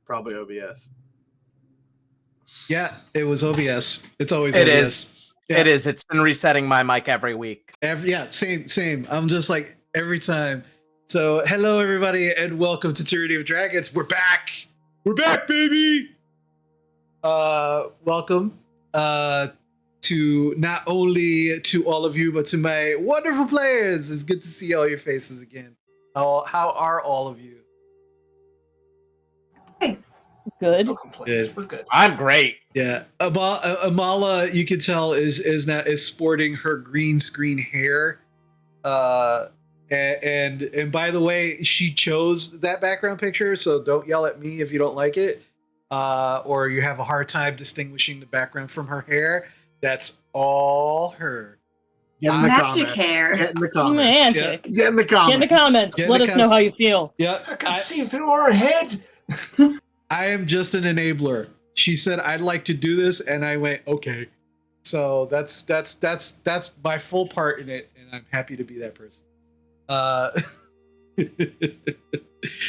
Probably OBS. Yeah, it was OBS. It's always It OBS. is. Yeah. It is. It's been resetting my mic every week. Same. I'm just like every time. So hello everybody and welcome to Tyranny of Dragons. We're back, baby. Welcome to not only to all of you but to my wonderful players. It's good to see all your faces again. How are all of you? Hey. Good. No complaints. Good. We're good. I'm great. Yeah, Amala, you can tell is sporting her green screen hair, and by the way, she chose that background picture. So don't yell at me if you don't like it, or you have a hard time distinguishing the background from her hair. That's all her. Get in the Magic comments. hair. Get in the comments. Magic. Get in the comments. Get in the comments. Get in Let the us know how you feel. Yeah, I can see through her head. I am just an enabler. She said I'd like to do this, and I went okay. So that's my full part in it, and I'm happy to be that person.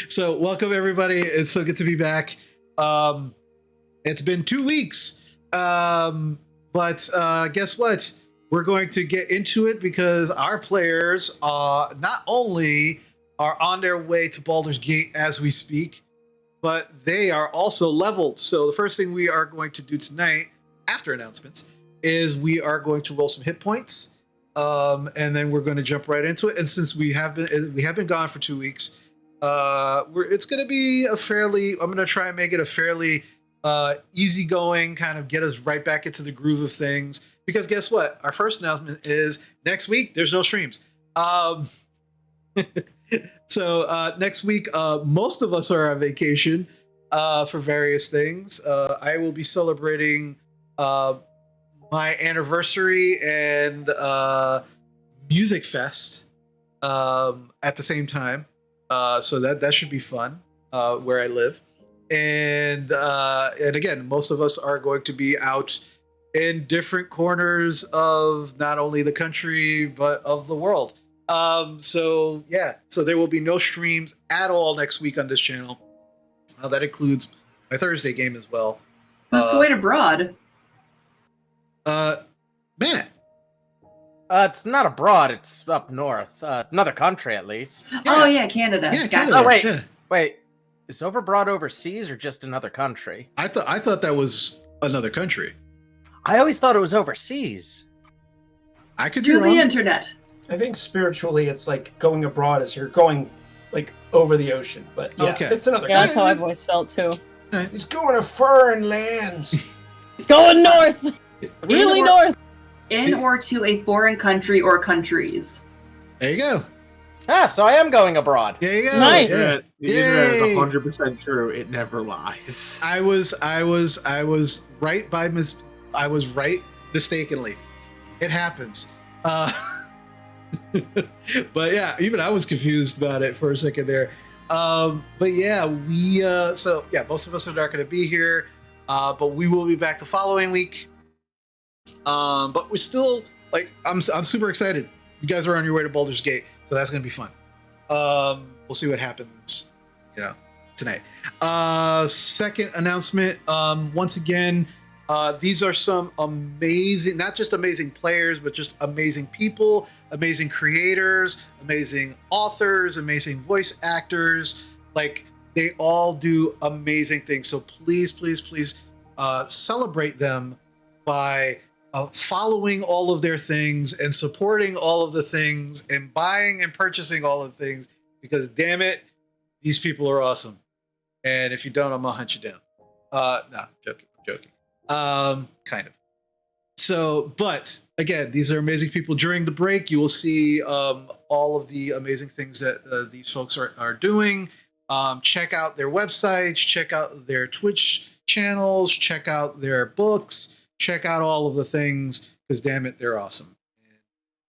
So welcome everybody. It's so good to be back. It's been 2 weeks, but guess what? We're going to get into it because our players not only are on their way to Baldur's Gate as we speak, but they are also leveled. So the first thing we are going to do tonight, after announcements, is we are going to roll some hit points, and then we're going to jump right into it. And since we have been gone for 2 weeks, it's going to be I'm going to try and make it a fairly easygoing, kind of get us right back into the groove of things. Because guess what? Our first announcement is next week there's no streams. So next week, most of us are on vacation for various things. I will be celebrating my anniversary and music fest at the same time. So that should be fun where I live. And again, most of us are going to be out in different corners of not only the country but of the world. So there will be no streams at all next week on this channel. That includes my Thursday game as well. Who's going abroad? Matt. It's not abroad. It's up north. Another country, at least. Oh yeah, Canada. Yeah, Gotcha. Canada. Oh wait, Yeah. wait. Is overbroad overseas or just another country? I thought that was another country. I always thought it was overseas. I could be To the wrong. internet. I think spiritually it's like going abroad as you're going like over the ocean. But yeah, Okay. it's another Yeah, that's country. how I've always felt too. He's going to foreign lands. It's going north. Really or- north. In or to a foreign country or countries. There you go. Ah, so I am going abroad. There you go. Nice. Yeah. The internet is Yay. 100% true. It never lies. I was right I was right mistakenly. It happens. But yeah, even I was confused about it for a second there. But yeah, most of us are not going to be here, but we will be back the following week. But we're still I'm super excited. You guys are on your way to Baldur's Gate, so that's going to be fun. We'll see what happens, tonight. Second announcement. Once again, these are some amazing, not just amazing players, but just amazing people, amazing creators, amazing authors, amazing voice actors. They all do amazing things. So please, please, please celebrate them by following all of their things and supporting all of the things and buying and purchasing all of the things, because damn it, these people are awesome. And if you don't, I'm gonna hunt you down. No, joking. Kind of. So, but again, these are amazing people. During the break, you will see all of the amazing things that these folks are doing. Check out their websites, check out their Twitch channels, check out their books, check out all of the things, because damn it, they're awesome.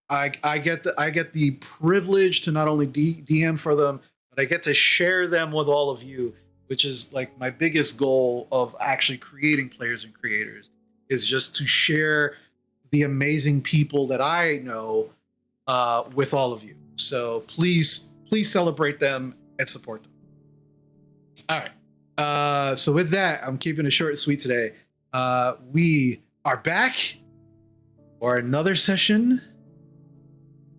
I get the privilege to not only DM for them, but I get to share them with all of you, which is my biggest goal of actually creating players and creators, is just to share the amazing people that I know with all of you. So please celebrate them and support them. All right. So with that, I'm keeping it short and sweet today. We are back for another session,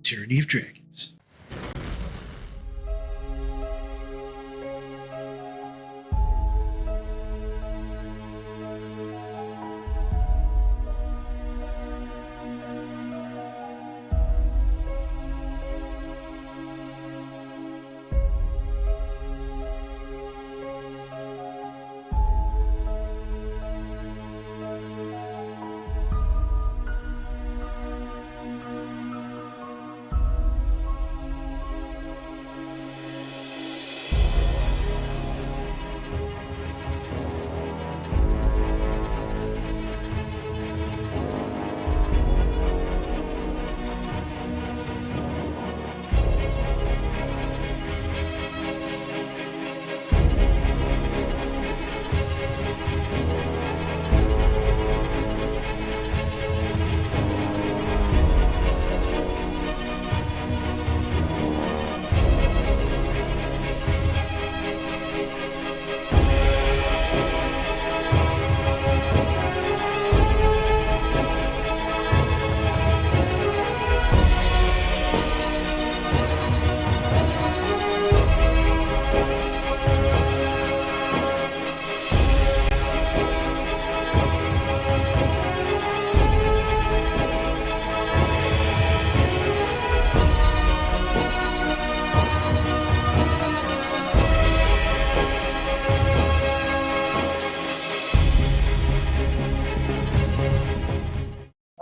Tyranny of Dragons.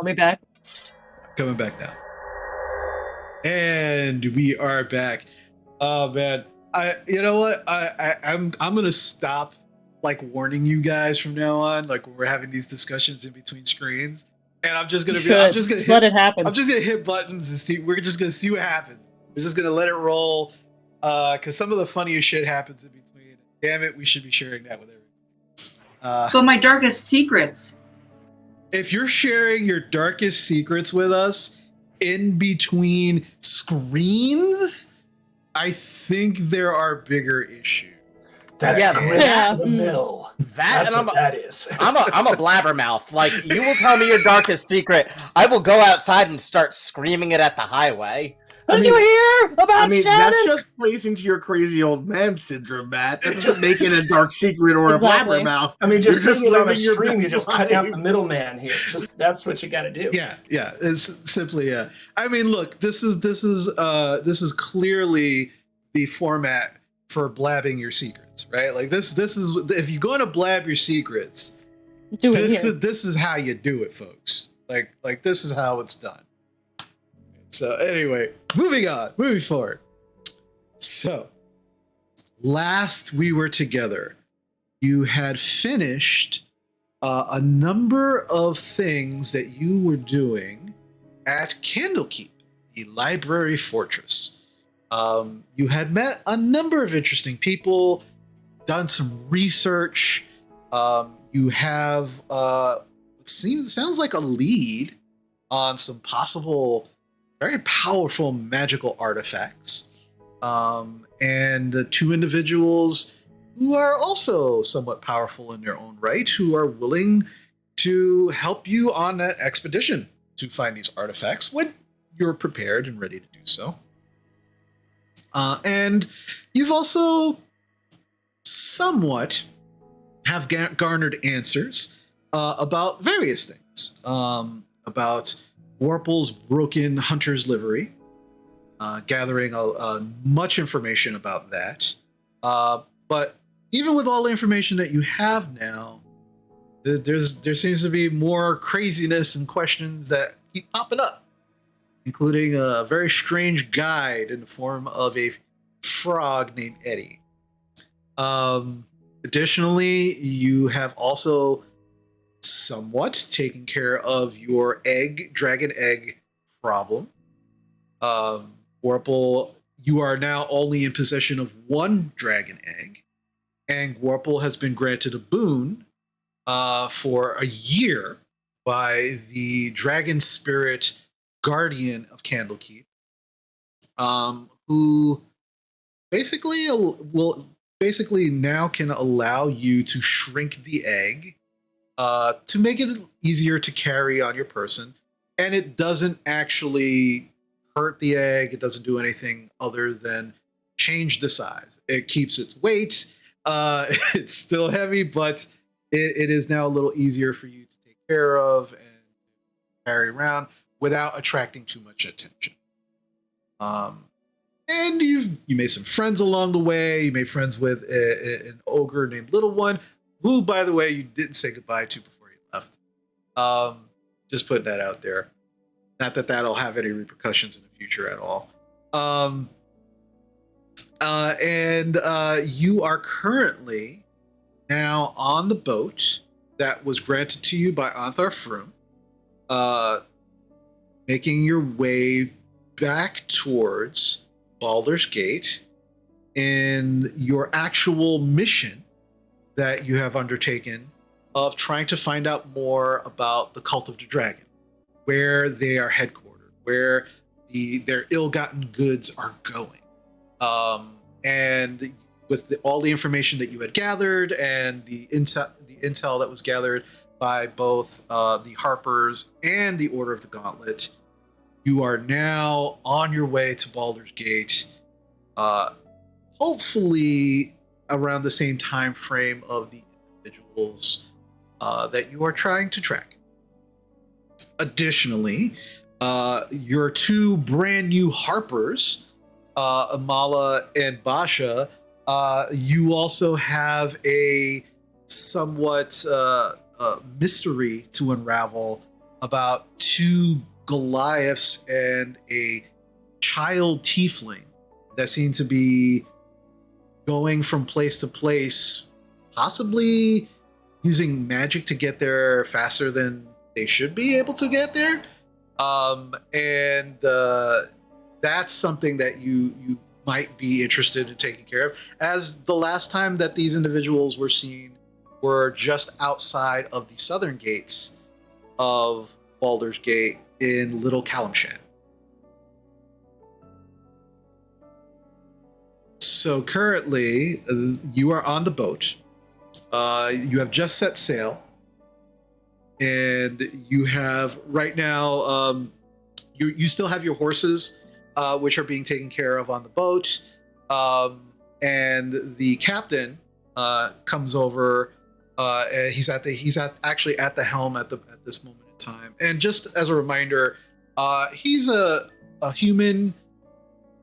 I'll be back. Coming back now. And we are back. Oh man. You know what? I'm gonna stop like warning you guys from now on, like when we're having these discussions in between screens. And I'm just gonna let it happen. I'm just gonna hit buttons and see. We're just gonna see what happens. We're just gonna let it roll. Cause some of the funniest shit happens in between. Damn it, we should be sharing that with everyone. But my darkest secrets. If you're sharing your darkest secrets with us in between screens, I think there are bigger issues. That's Yeah, grist yeah. to the mill. That That's and what that is. I'm a blabbermouth. Like, you will tell me your darkest secret, I will go outside and start screaming it at the highway. Did you hear about I mean, Shannon? that's just plays into your crazy old man syndrome, Matt. That's just making a dark secret or Exactly. a blabbermouth. I mean, just You're saying it on a living your stream, you're best just cutting out life. the middleman here. Just that's what you got to do. Yeah. It's simply I mean, look, this is clearly the format for blabbing your secrets, right? Like this is if you're going to blab your secrets, Do it here. this is how you do it, folks. Like this is how it's done. So anyway, moving forward. So last we were together, you had finished a number of things that you were doing at Candlekeep, the library fortress. You had met a number of interesting people, done some research. You have sounds like a lead on some possible very powerful magical artifacts, and two individuals who are also somewhat powerful in their own right, who are willing to help you on that expedition to find these artifacts when you're prepared and ready to do so. And you've also somewhat have garnered answers about various things, about Warple's broken hunter's livery, gathering much information about that. But even with all the information that you have now, there seems to be more craziness and questions that keep popping up, including a very strange guide in the form of a frog named Eddie. Additionally, you have also somewhat taken care of your dragon egg problem. Warple, you are now only in possession of one dragon egg, and Warple has been granted a boon for a year by the dragon spirit guardian of Candlekeep, who basically will basically now can allow you to shrink the egg to make it easier to carry on your person. And it doesn't actually hurt the egg. It doesn't do anything other than change the size. It keeps its weight. It's still heavy, but it is now a little easier for you to take care of and carry around without attracting too much attention. And you made some friends along the way. You made friends with an ogre named Little One, who, by the way, you didn't say goodbye to before you left. Just putting that out there. Not that that'll have any repercussions in the future at all. And you are currently now on the boat that was granted to you by Antharr Froom, making your way back towards Baldur's Gate in your actual mission that you have undertaken of trying to find out more about the Cult of the Dragon, where they are headquartered, where their ill-gotten goods are going. And with all the information that you had gathered and the intel that was gathered by both the Harpers and the Order of the Gauntlet, you are now on your way to Baldur's Gate, hopefully around the same time frame of the individuals that you are trying to track. Additionally, your two brand new Harpers, Amala and Basha, you also have a somewhat mystery to unravel about two Goliaths and a child tiefling that seem to be going from place to place, possibly using magic to get there faster than they should be able to get there. And that's something that you might be interested in taking care of, as the last time that these individuals were seen were just outside of the southern gates of Baldur's Gate in Little Kalimshan. So currently, you are on the boat. You have just set sail, and you have right now. You still have your horses, which are being taken care of on the boat, and the captain comes over. And he's actually at the helm at this moment in time. And just as a reminder, he's a human,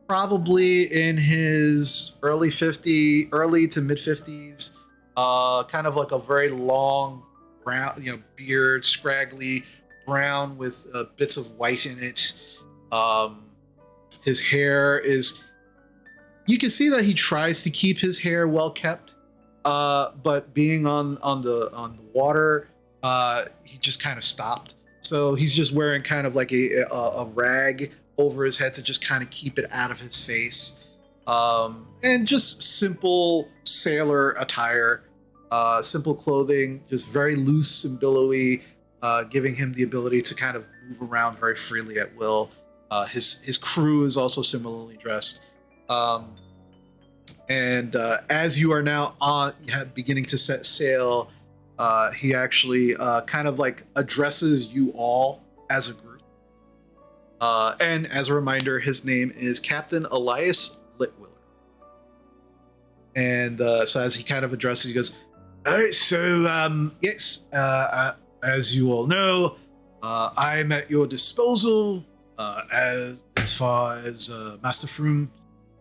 probably in his early to mid 50s, kind of like a very long brown, beard, scraggly brown with bits of white in it. His hair is, you can see that he tries to keep his hair well kept, but being on the water, he just kind of stopped. So he's just wearing kind of like a rag over his head to just kind of keep it out of his face, and just simple sailor attire, simple clothing, just very loose and billowy, giving him the ability to kind of move around very freely at will. His crew is also similarly dressed. And as you are now beginning to set sail, he actually kind of like addresses you all as a group. And as a reminder, his name is Captain Elias Litwiller. And so as he kind of addresses, he goes, "All right, so yes, as you all know, I'm at your disposal as far as Master Froom.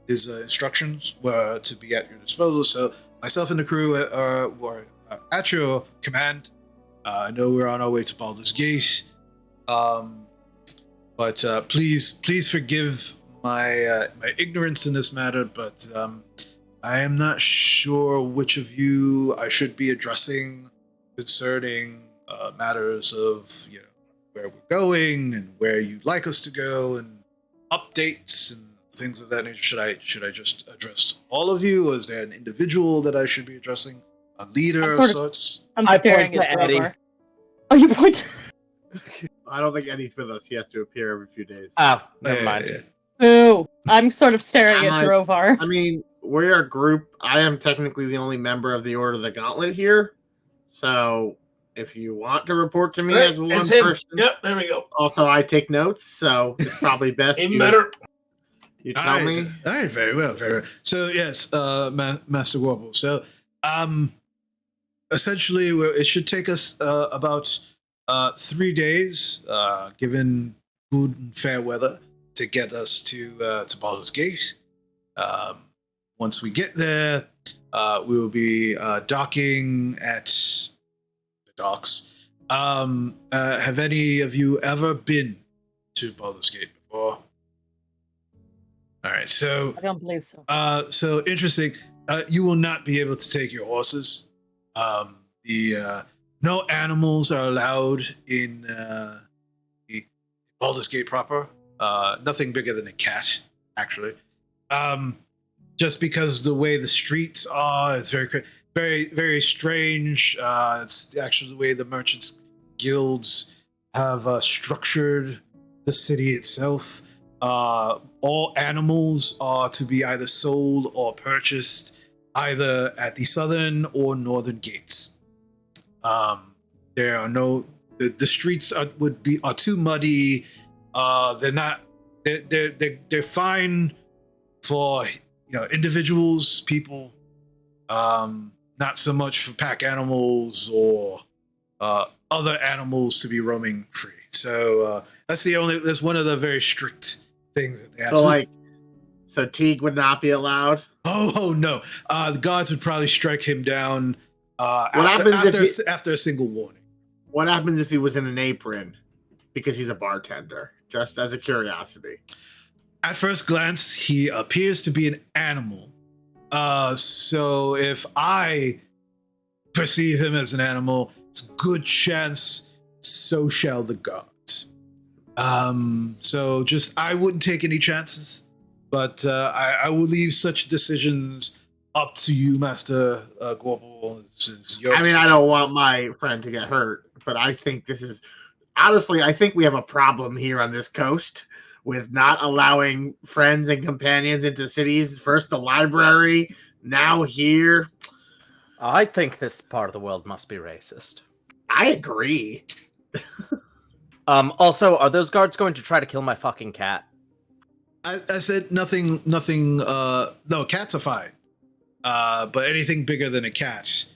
His instructions were to be at your disposal. So myself and the crew were at your command. I know we're on our way to Baldur's Gate, but please forgive my ignorance in this matter. But I am not sure which of you I should be addressing concerning matters of where we're going and where you'd like us to go and updates and things of that nature. Should I just address all of you? Or is there an individual that I should be addressing? A leader of sorts?" I'm I staring point at to Eddie. Drovar. Oh, you point. I don't think Eddie's with us. He has to appear every few days. Oh, never mind. Yeah. Ooh, I'm sort of staring at Uh, Drovar. I mean, we're a group. I am technically the only member of the Order of the Gauntlet here. So if you want to report to me Right, as one it's him. person, Yep, there we go. also I take notes, so it's probably best Even better. you tell me. All right, very well, very well. So yes, Master Warble. So essentially, it should take us about 3 days, given good and fair weather, to get us to Baldur's Gate. Once we get there, we will be docking at the docks. Have any of you ever been to Baldur's Gate before? All right, so I don't believe so. so interesting. You will not be able to take your horses. No animals are allowed in the Baldur's Gate proper. Nothing bigger than a cat, actually. Just because the way the streets are, it's very, very strange. It's actually the way the merchants guilds have structured the city itself. All animals are to be either sold or purchased either at the southern or northern gates. There are no the streets are too muddy. They're not. They're fine for individuals, people. Not so much for pack animals or other animals to be roaming free. So that's one of the very strict things that they have. So Teague would not be allowed. Oh no! The guards would probably strike him down What happens after a single warning. What happens if he was in an apron because he's a bartender? Just as a curiosity. At first glance, he appears to be an animal. So if I perceive him as an animal, it's a good chance so shall the gods. So just I wouldn't take any chances, but I will leave such decisions up to you, Master Gorble. I don't want my friend to get hurt, but I think this is honestly, I think we have a problem here on this coast with not allowing friends and companions into cities. First the library, now here. I think this part of the world must be racist. I agree. Also, are those guards going to try to kill my fucking cat? I said nothing. No, cats are fine. But anything bigger than a cat,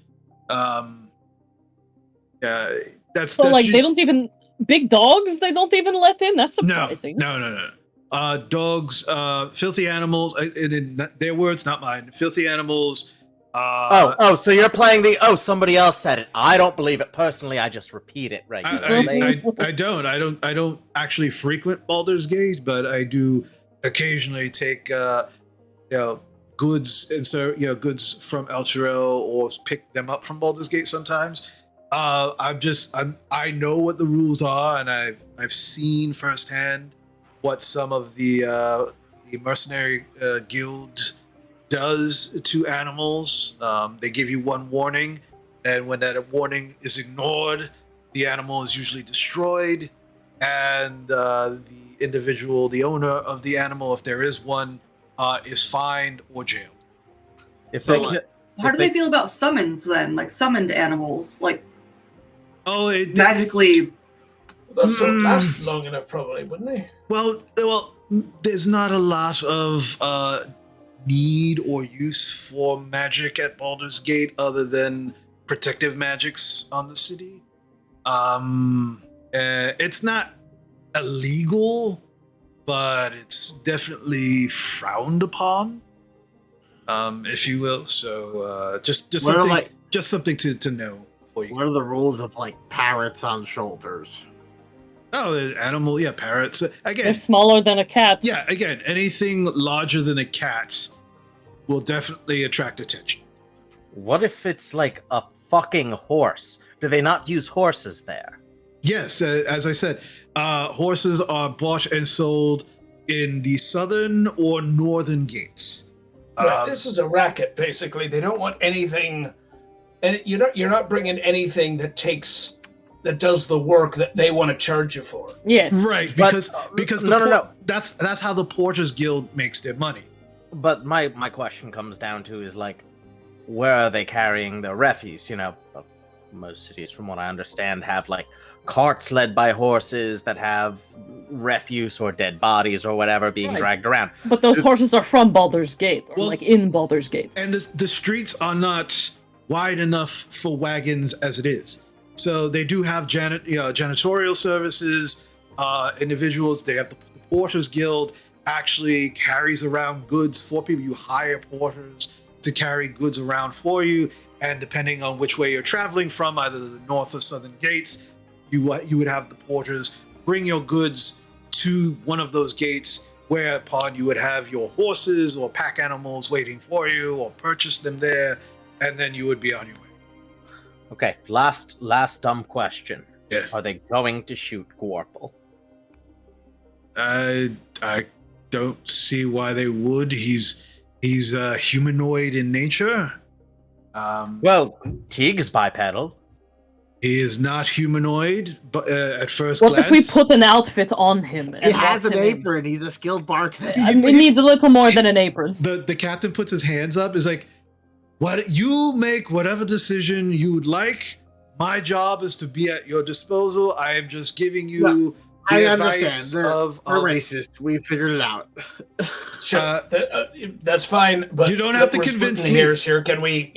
that's like they don't even big dogs. They don't even let in. That's surprising. No. Dogs, filthy animals. In their words, not mine. Filthy animals. So you're playing somebody else said it. I don't believe it personally. I just repeat it regularly. I don't actually frequent Baldur's Gate, but I do occasionally take goods goods from El Chirel or pick them up from Baldur's Gate sometimes. I know what the rules are, and I've seen firsthand what some of the mercenary guild does to animals. They give you one warning, and when that warning is ignored, the animal is usually destroyed, and the individual, the owner of the animal, if there is one, is fined or jailed. How do they feel about summons then? Like summoned animals, magically. Those don't last long enough, probably, wouldn't they? Well, there's not a lot of need or use for magic at Baldur's Gate other than protective magics on the city. It's not illegal, but it's definitely frowned upon, if you will. So just something to know for you. What are the rules of parrots on shoulders? Oh, the animal, yeah, parrots. Again, they're smaller than a cat. Yeah, again, anything larger than a cat will definitely attract attention. What if it's like a fucking horse? Do they not use horses there? Yes, as I said, horses are bought and sold in the southern or northern gates. Right, this is a racket, basically. They don't want anything, and you're not bringing anything that does the work that they want to charge you for. Yes. Right, because that's how the Porters Guild makes their money. But my question comes down to is like, where are they carrying the refuse? Most cities, from what I understand, have like carts led by horses that have refuse or dead bodies or whatever being Right. dragged around. But those horses are from Baldur's Gate, or Well- like in Baldur's Gate. And the streets are not wide enough for wagons as it is. So they do have janitorial services, individuals. They have the Porters Guild actually carries around goods for people. You hire porters to carry goods around for you, and depending on which way you're traveling from, either the north or southern gates, you would have the porters bring your goods to one of those gates, whereupon you would have your horses or pack animals waiting for you, or purchase them there, and then you would be on your way. Okay, last dumb question. Yes. Are they going to shoot Gwarple? I don't see why they would. He's humanoid in nature. Well, Teague's bipedal. He is not humanoid, but at first What glance, if we put an outfit on him? He and has walk an him in? apron. He's a skilled bartender. I mean, it needs a little more than an apron. the captain puts his hands up. Is like, what you make whatever decision you would like. My job is to be at your disposal. I am just giving you I the understand. advice They're of racist. We figured it out. Sure, that's fine. But you don't have to we're convince splitting me. hairs here. Can we,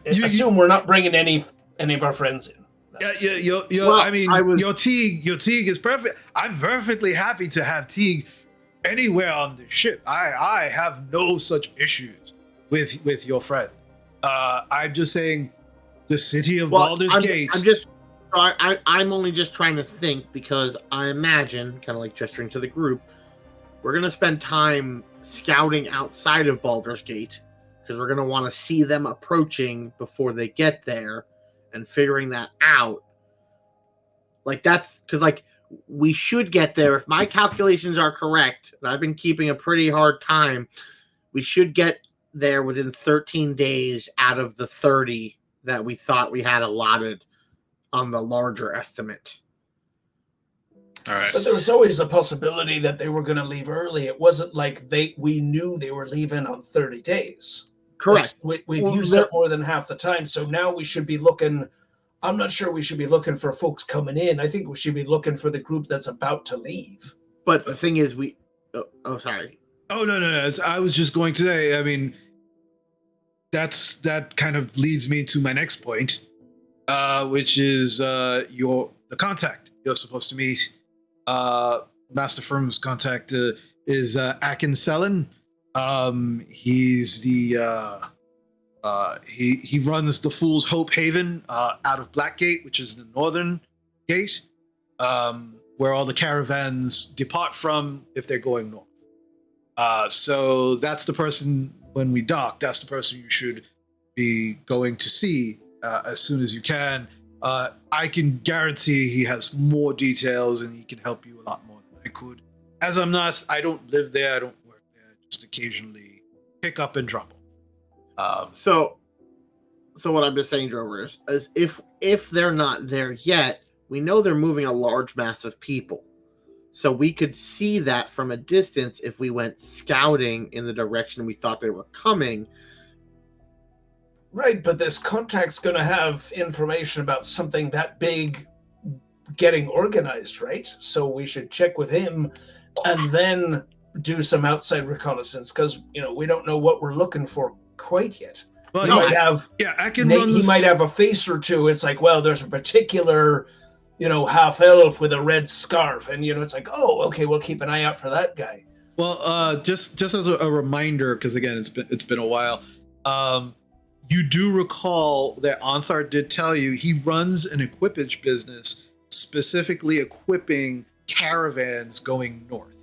assume we're not bringing any of our friends in? Well, I mean, your Teague is perfect. I'm perfectly happy to have Teague anywhere on the ship. I have no such issues with your friend. I'm just saying, the city of Baldur's Gate. I'm only just trying to think, because I imagine, kind of like gesturing to the group, we're gonna spend time scouting outside of Baldur's Gate, because we're gonna want to see them approaching before they get there, and figuring that out. Like, that's because, like, we should get there, if my calculations are correct, and I've been keeping a pretty hard time, we should get there within 13 days out of the 30 that we thought we had allotted on the larger estimate. All right. But there was always a possibility that they were going to leave early. It wasn't like we knew they were leaving on 30 days. Correct. We've used up more than half the time, so now we should be looking. I'm not sure we should be looking for folks coming in. I think we should be looking for the group that's about to leave. But the thing is, sorry. Oh, no. I was just going to say, I mean, that kind of leads me to my next point, which is the contact you're supposed to meet. Master Firm's contact is Akin Selen. He's the he runs the Fool's Hope Haven out of Blackgate, which is the northern gate, where all the caravans depart from if they're going north. So that's the person, when we dock, that's the person you should be going to see as soon as you can. I can guarantee he has more details and he can help you a lot more than I could. As I don't live there, I don't work there, just occasionally pick up and drop off. So what I'm just saying, Drover, is if they're not there yet, we know they're moving a large mass of people. So we could see that from a distance if we went scouting in the direction we thought they were coming. Right, but this contact's going to have information about something that big getting organized, right? So we should check with him and then do some outside reconnaissance, because we don't know what we're looking for quite yet. Well, he might have a face or two. It's like, well, there's a particular half elf with a red scarf, and it's like, oh, okay, we'll keep an eye out for that guy. Well, just as a reminder, because again, it's been a while. You do recall that Onthar did tell you he runs an equipage business, specifically equipping caravans going north.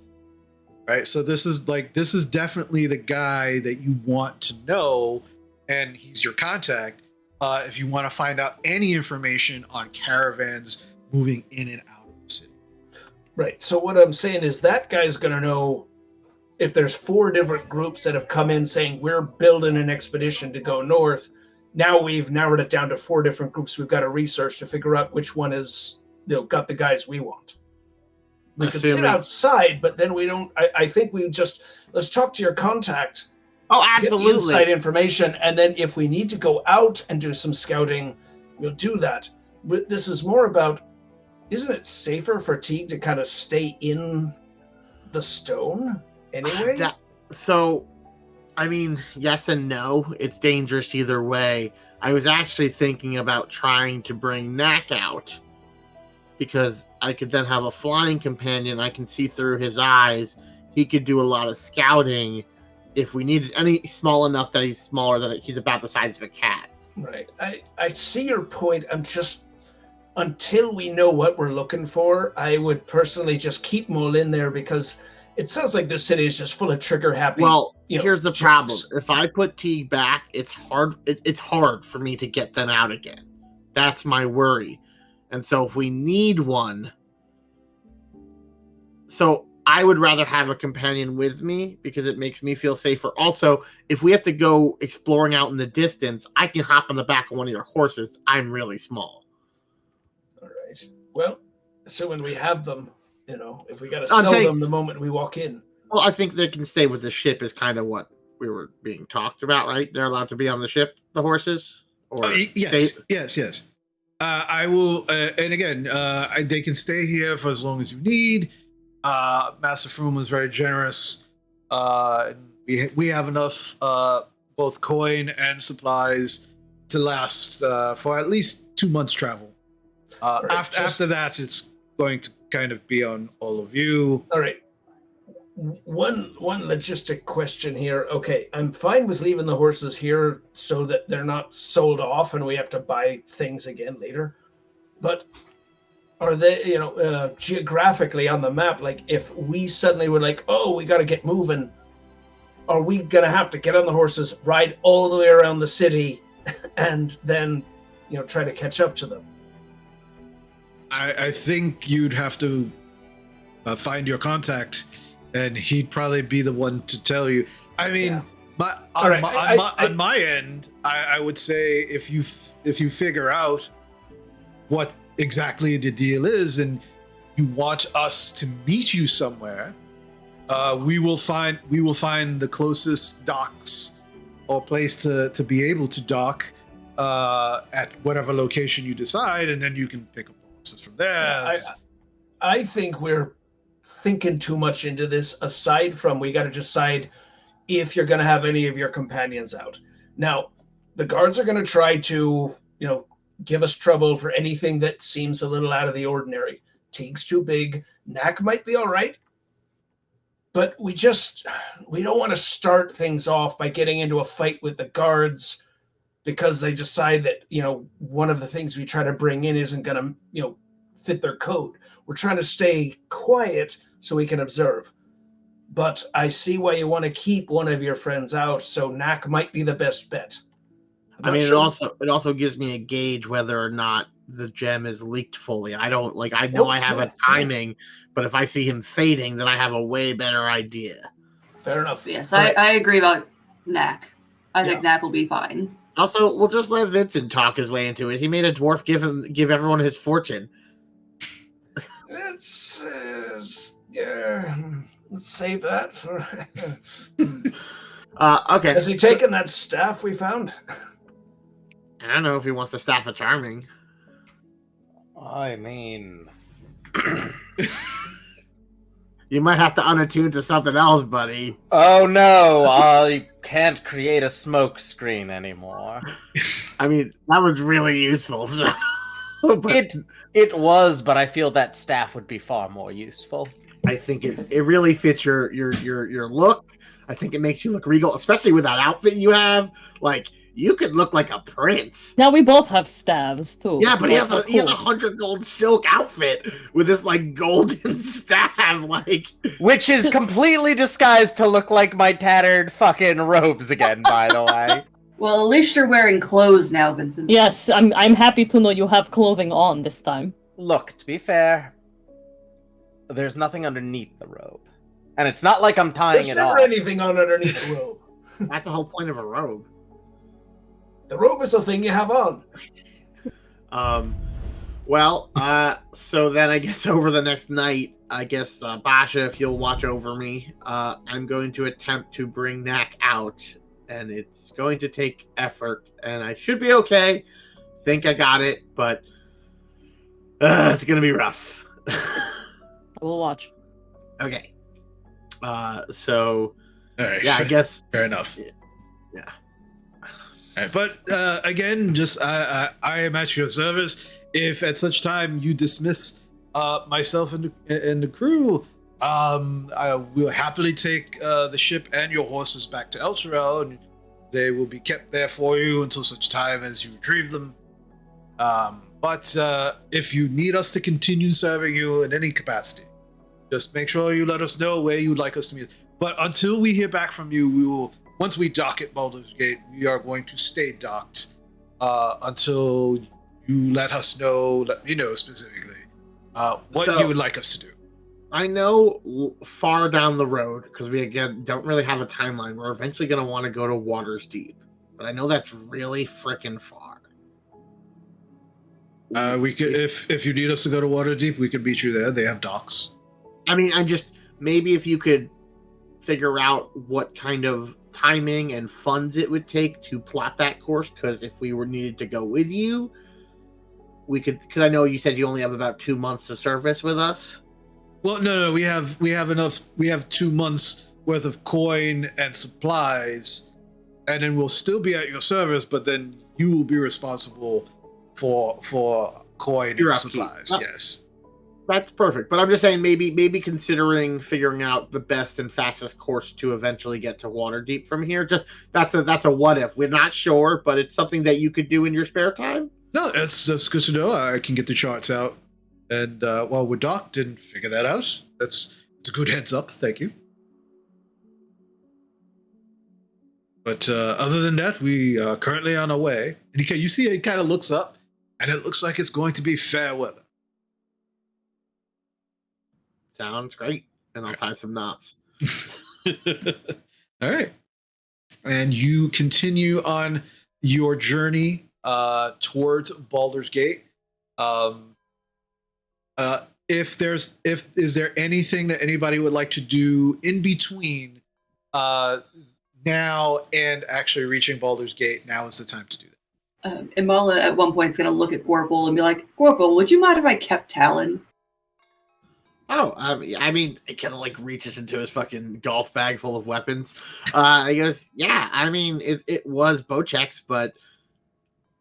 Right, so this is definitely the guy that you want to know, and he's your contact if you want to find out any information on caravans moving in and out of the city. Right. So what I'm saying is that guy's going to know if there's 4 different groups that have come in saying we're building an expedition to go north. Now we've narrowed it down to 4 different groups. We've got to research to figure out which one is got the guys we want. We could sit outside, but then we don't. I think we just let's talk to your contact. Oh, absolutely. Get inside information, and then if we need to go out and do some scouting, we'll do that. But this is more about, isn't it safer for Teague to kind of stay in the stone anyway? I mean, yes and no. It's dangerous either way. I was actually thinking about trying to bring Knack out because I could then have a flying companion. I can see through his eyes. He could do a lot of scouting if we needed any small enough that he's smaller than he's about the size of a cat. Right. I see your point. I'm just, until we know what we're looking for, I would personally just keep Mole in there because it sounds like this city is just full of trigger happy. Well, here's the problem. If I put Teague back, it's hard. It's hard for me to get them out again. That's my worry. And so if we need one, so I would rather have a companion with me because it makes me feel safer. Also, if we have to go exploring out in the distance, I can hop on the back of one of your horses. I'm really small. All right. Well, so when we have them, if we got to sell them the moment we walk in. Well, I think they can stay with the ship is kind of what we were being talked about, right? They're allowed to be on the ship, the horses? Yes. I will, and again, they can stay here for as long as you need. Master Froome was very generous. We have enough both coin and supplies to last for at least 2 months travel. Right, after that, it's going to kind of be on all of you. All right. One logistic question here. Okay, I'm fine with leaving the horses here so that they're not sold off and we have to buy things again later. But are they, geographically on the map, like if we suddenly were like, oh, we got to get moving, are we going to have to get on the horses, ride all the way around the city, and then, try to catch up to them? I think you'd have to find your contact, and he'd probably be the one to tell you. I mean, on my end, I would say if you figure out what exactly the deal is, and you want us to meet you somewhere, we will find the closest docks or place to be able to dock at whatever location you decide, and then you can pick up the horses from there. I think we're thinking too much into this. Aside from, we got to decide if you're going to have any of your companions out. Now, the guards are going to try to, give us trouble for anything that seems a little out of the ordinary. Teague's too big. Knack might be all right. But we don't want to start things off by getting into a fight with the guards because they decide that, one of the things we try to bring in isn't going to, fit their code. We're trying to stay quiet so we can observe. But I see why you want to keep one of your friends out, so Knack might be the best bet. It also gives me a gauge whether or not the gem is leaked fully. I have a timing, but if I see him fading, then I have a way better idea. Fair enough. Yes, I agree about Knack. I think Knack will be fine. Also, we'll just let Vincent talk his way into it. He made a dwarf give everyone his fortune. Let's save that for. Okay. Has he taken that staff we found? I don't know if he wants the staff of charming. I mean, you might have to unattune to something else, buddy. Oh no, I can't create a smoke screen anymore. I mean, that was really useful. So. It was, but I feel that staff would be far more useful. I think it really fits your look. I think it makes you look regal, especially with that outfit you have. Like, you could look like a prince. Now we both have staves too. Yeah, but he has a 100 gold silk outfit with this like golden staff, which is completely disguised to look like my tattered fucking robes again. By the way. Well, at least you're wearing clothes now, Vincent. Yes, I'm happy to know you have clothing on this time. Look, to be fair, there's nothing underneath the robe. And it's not like I'm tying it off. There's never anything on underneath the robe. That's the whole point of a robe. The robe is the thing you have on. So then I guess over the next night, I guess, Basha, if you'll watch over me, I'm going to attempt to bring Knack out, and it's going to take effort, and I should be okay. Think I got it, but it's going to be rough. I will watch. Okay. So, All right. yeah, I guess. Fair enough. Yeah. All right, but again, just I am at your service. If at such time you dismiss myself and the crew, I will happily take the ship and your horses back to Elturel, and they will be kept there for you until such time as you retrieve them. But if you need us to continue serving you in any capacity, just make sure you let us know where you'd like us to meet. But until we hear back from you, we will. Once we dock at Baldur's Gate, we are going to stay docked until you let me know specifically what you would like us to do. I know far down the road, because we, again, don't really have a timeline, we're eventually going to want to go to Water's Deep. But I know that's really freaking far. We could, if you need us to go to Waterdeep, we could meet you there. They have docks. I mean, maybe if you could figure out what kind of timing and funds it would take to plot that course, because if we were needed to go with you, we could, because I know you said you only have about 2 months of service with us. Well, no, we have enough. We have 2 months worth of coin and supplies, and then we'll still be at your service, but then you will be responsible for coin Your and upkeep. supplies. Yes. That's perfect. But I'm just saying, maybe considering figuring out the best and fastest course to eventually get to Waterdeep from here. Just that's a what if. We're not sure, but it's something that you could do in your spare time. No, that's good to know. I can get the charts out, and while we're docked and figure that out. It's a good heads up. Thank you. But other than that, we are currently on our way. And you see, it kind of looks up, and it looks like it's going to be fair weather. Sounds great. And I'll tie some knots. All right. And you continue on your journey towards Baldur's Gate. Is there anything that anybody would like to do in between now and actually reaching Baldur's Gate? Now is the time to do that. Imala at one point is going to look at Gorple and be like, Gorple, would you mind if I kept Talon? Oh, I mean, it kind of like reaches into his fucking golf bag full of weapons. He goes, yeah, I mean, it was Bocek's, but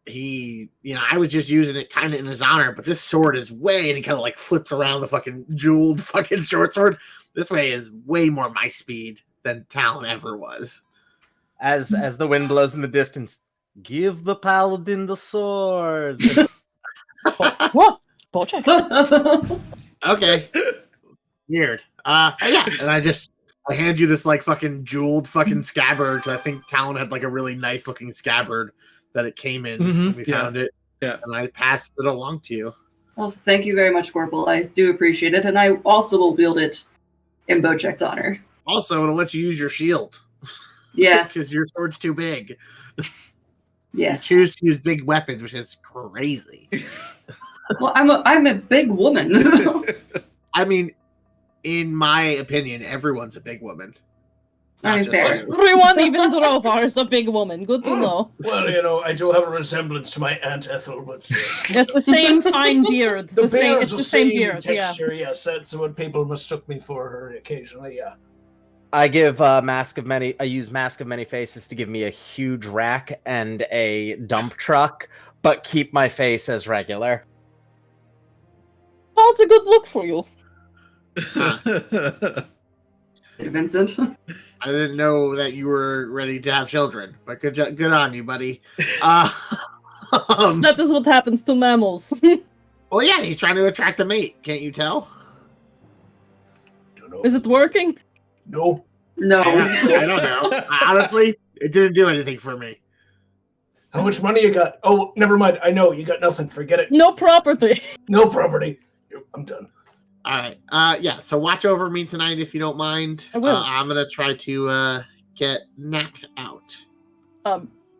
he, I was just using it kind of in his honor, but this sword is way, and he kind of like flips around the fucking jeweled fucking short sword. This way is way more my speed than Talon ever was. As the wind blows in the distance, give the paladin the sword. What? Bocek? Okay. Weird. Yeah, and I hand you this like fucking jeweled fucking scabbard. I think Talon had like a really nice looking scabbard that it came in when we found it. Yeah. And I passed it along to you. Well, thank you very much, Gorple. I do appreciate it, and I also will wield it in Bocek's honor. Also, it'll let you use your shield. Yes. Because your sword's too big. Yes. Choose to use big weapons, which is crazy. Well, I'm a big woman. I mean, in my opinion, everyone's a big woman. I mean, fair. Everyone, even Drovar, is a big woman. Good to know. Well, I do have a resemblance to my Aunt Ethel, but It's the same fine beard. the It's beard's the the same same beard. Yeah. texture. Yes, that's what people mistook me for her occasionally. Yeah. I give Mask of Many Faces to give me a huge rack and a dump truck, but keep my face as regular. Well, it's a good look for you. Vincent. I didn't know that you were ready to have children, but good on you, buddy. That is what happens to mammals. Well, yeah, he's trying to attract a mate. Can't you tell? Don't know. Is it working? No. No. I don't know. Honestly, it didn't do anything for me. How much money you got? Oh, never mind. I know you got nothing. Forget it. No property. No property. I'm done. All right. Yeah. So watch over me tonight if you don't mind. I will. I'm gonna try to get Knack out.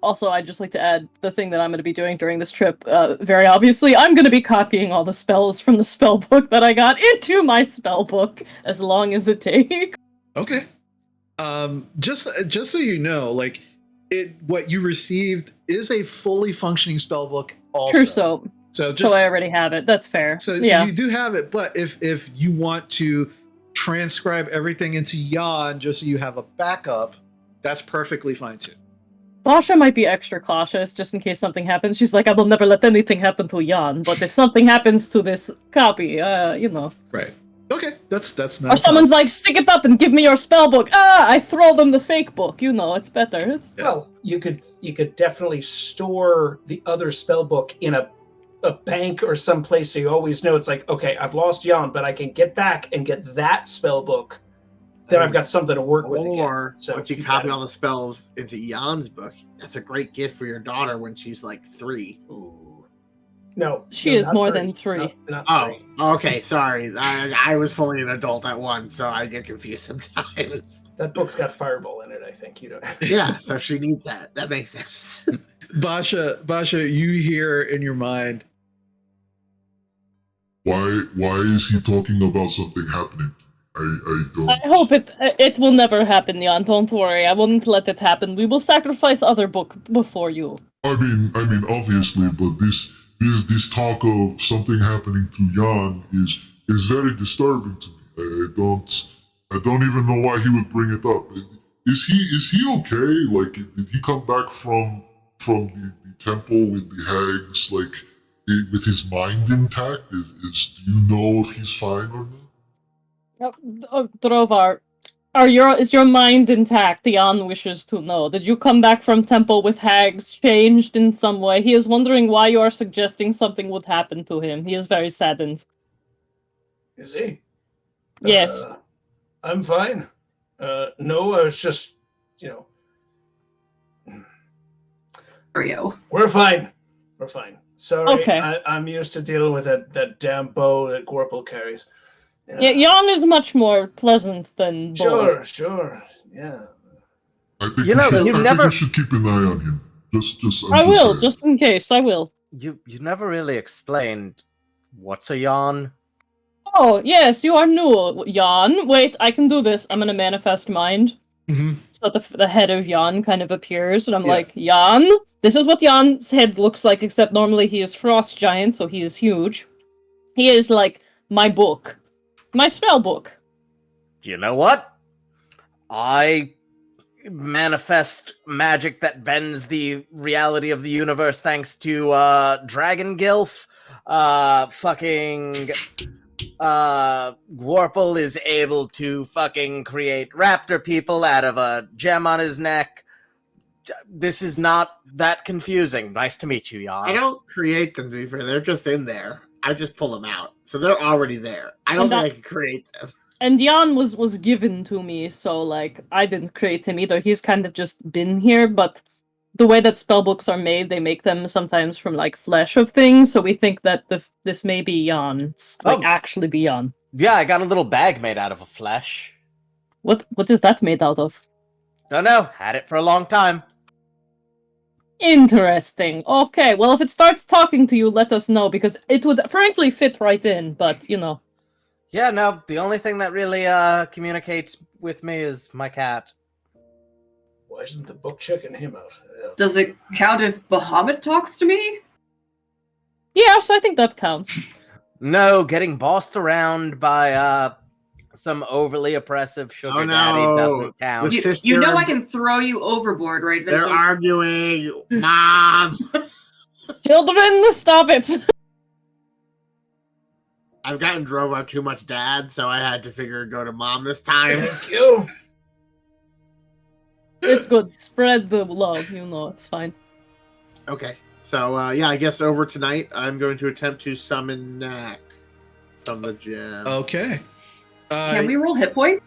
Also, I'd just like to add the thing that I'm going to be doing during this trip. Very obviously, I'm going to be copying all the spells from the spell book that I got into my spell book, as long as it takes. Okay. Just so you know, like what you received is a fully functioning spell book. Also, True. So I already have it. That's fair. So yeah. you do have it, but if you want to transcribe everything into Yan just so you have a backup, that's perfectly fine too. Basha might be extra cautious just in case something happens. She's like, I will never let anything happen to Jan, but if something happens to this copy, Right. Okay, that's not. Or someone's like, stick it up and give me your spell book. I throw them the fake book. It's better. Well, you could definitely store the other spell book in a bank or someplace so you always know it's like, okay, I've lost Jan, but I can get back and get that spell book. Then I've got something to work with again. Or So once you copy all the spells into Jan's book, that's a great gift for your daughter when she's like 3. Ooh. No. She is not more than 3. Not Oh, 3. okay. Sorry. I was fully an adult at once, so I get confused sometimes. That book's got Fireball in it, I think. You know. Yeah, so she needs that. That makes sense. Basha, you hear in your mind, why is he talking about something happening? I don't. I hope it will never happen, Jan. Don't worry. I wouldn't let it happen. We will sacrifice other book before you. I mean, obviously, but this talk of something happening to Jan is very disturbing to me. I don't even know why he would bring it up. Is he okay? Like, did he come back from the temple with the hags, like, with his mind intact? Do you know if he's fine or not? Drovar, is your mind intact? Jan wishes to know. Did you come back from temple with hags changed in some way? He is wondering why you are suggesting something would happen to him. He is very saddened. Is he? Yes. I'm fine. No, I was just, Rio. We're fine. We're fine. Sorry, Okay. I'm used to dealing with that damn bow that Gorple carries. Yeah, Jan is much more pleasant than Bull. Sure. Yeah. I think you should keep an eye on him. I will, just in case. I will. You never really explained what's a yawn. Oh, yes, you are new, Jan. Wait, I can do this. I'm gonna manifest mind. Mm-hmm. So that the head of Jan kind of appears, and I'm like, Jan, this is what Jan's head looks like, except normally he is frost giant, so he is huge. He is like my book. My spell book. You know what? I manifest magic that bends the reality of the universe thanks to Dragon Gilf. Gwarple is able to fucking create raptor people out of a gem on his neck. This is not that confusing. Nice to meet you, Jan. I don't create them, to be fair. They're just in there. I just pull them out. So they're already there. I don't think I can create them. And Jan was given to me, so, like, I didn't create him either. He's kind of just been here, but the way that spellbooks are made, they make them sometimes from, like, flesh of things, so we think that this may be Jan's. Like, actually be Jan. Yeah, I got a little bag made out of a flesh. What is that made out of? Don't know. Had it for a long time. Interesting. Okay, well, if it starts talking to you, let us know, because it would frankly fit right in, but, Yeah, no, the only thing that really communicates with me is my cat. Why isn't the book checking him out? Does it count if Bahamut talks to me? Yes, I think that counts. No, getting bossed around by some overly oppressive sugar daddy doesn't count. You know I can throw you overboard, right, Vincent? They're arguing. Mom! Children, stop it! I've gotten drove out too much dad, so I had to go to mom this time. Thank you. It's good. Spread the love, it's fine. Okay. So, I guess over tonight, I'm going to attempt to summon Knack from the gym. Okay. Can we roll hit points?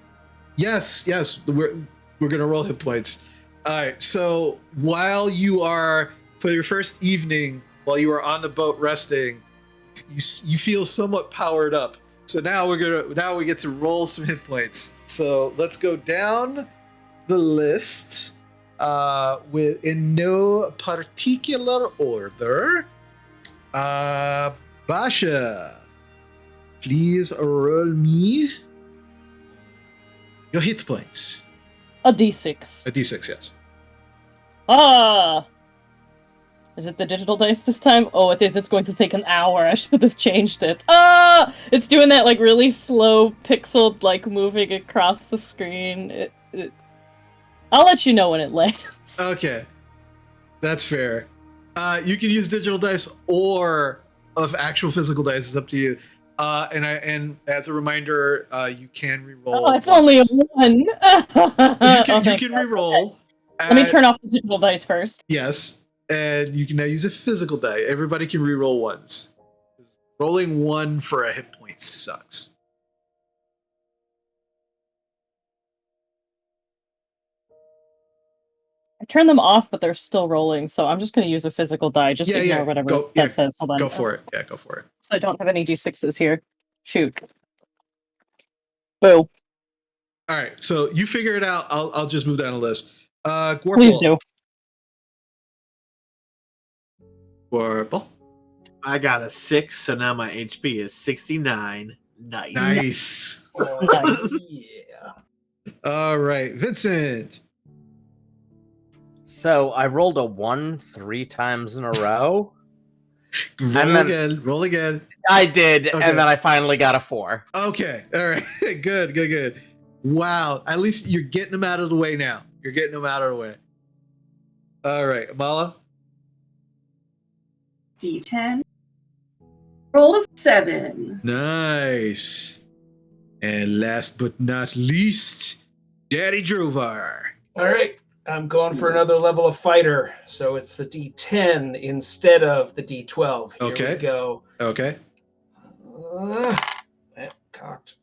Yes. We're gonna roll hit points. All right. So while you are for your first evening, while you are on the boat resting, you feel somewhat powered up. So now we get to roll some hit points. So let's go down the list. with in no particular order. Basha, please roll me your hit points. A d6. A d6, yes. Ah! Is it the digital dice this time? Oh, it is. It's going to take an hour. I should have changed it. Ah! It's doing that, like, really slow pixeled, like, moving across the screen. I'll let you know when it lands. Okay. That's fair. You can use digital dice or of actual physical dice. It's up to you. And as a reminder, you can re-roll. Oh, it's only a 1. You can re-roll. Let me turn off the digital dice first. Yes. And you can now use a physical die. Everybody can re-roll once. Rolling 1 for a hit point sucks. I turned them off, but they're still rolling, so I'm just going to use a physical die. Just ignore whatever that says. Hold on. Go for it. Yeah, go for it. So I don't have any d6s here. Shoot. Boo. All right, so you figure it out. I'll just move down the list. Gorple. Please do. Gorple. I got a 6, so now my HP is 69. Nice. Nice. Nice. Yeah. All right, Vincent. So I rolled a 1 3 times in a row. Roll again. I did, Okay. and then I finally got a 4. Okay, all right. Good. Wow, at least you're getting them out of the way now. All right, Amala. D10. Roll a 7. Nice. And last but not least, Daddy Drovar. All right. I'm going for another level of fighter. So it's the D10 instead of the D12. Here Okay. we go. Okay. Cocked.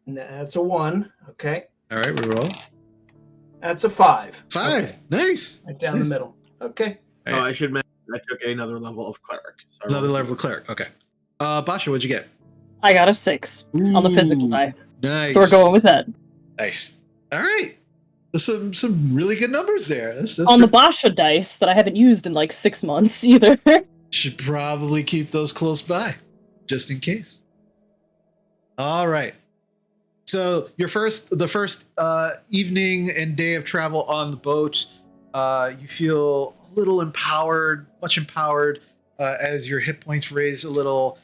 That's a 1. Okay. All right, we roll. That's a 5. 5. Okay. Nice. Right down the middle. Okay. All right. I should mention I took another level of cleric. So Another level of cleric. Okay. Basha, what'd you get? I got a 6 on the physical Ooh, die. Nice. So we're going with that. Nice. All right. There's some really good numbers there. That's On the Basha dice that I haven't used in like 6 months either. Should probably keep those close by, just in case. All right. So the first evening and day of travel on the boat, you feel a little empowered, much empowered, as your hit points raise a little.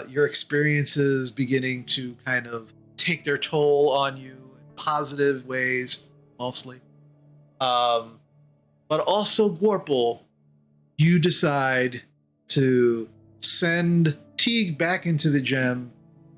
Your experiences beginning to kind of take their toll on you in positive ways, mostly. But also, Gorple, you decide to send Teague back into the gym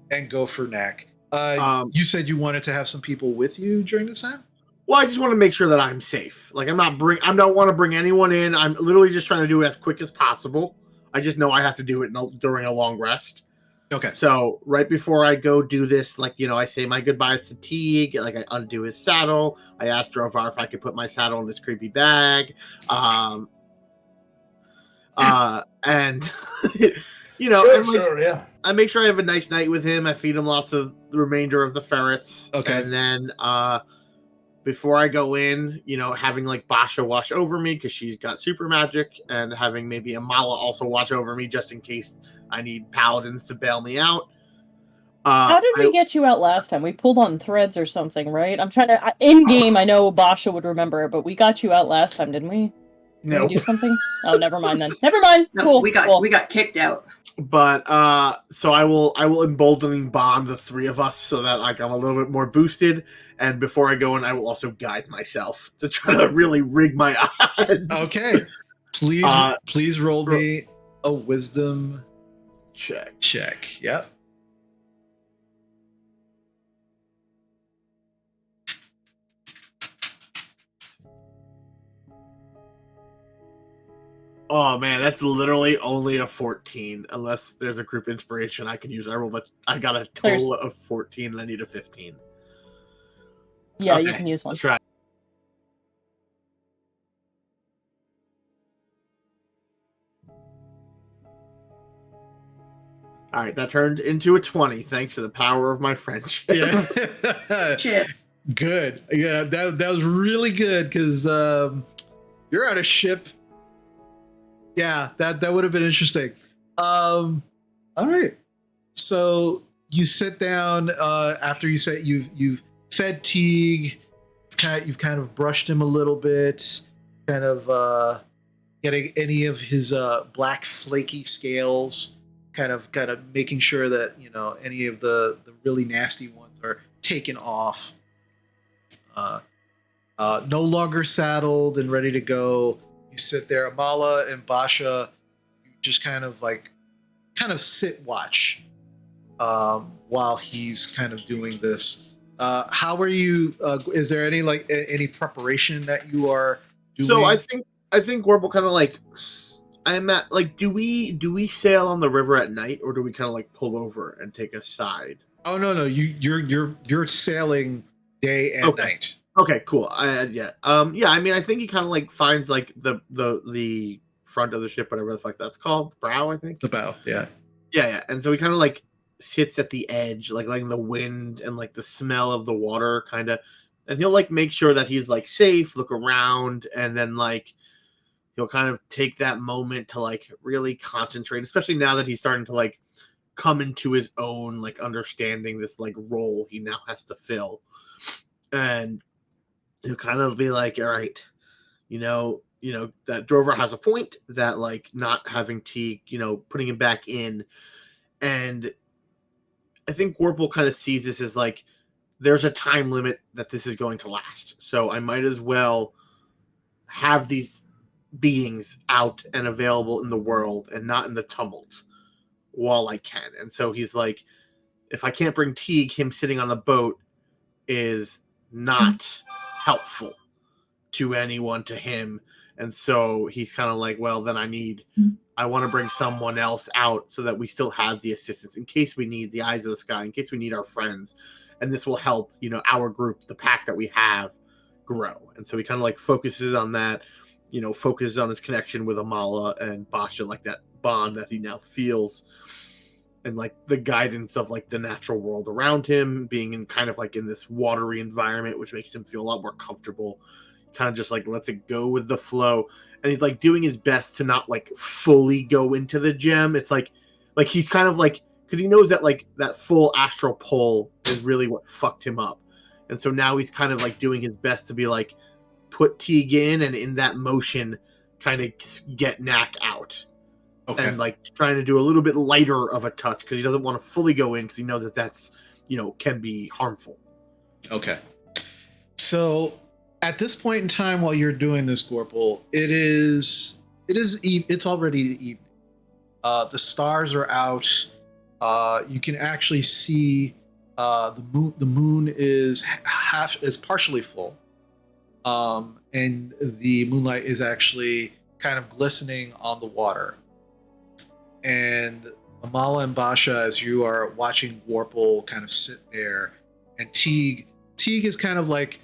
and go for Knack. You said you wanted to have some people with you during this time? Well, I just want to make sure that I'm safe. Like I don't want to bring anyone in. I'm literally just trying to do it as quick as possible. I just know I have to do it during a long rest. Okay. So right before I go do this, like, I say my goodbyes to Teague, like I undo his saddle. I asked Drovar if I could put my saddle in this creepy bag. And Yeah. I make sure I have a nice night with him. I feed him lots of the remainder of the ferrets. Okay. And then before I go in, having like Basha watch over me because she's got super magic, and having maybe Amala also watch over me just in case I need paladins to bail me out. How did we get you out last time? We pulled on threads or something, right? I'm trying to... In game, I know Basha would remember, but we got you out last time, didn't we? Did No. we do something? Oh, never mind then. Never mind. No, Cool. we cool. got kicked out. But so I will emboldening bond the three of us so that like I'm a little bit more boosted. And before I go in, I will also guide myself to try to really rig my odds. Okay. Please roll me a wisdom check. Yep. Oh man, that's literally only a 14. Unless there's a group inspiration I can use. I got a total of 14 and I need a 15. Yeah, Okay, you can use one. Let's try. All right, that turned into a 20 thanks to the power of my friendship. Yeah. Shit. Good. Yeah, that was really good because you're on a ship. Yeah, that would have been interesting. All right. So you sit down after you said you've fed Teague, you've kind of brushed him a little bit, kind of getting any of his black flaky scales, kind of making sure that any of the really nasty ones are taken off. No longer saddled and ready to go. You sit there, Amala and Basha. You just kind of sit watch while he's kind of doing this. How are you? Is there any preparation that you are doing? So I think Gorble kind of like I'm at like do we sail on the river at night or do we kind of like pull over and take a side? Oh no, you're sailing day and night. Okay, cool. Yeah. I mean, I think he kind of like finds like the front of the ship, whatever the fuck that's called, the bow, I think. The bow, yeah. Yeah. And so he kind of like sits at the edge, like letting the wind and like the smell of the water kind of, and he'll like make sure that he's like safe, look around, and then like he'll kind of take that moment to like really concentrate, especially now that he's starting to like come into his own, like understanding this like role he now has to fill. And he'll kind of be like, all right, that Drover has a point, that like not having Teague, putting him back in. And I think Warple kind of sees this as like, there's a time limit that this is going to last. So I might as well have these beings out and available in the world and not in the tumult while I can. And so he's like, if I can't bring Teague, him sitting on the boat is not helpful to anyone, to him. And so he's kind of like, well, then I want to bring someone else out so that we still have the assistance in case we need the eyes of the sky, in case we need our friends. And this will help, our group, the pack that we have, grow. And so he kind of like focuses on that, focuses on his connection with Amala and Basha, like that bond that he now feels. And like the guidance of like the natural world around him, being in kind of like in this watery environment, which makes him feel a lot more comfortable. Kind of just like lets it go with the flow. And he's like doing his best to not like fully go into the gem. It's like he's kind of like, because he knows that like that full astral pull is really what fucked him up. And so now he's kind of like doing his best to be like, put Teague in, and in that motion kind of get Knack out. Okay. And like trying to do a little bit lighter of a touch because he doesn't want to fully go in because he knows that that's can be harmful. Okay. So at this point in time, while you're doing this, Gorple, it's already evening. The stars are out. You can actually see the moon. The moon is partially full, and the moonlight is actually kind of glistening on the water. And Amala and Basha, as you are watching Warple kind of sit there, and Teague is kind of like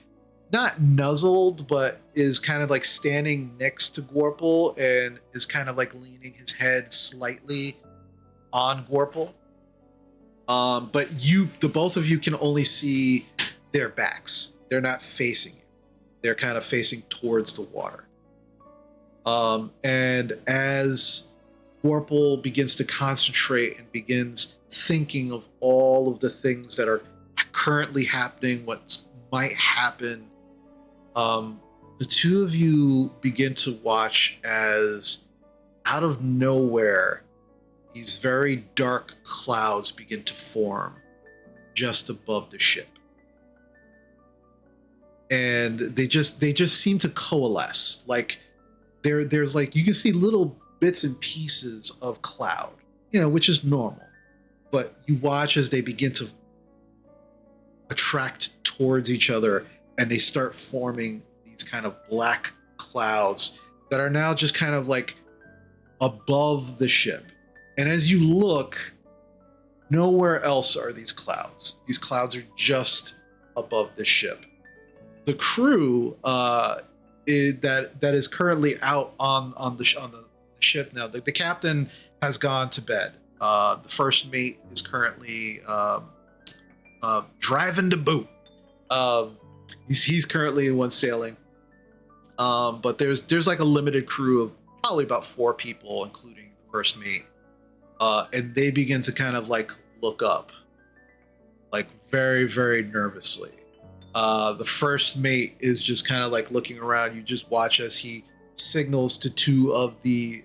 not nuzzled, but is kind of like standing next to Gorple and is kind of like leaning his head slightly on Gorple. But the both of you can only see their backs. They're not facing you. They're kind of facing towards the water. And as Warple begins to concentrate and begins thinking of all of the things that are currently happening, what might happen, the two of you begin to watch as out of nowhere these very dark clouds begin to form just above the ship. And they just seem to coalesce. Like there's like, you can see little bits and pieces of cloud, which is normal. But you watch as they begin to attract towards each other, and they start forming these kind of black clouds that are now just kind of like above the ship. And as you look, nowhere else are these clouds. These clouds are just above the ship. The crew that is currently out on the ship now. The captain has gone to bed. The first mate is currently driving the boat. He's currently in one sailing. But there's like a limited crew of probably about 4 people, including the first mate. And they begin to kind of like look up, like very, very nervously. The first mate is just kind of like looking around. You just watch as he signals to 2 of the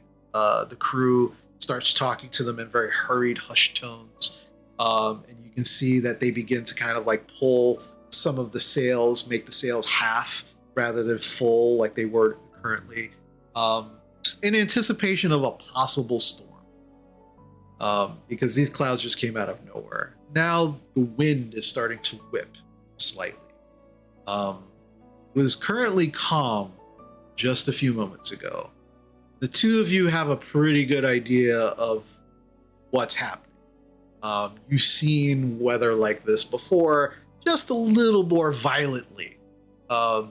crew, starts talking to them in very hurried, hushed tones. And you can see that they begin to kind of like pull some of the sails, make the sails half rather than full like they were currently, in anticipation of a possible storm. Because these clouds just came out of nowhere. Now the wind is starting to whip slightly. It was currently calm just a few moments ago. The 2 of you have a pretty good idea of what's happening. You've seen weather like this before, just a little more violently. The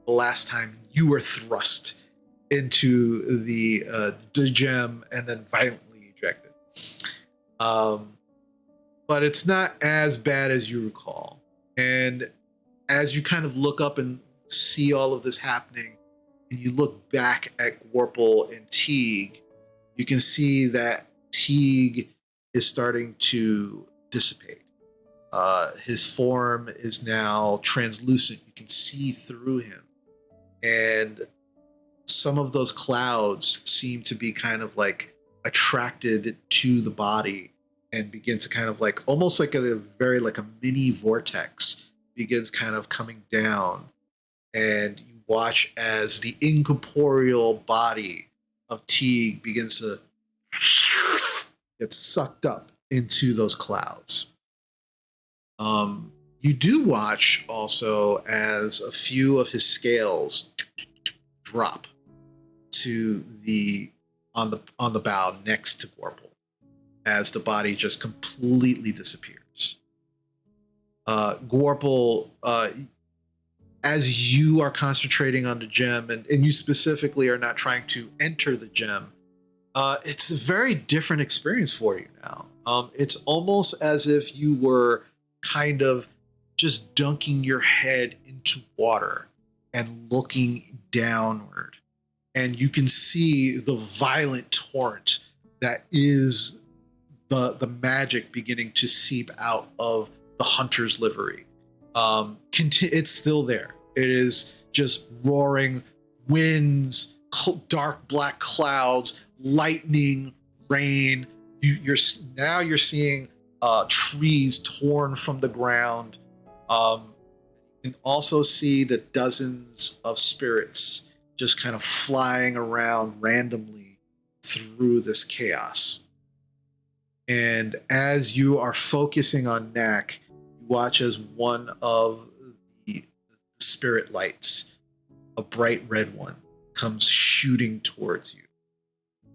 last time you were thrust into the gem and then violently ejected. But it's not as bad as you recall. And as you kind of look up and see all of this happening, and you look back at Warple and Teague, you can see that Teague is starting to dissipate. His form is now translucent. You can see through him. And some of those clouds seem to be kind of like attracted to the body and begin to kind of like almost like a very like a mini vortex begins kind of coming down. And you watch as the incorporeal body of Teague begins to get sucked up into those clouds. You do watch also as a few of his scales drop to the on the bow next to Warple as the body just completely disappears. Warple, as you are concentrating on the gem, and you specifically are not trying to enter the gem, it's a very different experience for you now. It's almost as if you were kind of just dunking your head into water and looking downward. And you can see the violent torrent that is the magic beginning to seep out of the hunter's livery. It's still there. It is just roaring winds, dark black clouds, lightning, rain. You're seeing trees torn from the ground. You can also see the dozens of spirits just kind of flying around randomly through this chaos. And as you are focusing on Knack, you watch as one of the spirit lights, a bright red one, comes shooting towards you.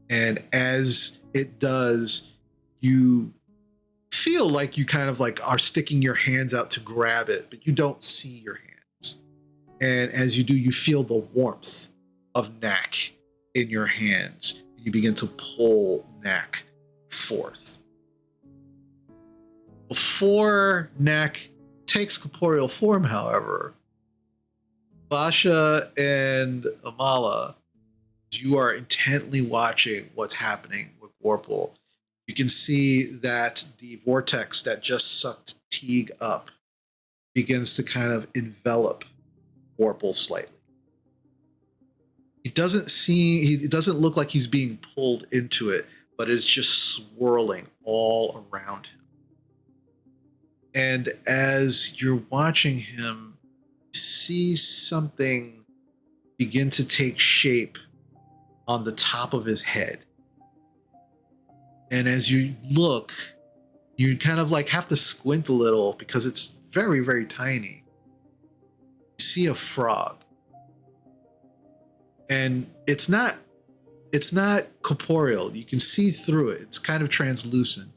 And as it does, you feel like you kind of like are sticking your hands out to grab it, but you don't see your hands. And as you do, you feel the warmth of Knack in your hands. You begin to pull Knack forth. Before Knack takes corporeal form, however, Basha and Amala, you are intently watching what's happening with Warple. You can see that the vortex that just sucked Teague up begins to kind of envelop Warple slightly. It doesn't look like he's being pulled into it, but it's just swirling all around him. And as you're watching him, you see something begin to take shape on the top of his head. And as you look, you kind of like have to squint a little because it's very, very tiny. You see a frog. And it's not corporeal. You can see through it. It's kind of translucent.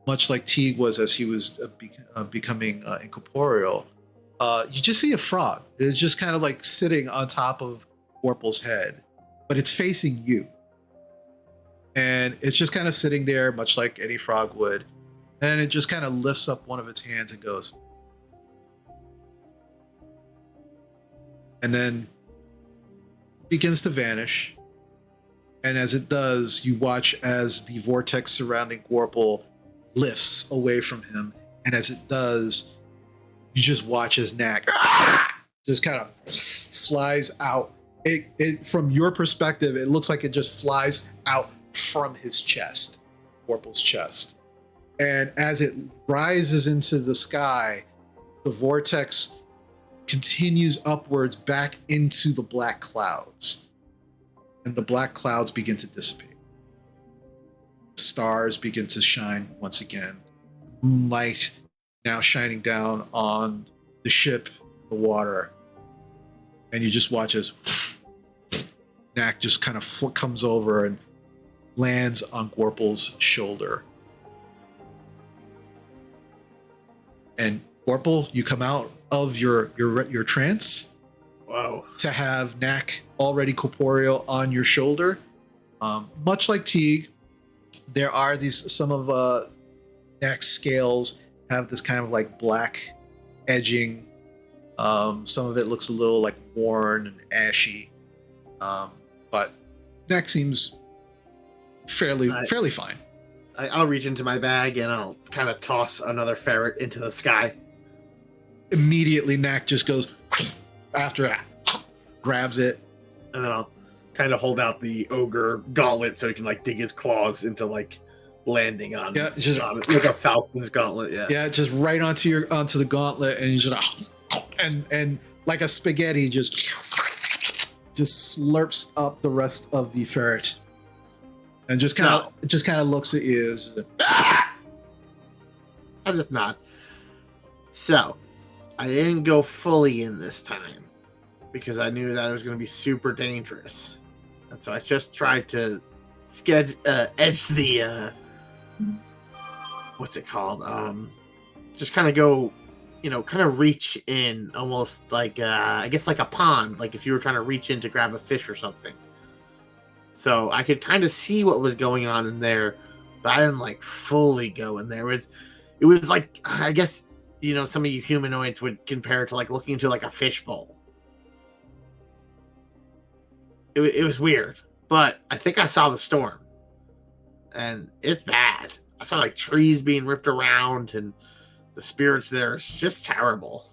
Much like Teague was as he was becoming incorporeal. You just see a frog. It's just kind of like sitting on top of Warple's head, but it's facing you. And it's just kind of sitting there, much like any frog would. And it just kind of lifts up one of its hands and goes. and then begins to vanish. And as it does, you watch as the vortex surrounding Gorple lifts away from him. And as it does, you just watch as Knack just kind of flies out. It from your perspective, it looks like it just flies out from his chest, Gorple's chest. And as it rises into the sky, the vortex continues upwards back into the black clouds. And the black clouds begin to dissipate. Stars begin to shine once again. Moonlight now shining down on the ship, the water. And you just watch as Knack just kind of comes over and lands on Gorple's shoulder. And Gorple, you come out of your trance. Whoa. To have Knack already corporeal on your shoulder. Much like Teague, there are some of Knack's scales have this kind of like black edging. Some of it looks a little like worn and ashy. But Knack seems fairly fine. I'll reach into my bag and I'll kind of toss another ferret into the sky. Immediately, Knack just goes after it, grabs it, and then I'll kind of hold out the ogre gauntlet so he can like dig his claws into like landing on. Yeah, it's just like a falcon's gauntlet. Yeah, just right onto the gauntlet, and you just and like a spaghetti just slurps up the rest of the ferret, and just kind of looks at you. I just nod. So, I didn't go fully in this time because I knew that it was going to be super dangerous, and so I just tried to edge the what's it called? Just kind of go, kind of reach in, almost like I guess like a pond, like if you were trying to reach in to grab a fish or something. So I could kind of see what was going on in there, but I didn't like fully go in there. It was like, I guess, some of you humanoids would compare it to like looking into like a fishbowl. It was weird, but I think I saw the storm, and it's bad. I saw like trees being ripped around, and the spirits there. It's just terrible.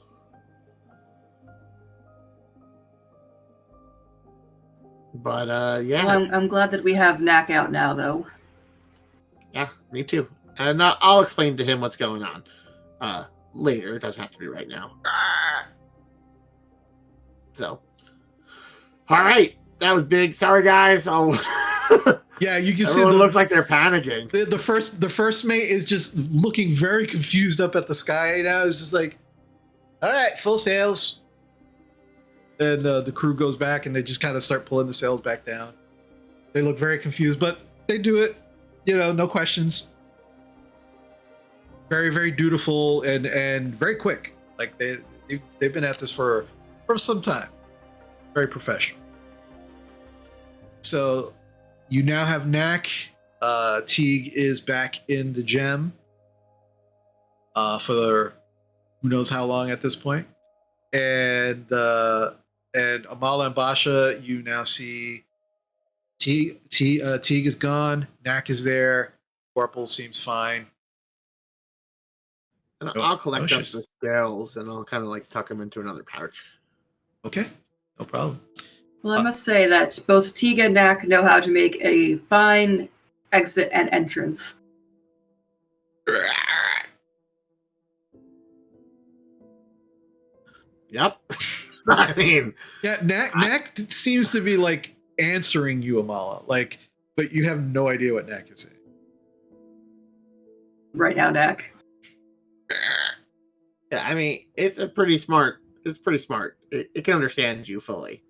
But yeah. Well, I'm glad that we have Knack out now, though. Yeah, me too. And I'll explain to him what's going on later. It doesn't have to be right now. So, all right, that was big. Sorry, guys. Yeah, you can see it looks like they're panicking. The first mate is just looking very confused up at the sky now. It's just like, all right, full sails. And the crew goes back and they just kind of start pulling the sails back down. They look very confused, but they do it, no questions. Very, very dutiful and very quick. Like they've been at this for some time. Very professional. So you now have Knack. Teague is back in the gem for who knows how long at this point. And Amala and Basha, you now see Teague is gone. Knack is there. Warple seems fine. And I'll collect up the scales and I'll kind of like tuck them into another pouch. Okay, no problem. Well, I must say that both Teague and Knack know how to make a fine exit and entrance. Yep. I mean, yeah, Knack seems to be like answering you, Amala, but you have no idea what Knack is saying. Right now, Knack. Yeah, I mean, it's pretty smart. It can understand you fully.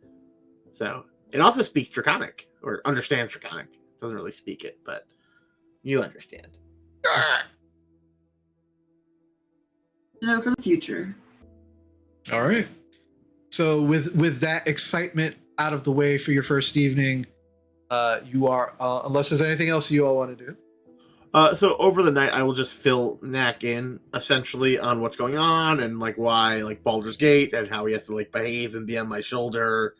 So it also speaks Draconic, or understands Draconic. It doesn't really speak it, but you understand. To know for the future. All right. So with that excitement out of the way for your first evening, you are unless there's anything else you all want to do. So over the night, I will just fill Knack in essentially on what's going on and like why like Baldur's Gate and how he has to like behave and be on my shoulder,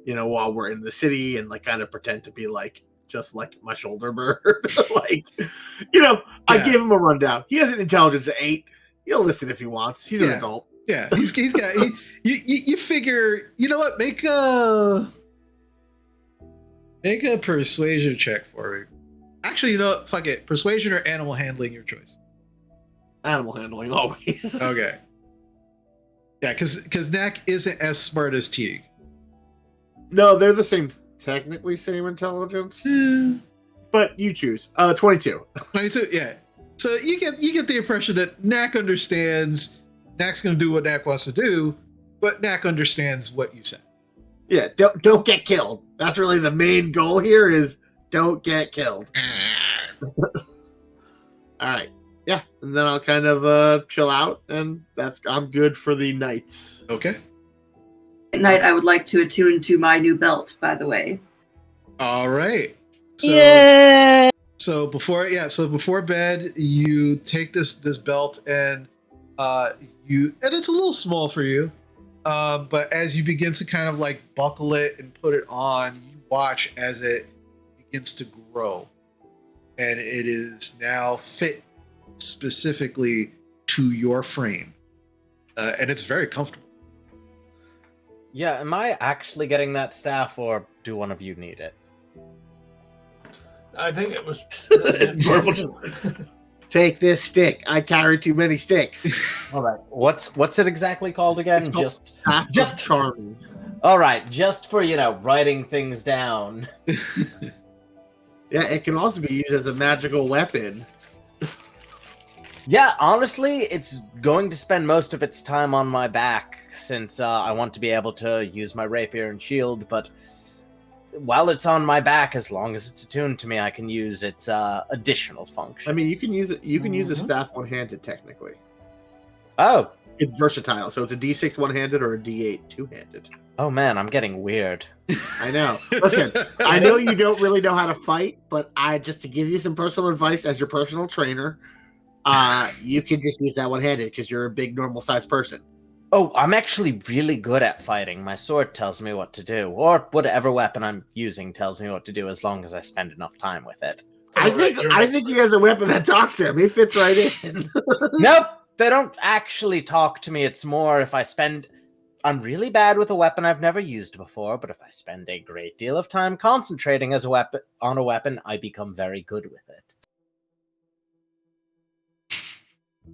while we're in the city and like kind of pretend to be like just like my shoulder bird. Like, I Yeah. gave him a rundown. He has an intelligence of 8. He'll listen if he wants. He's an Yeah. adult. Yeah, he's got. You figure. You know what? Make a persuasion check for me. Actually, fuck it. Persuasion or animal handling, your choice. Animal handling always. Okay. Yeah, because Knack isn't as smart as Teague. No, they're the same, technically same intelligence. But you choose. 22. 22. Yeah. So you get the impression that Knack understands. Knack's going to do what Knack wants to do, but Knack understands what you said. Yeah, don't get killed. That's really the main goal here is don't get killed. All right. Yeah, and then I'll kind of chill out, and I'm good for the night. Okay. At night, I would like to attune to my new belt, by the way. All right. So, Yeah. So before bed, you take this belt and it's a little small for you, but as you begin to kind of like buckle it and put it on, you watch as it begins to grow, and it is now fit specifically to your frame, and it's very comfortable. Yeah, am I actually getting that staff, or do one of you need it? I think it was. Take this stick. I carry too many sticks. All right. What's it exactly called again? It's called Just charming. All right, just for writing things down. Yeah, it can also be used as a magical weapon. Yeah, honestly, it's going to spend most of its time on my back since I want to be able to use my rapier and shield, but while it's on my back, as long as it's attuned to me, I can use its additional function. I mean, you can use it. You can use the staff one-handed technically. Oh. It's versatile, so it's a D6 one-handed or a D8 two-handed. Oh man, I'm getting weird. I know. Listen, I know you don't really know how to fight, but just to give you some personal advice as your personal trainer, you can just use that one-handed because you're a big normal-sized person. Oh, I'm actually really good at fighting. My sword tells me what to do, or whatever weapon I'm using tells me what to do, as long as I spend enough time with it. I think he has a weapon that talks to him. He fits right in. Nope, they don't actually talk to me. It's more if I spend... I'm really bad with a weapon I've never used before, but if I spend a great deal of time concentrating on a weapon, I become very good with it.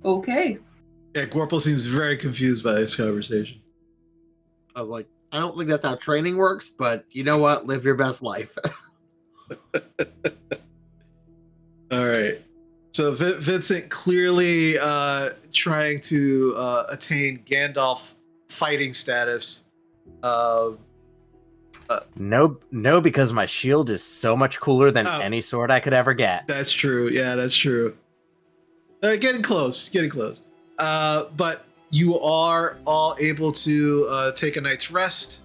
Okay. Yeah, Gorple seems very confused by this conversation. I was like, I don't think that's how training works, but you know what? Live your best life. All right. So Vincent clearly trying to attain Gandalf fighting status. No, because my shield is so much cooler than any sword I could ever get. That's true. Yeah, that's true. Getting close. But you are all able to take a night's rest.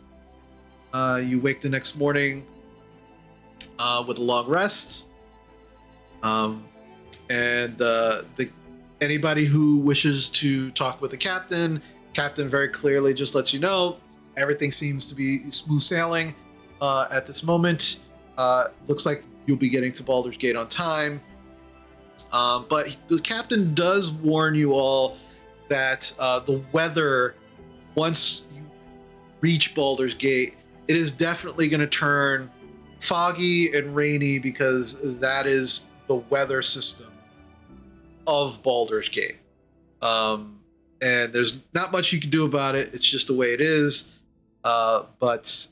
You wake the next morning with a long rest. Anybody who wishes to talk with the captain very clearly just lets you know everything seems to be smooth sailing at this moment. Looks like you'll be getting to Baldur's Gate on time. But the captain does warn you all that the weather, once you reach Baldur's Gate, it is definitely going to turn foggy and rainy because that is the weather system of Baldur's Gate. And there's not much you can do about it. It's just the way it is. But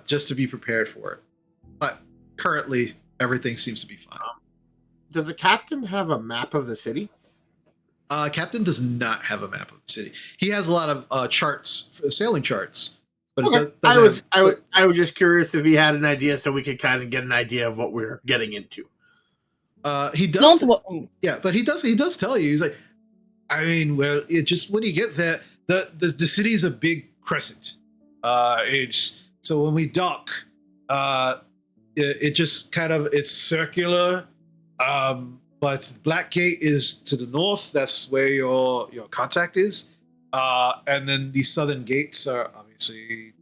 just to be prepared for it. But currently, everything seems to be fine. Does the captain have a map of the city? Captain does not have a map of the city. He has a lot of charts, sailing charts. But Okay. I was just curious if he had an idea, so we could kind of get an idea of what we're getting into. He does. Don't Yeah, but he does tell you. He's like, I mean, well, it just when you get there, the city is a big crescent. It's so when we dock, it just kind of it's circular. But but Black Gate is to the north. That's where your contact is. And then the southern gates are obviously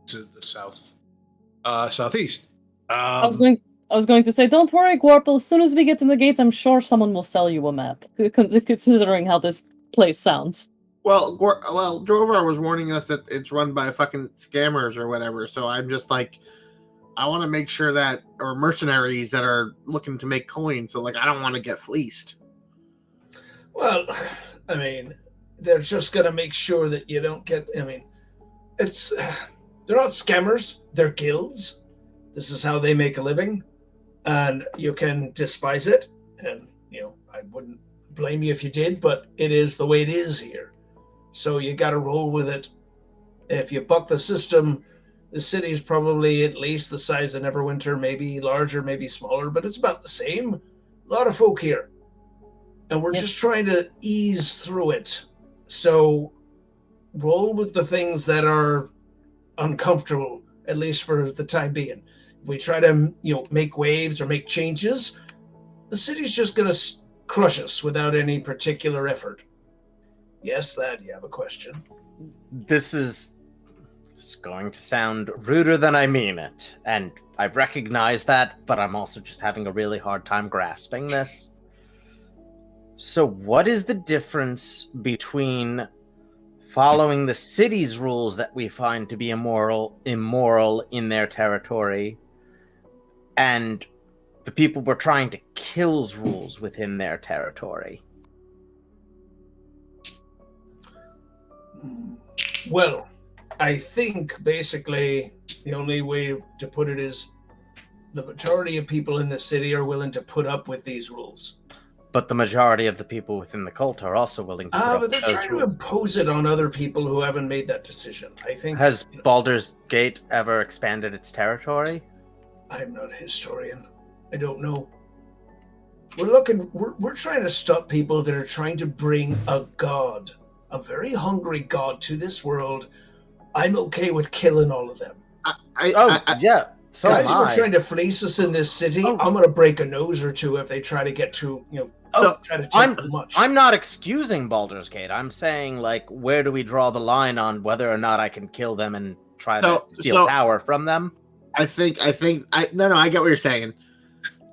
to the southeast. I was going to say, don't worry, Gorple. As soon as we get in the gates, I'm sure someone will sell you a map. Considering how this place sounds. Well, Drovar was warning us that it's run by fucking scammers or whatever. So I'm just like, I want to make sure that, or mercenaries that are looking to make coins. So like, I don't want to get fleeced. Well, I mean, they're just gonna make sure that you don't get. I mean, they're not scammers. They're guilds. This is how they make a living, and you can despise it. And I wouldn't blame you if you did, but it is the way it is here. So you got to roll with it. If you buck the system, the city's probably at least the size of Neverwinter, maybe larger, maybe smaller, but it's about the same. A lot of folk here. And we're just trying to ease through it. So roll with the things that are uncomfortable, at least for the time being. If we try to, make waves or make changes, the city's just going to crush us without any particular effort. Yes, lad, you have a question. This is going to sound ruder than I mean it, and I recognize that, but I'm also just having a really hard time grasping this. So what is the difference between following the city's rules that we find to be immoral in their territory, and the people we're trying to kill's rules within their territory? Well, I think basically the only way to put it is the majority of people in the city are willing to put up with these rules. But the majority of the people within the cult are also willing to put up but they're with those trying rules. to impose it on other people who haven't made that decision. I think. Has Baldur's Gate ever expanded its territory? I'm not a historian. I don't know. We're trying to stop people that are trying to bring a god, a very hungry god, to this world. I'm okay with killing all of them. Yeah. So guys am who are I. trying to fleece us in this city, I'm going to break a nose or two if they try to get too, try to take too much. I'm not excusing Baldur's Gate. I'm saying, like, where do we draw the line on whether or not I can kill them and try to steal power from them? I get what you're saying.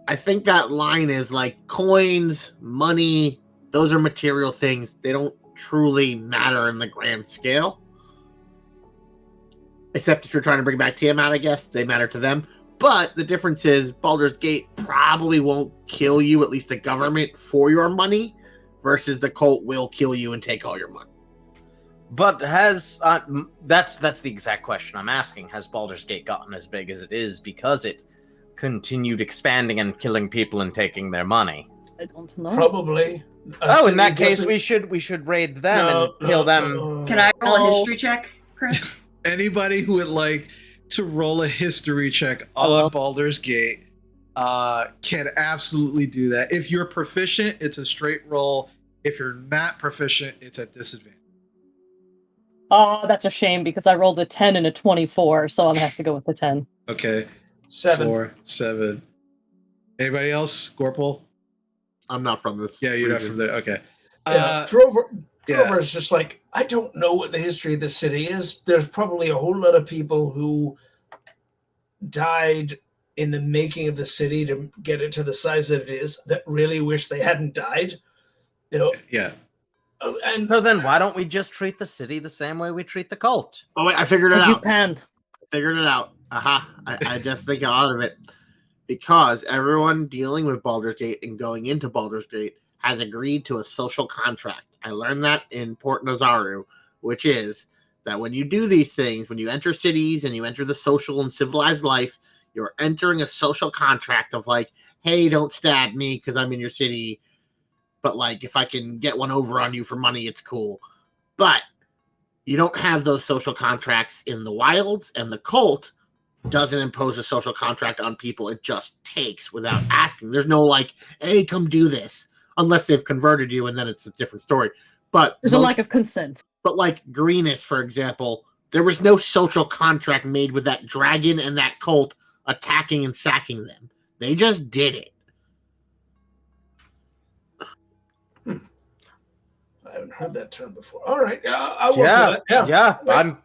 I think that line is like coins, money, those are material things. They don't truly matter in the grand scale. Except if you're trying to bring back Tiamat, I guess. They matter to them. But the difference is Baldur's Gate probably won't kill you, at least the government, for your money, versus the cult will kill you and take all your money. But has... that's the exact question I'm asking. Has Baldur's Gate gotten as big as it is because it continued expanding and killing people and taking their money? I don't know. Probably. In that case, we should raid them and kill them. Can I roll a history check, Chris? Anybody who would like to roll a history check on Baldur's Gate can absolutely do that. If you're proficient, it's a straight roll. If you're not proficient, it's at disadvantage. Oh, that's a shame because I rolled a 10 and a 24, so I'm gonna have to go with the 10. Okay. 7. 4, 7. Anybody else? Gorple? I'm not from this. Yeah, you're not region. from there. Okay. Drover is just like, I don't know what the history of the city is. There's probably a whole lot of people who died in the making of the city to get it to the size that it is that really wish they hadn't died. Yeah. And So then why don't we just treat the city the same way we treat the cult? Oh, wait, I figured it Because you out. panned. Figured it out. Aha. I just think out of it. Because everyone dealing with Baldur's Gate and going into Baldur's Gate has agreed to a social contract. I learned that in Port Nazaru, which is that when you do these things, when you enter cities and you enter the social and civilized life, you're entering a social contract of like, hey, don't stab me because I'm in your city. But like, if I can get one over on you for money, it's cool. But you don't have those social contracts in the wilds, and the cult doesn't impose a social contract on people. It just takes without asking. There's no like, hey, come do this. Unless they've converted you, and then it's a different story. But There's a lack of consent. But like Greenus, for example, there was no social contract made with that dragon and that cult attacking and sacking them. They just did it. haven't heard that term before. All right, I'll work with that. Yeah. I'm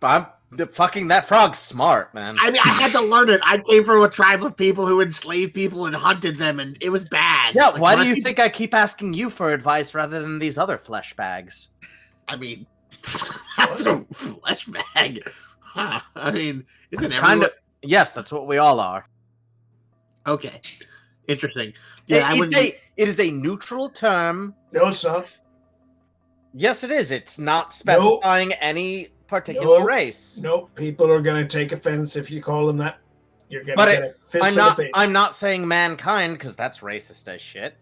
fucking that frog's smart, man. I mean, I had to learn it. I came from a tribe of people who enslaved people and hunted them, and it was bad. Yeah, Like, why when do you think I keep asking you for advice rather than these other flesh bags? I mean, that's a flesh bag. Huh. I mean, It's kind of... Yes, that's what we all are. Okay. Interesting. Yeah, It is a neutral term. No, it's not. Yes, it is. It's not specifying any particular race. Nope. People are going to take offense if you call them that. You're going to get a fist in the face. I'm not saying mankind, because that's racist as shit.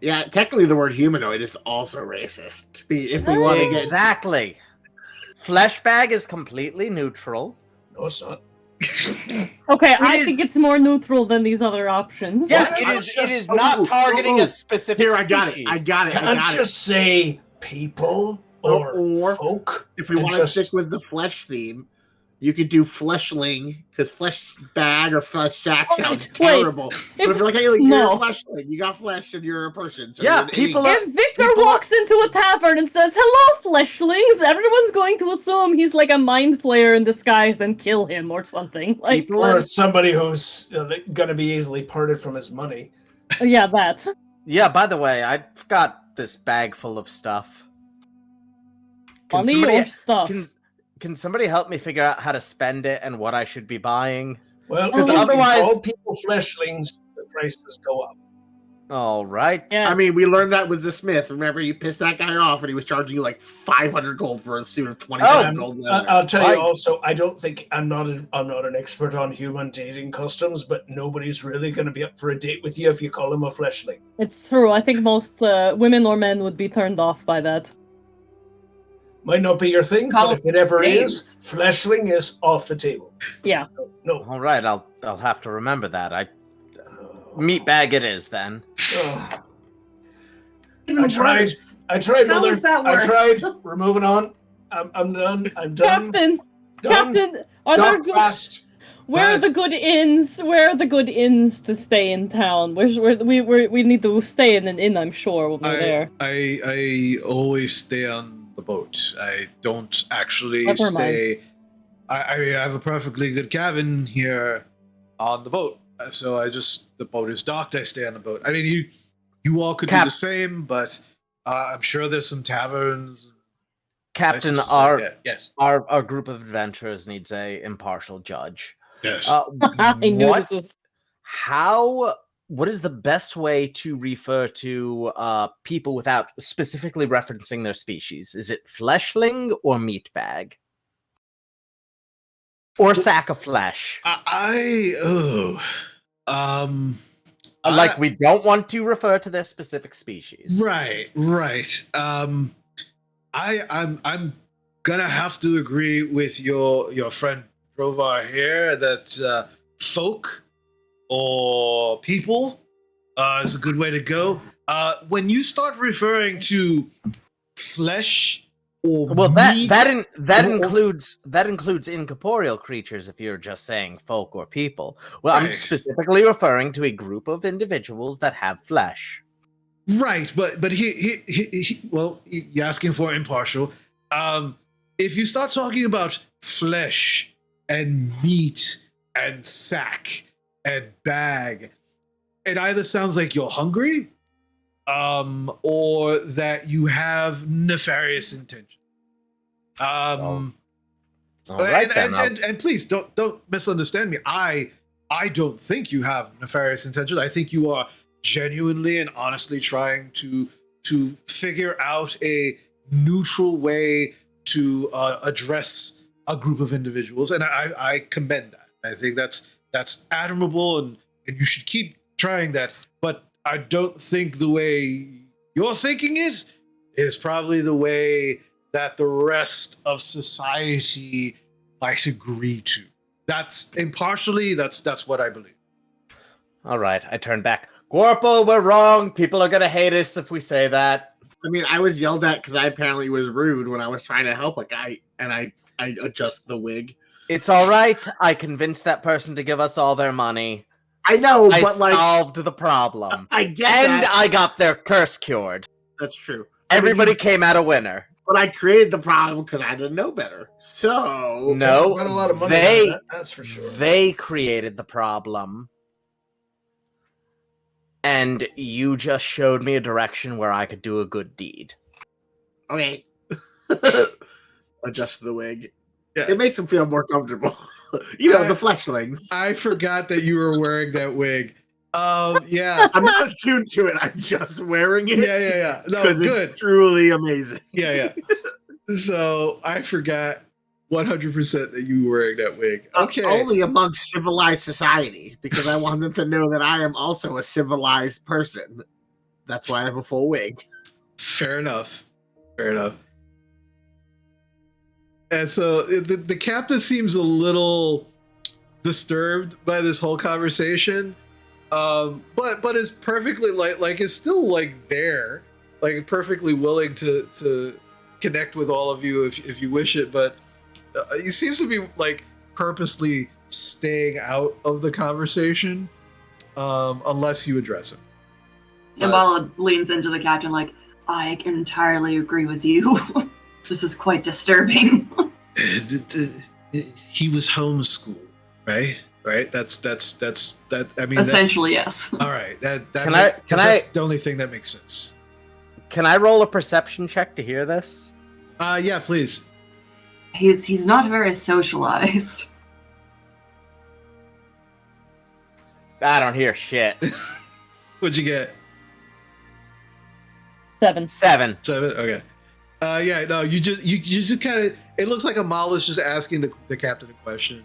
Yeah, technically the word humanoid is also racist. If we want to get... Exactly. Flesh bag is completely neutral. No, it's not. Okay, I think it's more neutral than these other options. Yeah, it is not targeting a specific Here, species. I got it. Can't just say people or folk. If we want to stick with the flesh theme, you could do fleshling, because flesh bag or flesh sack sounds terrible. But if you're like, hey, you're a fleshling, you got flesh and you're a person. So yeah, if Victor walks into a tavern and says, hello, fleshlings, everyone's going to assume he's like a mind flayer in disguise and kill him or something. Like, or somebody who's going to be easily parted from his money. Yeah, that. Yeah, by the way, I got this bag full of stuff. Money or stuff? Can somebody help me figure out how to spend it and what I should be buying? Well, because otherwise, all people fleshlings, the prices go up. All right. Yes. I mean, we learned that with the Smith. Remember, you pissed that guy off, and he was charging you like 500 gold for a suit of 25 gold. I'll tell you also, I don't think I'm not an expert on human dating customs, but nobody's really going to be up for a date with you if you call him a fleshling. It's true. I think most women or men would be turned off by that. Might not be your thing, but if it ever is, fleshling is off the table. Yeah. No. All right, I'll have to remember that. Meat bag it is then. I tried. How is that worse? I tried. We're moving on. I'm done. I'm done. Captain, are there good? Where are the good inns? Where are the good inns to stay in town? We need to stay in an inn, I'm sure, when we're there. I always stay on the boat. I don't actually stay. I have a perfectly good cabin here on the boat. So the boat is docked. I stay on the boat. I mean, you all could do the same, but I'm sure there's some taverns. Captain, our group of adventurers needs a impartial judge. Yes. I knew this was... What is the best way to refer to people without specifically referencing their species? Is it fleshling or meat bag? Or sack of flesh? We don't want to refer to their specific species. Right. I'm gonna have to agree with your friend Provar here that folk or people is a good way to go. When you start referring to flesh or meat, that includes incorporeal creatures. If you're just saying folk or people, well, right. I'm specifically referring to a group of individuals that have flesh. Right, but well, you're asking for impartial. If you start talking about flesh and meat and sack and bag, it either sounds like you're hungry, or that you have nefarious intention. And please don't misunderstand me. I don't think you have nefarious intentions. I think you are genuinely and honestly trying to figure out a neutral way to address a group of individuals, and I commend that. I think that's admirable, and you should keep trying that. But I don't think the way you're thinking it is probably the way that the rest of society might agree to. That's impartially, that's what I believe. All right, I turn back. Gorple, we're wrong. People are gonna hate us if we say that. I mean, I was yelled at because I apparently was rude when I was trying to help a guy, and I adjust the wig. It's all right. I convinced that person to give us all their money. I know, I but solved the problem. I get that. And I got their curse cured. That's true. Everybody came out a winner. But I created the problem because I didn't know better. So No, got a lot of money out of that, that's for sure. They created the problem. And you just showed me a direction where I could do a good deed. okay. Adjust the wig. Yeah. It makes him feel more comfortable. You know, the fleshlings. I forgot that you were wearing that wig. Yeah. I'm not attuned to it. I'm just wearing it. Yeah. No, Because good. it's truly amazing. Yeah. So I forgot 100% that you were wearing that wig. Okay. Only amongst civilized society, because I want them to know that I am also a civilized person. That's why I have a full wig. Fair enough. And so the captain seems a little disturbed by this whole conversation, but is perfectly like is still like there, like perfectly willing to connect with all of you if you wish it. But he seems to be like purposely staying out of the conversation, unless you address him. Imbala leans into the captain like, I can entirely agree with you. This is quite disturbing. He was homeschooled, right? That. I mean, Essentially, yes. All right. That's the only thing that makes sense. Can I roll a perception check to hear this? Yeah, please. He's not very socialized. I don't hear shit. What'd you get? 7. 7. 7. Okay. Yeah. No. You just kind of. It looks like Amala's just asking the captain a question,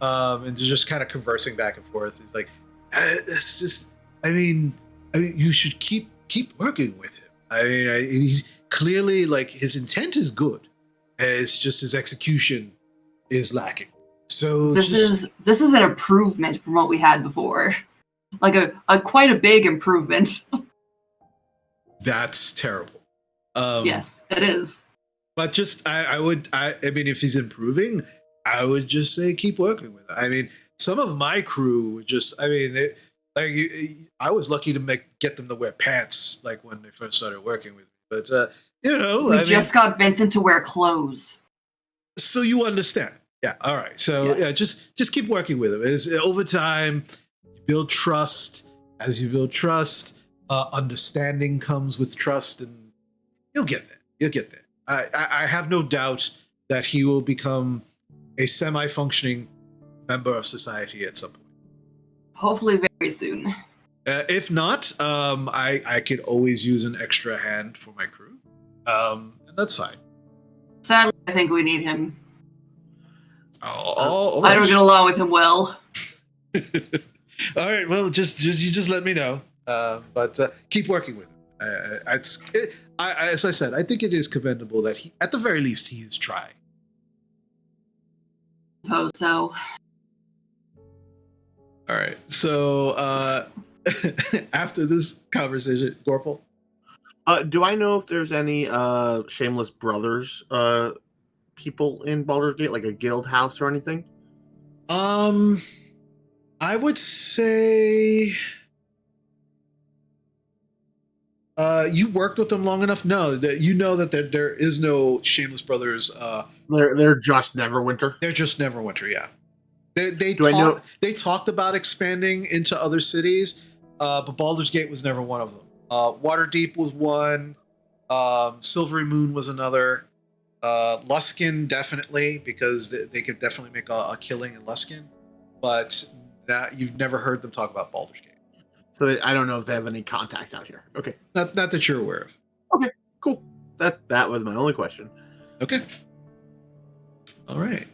and just kind of conversing back and forth. He's like, "It's just. I mean, you should keep working with him. I mean, he's clearly like his intent is good. It's just his execution is lacking. So this is an improvement from what we had before, like a quite a big improvement. That's terrible. Yes, it is. But just I mean, if he's improving, I would just say keep working with it. I mean, some of my crew just, I mean, I was lucky to get them to wear pants like when they first started working with me. But we just got Vincent to wear clothes. So you understand. Yeah. All right. So yes. Yeah, just keep working with him. Over time, you build trust. As you build trust, understanding comes with trust, and you'll get there. I have no doubt that he will become a semi-functioning member of society at some point. Hopefully very soon. If not, I could always use an extra hand for my crew. And that's fine. Sadly, I think we need him. Oh, I don't get along with him well. All right, well, just let me know. But keep working with him. As I said, I think it is commendable that he, at the very least, he is trying. Suppose so. All right. So after this conversation, Gorpal. Do I know if there's any Shameless Brothers people in Baldur's Gate, like a guild house or anything? I would say you worked with them long enough. No, that you know that there is no Shameless Brothers. They're just Neverwinter. They're just Neverwinter. Yeah. They talked about expanding into other cities, but Baldur's Gate was never one of them. Waterdeep was one. Silvery Moon was another. Luskin definitely, because they could definitely make a killing in Luskin, but you've never heard them talk about Baldur's Gate. So I don't know if they have any contacts out here. Okay, not that you're aware of. Okay, cool. That was my only question. Okay. All right.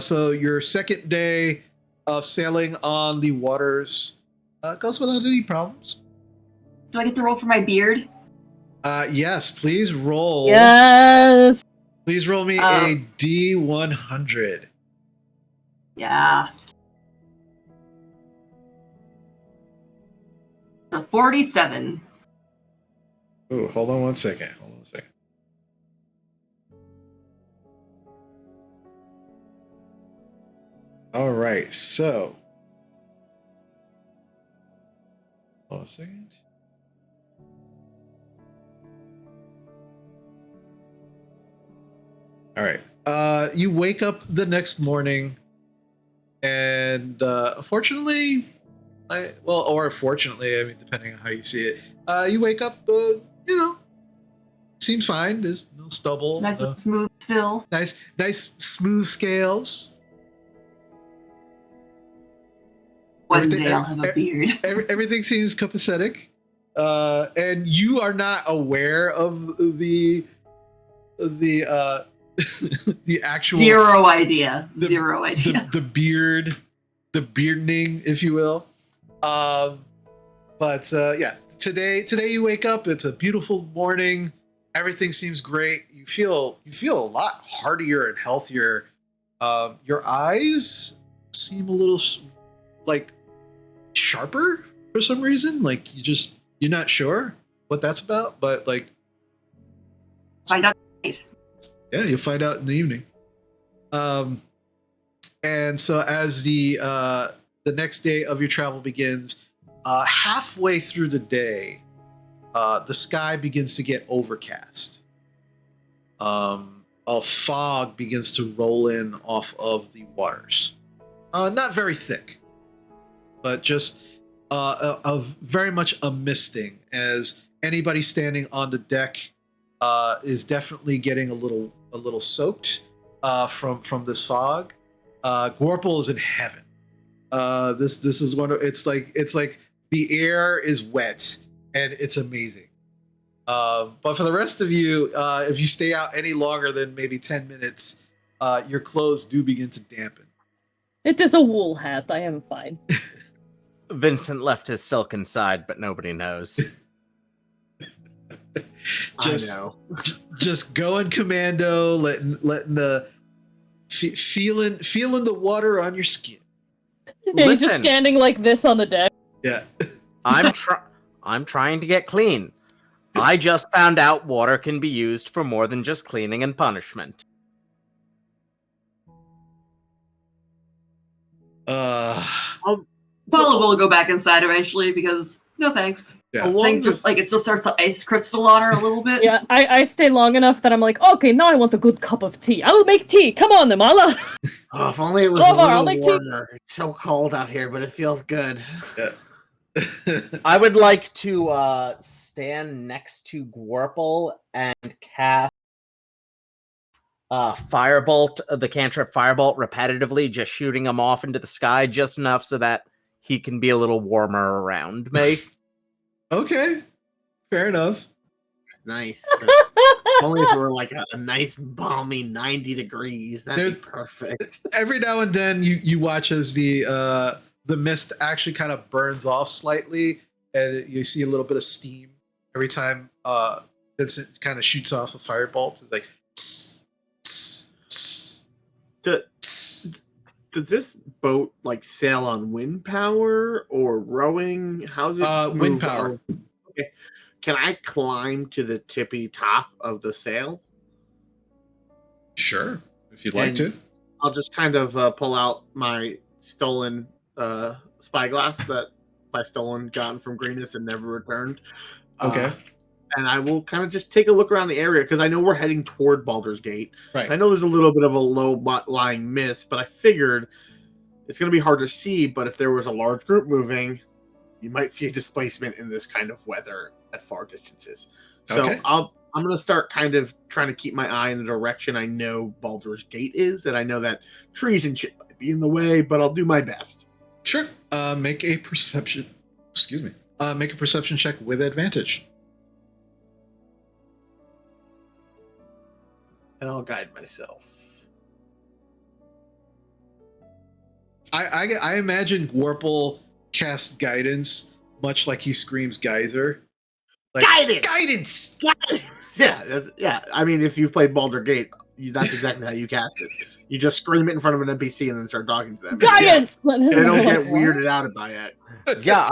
So your second day of sailing on the waters goes without any problems. Do I get to roll for my beard? Yes, please roll. Yes. Please roll me a D100. Yes. So 47. Oh, hold on one second. All right, so hold on a second. All right. You wake up the next morning, and fortunately, or fortunately, I mean, depending on how you see it, you wake up. Seems fine. There's no stubble. Nice and smooth still. Nice, smooth scales. One day I'll have a beard. Everything seems copacetic, and you are not aware of the the actual Zero idea. Zero idea. The bearding, if you will. But yeah, today you wake up. It's a beautiful morning. Everything seems great. You feel a lot heartier and healthier. Your eyes seem a little like sharper for some reason. Like you're not sure what that's about, but like Find out. yeah, you'll find out in the evening. And so as the next day of your travel begins, halfway through the day, the sky begins to get overcast. A fog begins to roll in off of the waters. Not very thick, but just very much a misting, as anybody standing on the deck is definitely getting a little soaked from this fog. Gorpal is in heaven. This is one of it's like the air is wet and it's amazing. But for the rest of you, if you stay out any longer than maybe 10 minutes, your clothes do begin to dampen. It is a wool hat. I am fine. Vincent left his silk inside, but nobody knows. I know. Just going commando, letting the feeling the water on your skin. Yeah, he's just standing like this on the deck. Yeah. I'm trying to get clean. I just found out water can be used for more than just cleaning and punishment. Paula will go back inside eventually because no thanks. Yeah. Things just like it just starts to ice crystal on her a little bit. Yeah, I stay long enough that I'm like, okay, now I want a good cup of tea. I'll make tea. Come on, Namala. Oh, if only it was Lovar, a I'll little make warmer. It's so cold out here, but it feels good. Yeah. I would like to stand next to Gorpal and cast Firebolt, the cantrip Firebolt, repetitively, just shooting him off into the sky just enough so that he can be a little warmer around me. Okay, fair enough. It's nice. If only if it were like a nice balmy 90 degrees. That'd be perfect. Every now and then you watch as the mist actually kind of burns off slightly, and you see a little bit of steam every time Vincent kind of shoots off a firebolt. It's like tss, tss, tss. Does this boat like sail on wind power or rowing? How's it? Wind move? power. Okay. Can I climb to the tippy top of the sail? Sure, if you'd like to. I'll just kind of pull out my stolen spyglass that my stolen gotten from Greenest and never returned. Okay. And I will kind of just take a look around the area because I know we're heading toward Baldur's Gate. Right. I know there's a little bit of a low-lying mist, but I figured it's going to be hard to see. But if there was a large group moving, you might see a displacement in this kind of weather at far distances. So Okay. I'm going to start kind of trying to keep my eye in the direction I know Baldur's Gate is, and I know that trees and shit might be in the way, but I'll do my best. Sure. Make a perception. Excuse me. Make a perception check with advantage. And I'll guide myself. I imagine Warple casts guidance much like he screams geyser. Like, Guidance! Yeah. I mean, if you've played Baldur Gate, that's exactly how you cast it. You just scream it in front of an NPC and then start talking to them. Guidance! Yeah. They don't get weirded out by it. Yeah,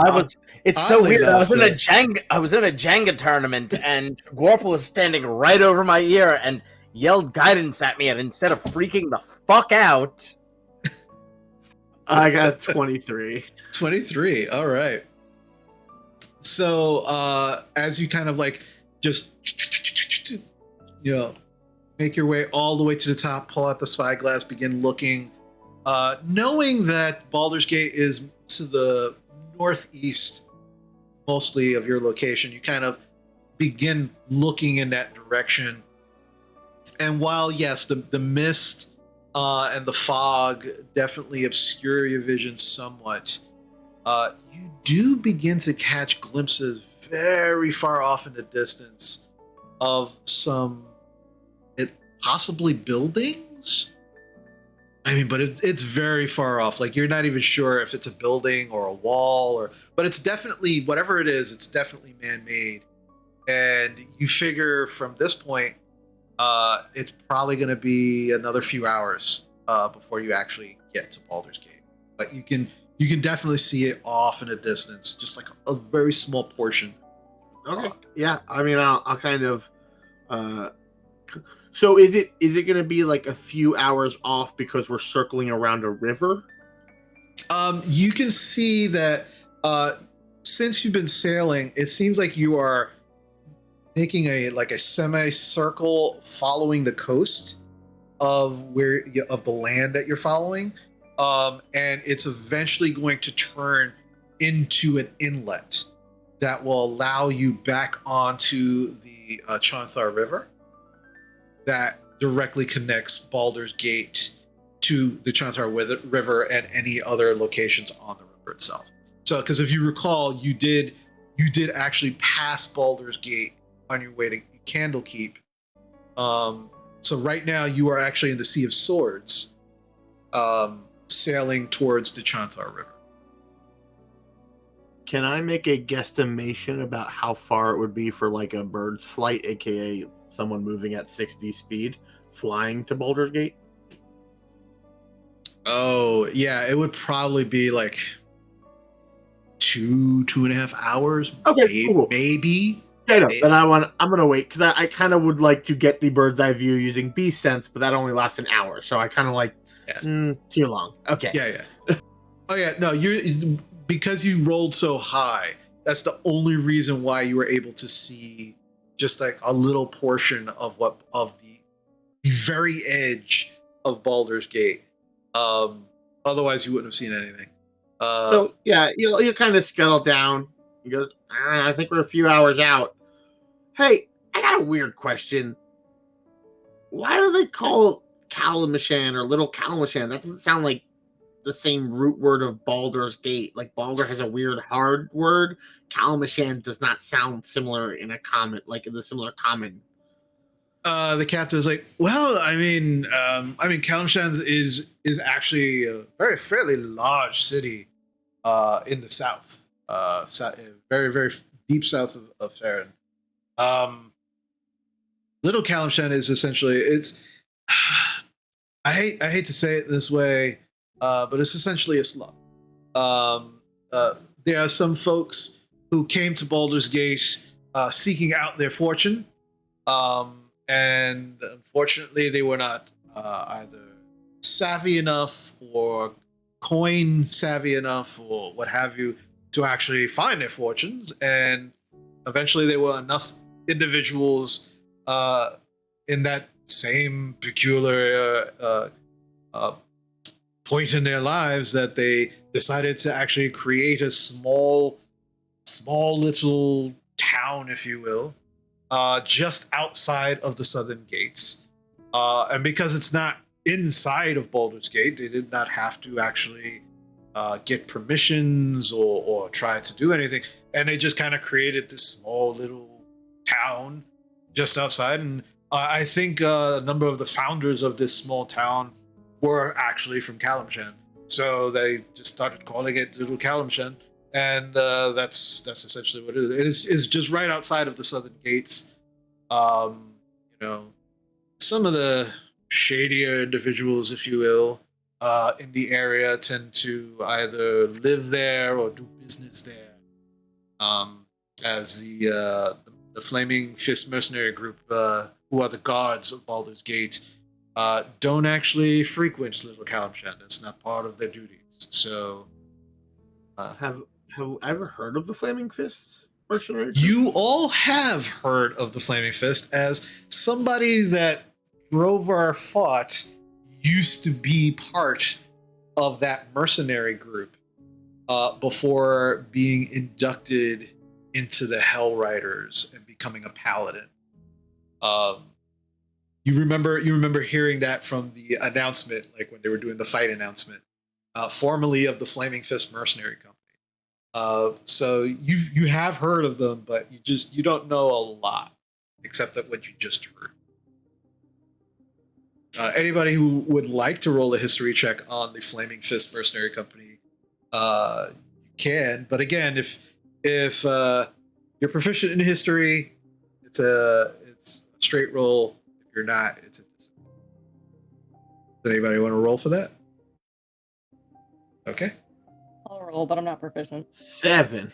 it's so weird. I was in a that. Jenga tournament, and Gorpal was standing right over my ear and yelled guidance at me, and instead of freaking the fuck out, I got 23. 23. All right. So as you kind of like just make your way all the way to the top, pull out the spyglass, begin looking, knowing that Baldur's Gate is to the northeast mostly of your location. You kind of begin looking in that direction. And while, yes, the mist and the fog definitely obscure your vision somewhat, you do begin to catch glimpses very far off in the distance of some possibly buildings. I mean, but it's very far off. Like, you're not even sure if it's a building or a wall, but it's definitely, whatever it is, it's definitely man-made. And you figure from this point, it's probably going to be another few hours before you actually get to Baldur's Gate. But you can definitely see it off in a distance, just like a very small portion. Okay. Yeah. I mean, I'll kind of. So is it going to be like a few hours off because we're circling around a river? You can see that since you've been sailing, it seems like you are making a semicircle following the coast of the land that you're following, and it's eventually going to turn into an inlet that will allow you back onto the Chanthar River that directly connects Baldur's Gate to the Chanthar River and any other locations on the river itself. So, because if you recall, you did actually pass Baldur's Gate on your way to Candlekeep. So right now you are actually in the Sea of Swords, sailing towards the Chanthar River. Can I make a guesstimation about how far it would be for like a bird's flight, aka someone moving at 60 speed, flying to Baldur's Gate? Oh, yeah, it would probably be like 2.5 hours. Okay, cool. Maybe. Yeah, no, then I'm gonna wait because I kind of would like to get the bird's eye view using beast sense, but that only lasts an hour, so I kind of like too long. Okay. Yeah. Oh yeah, no, because you rolled so high. That's the only reason why you were able to see just like a little portion of the very edge of Baldur's Gate. Otherwise, you wouldn't have seen anything. So yeah, you'll kind of scuttle down. He goes, I think we're a few hours out. Hey, I got a weird question. Why do they call Kalamashan or Little Kalamashan? That doesn't sound like the same root word of Baldur's Gate. Like Baldur has a weird hard word. Kalamashan does not sound similar in a common, like in the similar common. The captain is like, well, I mean, Kalamashan is actually a fairly large city in the south, very, very deep south of Farron. Little Kalamashan is essentially, I hate to say it this way, but it's essentially a slum. There are some folks who came to Baldur's Gate seeking out their fortune, and unfortunately they were not either savvy enough or coin savvy enough or what have you to actually find their fortunes, and eventually there were enough individuals in that same peculiar point in their lives that they decided to actually create a small little town, if you will, just outside of the southern gates. And because it's not inside of Baldur's Gate, they did not have to actually get permissions or try to do anything. And they just kind of created this small little town just outside. And I think a number of the founders of this small town were actually from Kalamashan. So they just started calling it Little Kalamashan. And that's essentially what it is. It's just right outside of the southern gates. Some of the shadier individuals, if you will, in the area tend to either live there or do business there. As the Flaming Fist Mercenary Group, who are the guards of Baldur's Gate, don't actually frequent Little Kalamashan. It's not part of their duties. So, Have I ever heard of the Flaming Fist Mercenary Group? You all have heard of the Flaming Fist as somebody that Drovar fought used to be part of that mercenary group before being inducted into the Hell Riders and becoming a paladin. You remember hearing that from the announcement, like when they were doing the fight announcement, formerly of the Flaming Fist Mercenary Company. So you have heard of them, but you don't know a lot except that what you just heard. Anybody who would like to roll a history check on the Flaming Fist Mercenary Company, you can. But again, if you're proficient in history, it's a straight roll. If you're not, it's a disadvantage. Does anybody want to roll for that? Okay. I'll roll, but I'm not proficient. 7.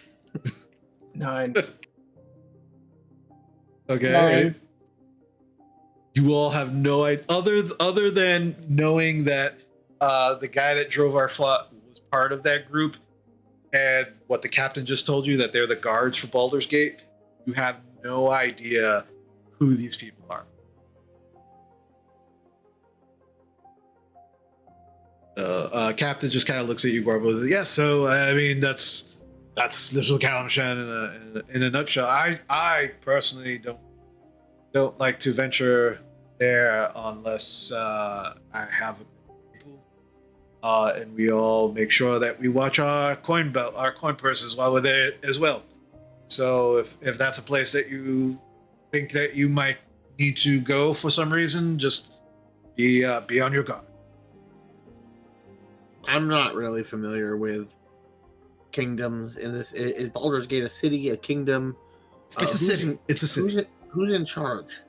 9. Okay. 9. You all have no idea, other than knowing that the guy that drove our flight was part of that group, and what the captain just told you, that they're the guards for Baldur's Gate. You have no idea who these people are. Captain just kind of looks at you, Gorbo. Yeah, so I mean that's Little Calamshan in a nutshell. I personally don't like to venture there unless I have a group of people, and we all make sure that we watch our coin purses while we're there as well. So if that's a place that you think that you might need to go for some reason, just be on your guard. I'm not really familiar with kingdoms in this. Is Baldur's Gate a city, a kingdom? It's a city. It's a city. Who's in charge?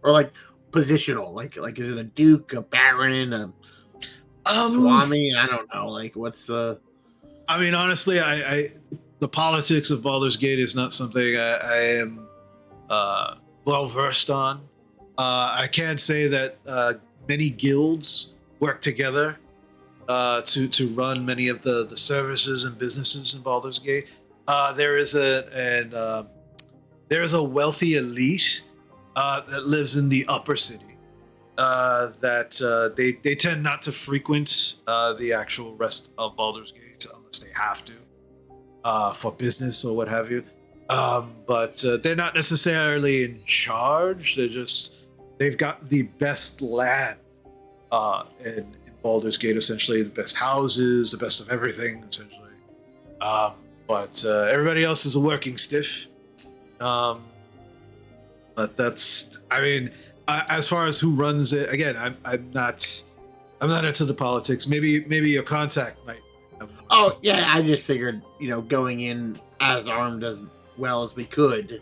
Or like positional? Like is it a duke, a baron, a swami? I don't know. Like what's the? I mean, honestly, I the politics of Baldur's Gate is not something I am well versed on. I can say that many guilds work together to run many of the services and businesses in Baldur's Gate. There is a wealthy elite that lives in the upper city that they tend not to frequent the actual rest of Baldur's Gate unless they have to for business or what have you. But they're not necessarily in charge. They've got the best land in Baldur's Gate, essentially the best houses, the best of everything, essentially. But everybody else is a working stiff. But that's, I mean, as far as who runs it, again, I'm not into the politics. Maybe your contact might. Oh yeah, I just figured going in as armed as well as we could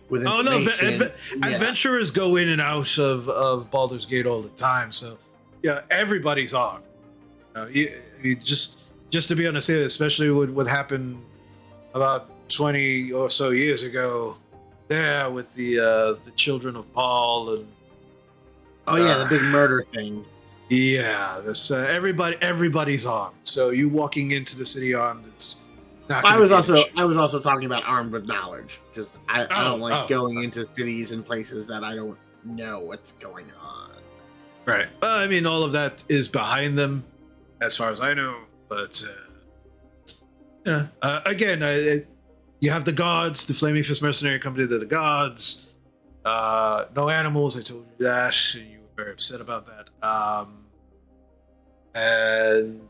with information. Oh no, adventurers go in and out of Baldur's Gate all the time, so. Yeah, everybody's armed. You just to be on the safe, especially with what happened about 20 or so years ago, there with the children of Paul and. Oh yeah, the big murder thing. Yeah, this everybody's armed. So you walking into the city armed is not. I was also talking about armed with knowledge, because I don't like going into cities and places that I don't know what's going on. Right. I mean, all of that is behind them, as far as I know. But yeah. Again, you have the gods, the Flaming Fist Mercenary Company. They're the gods. No animals. I told you that. You were very upset about that. And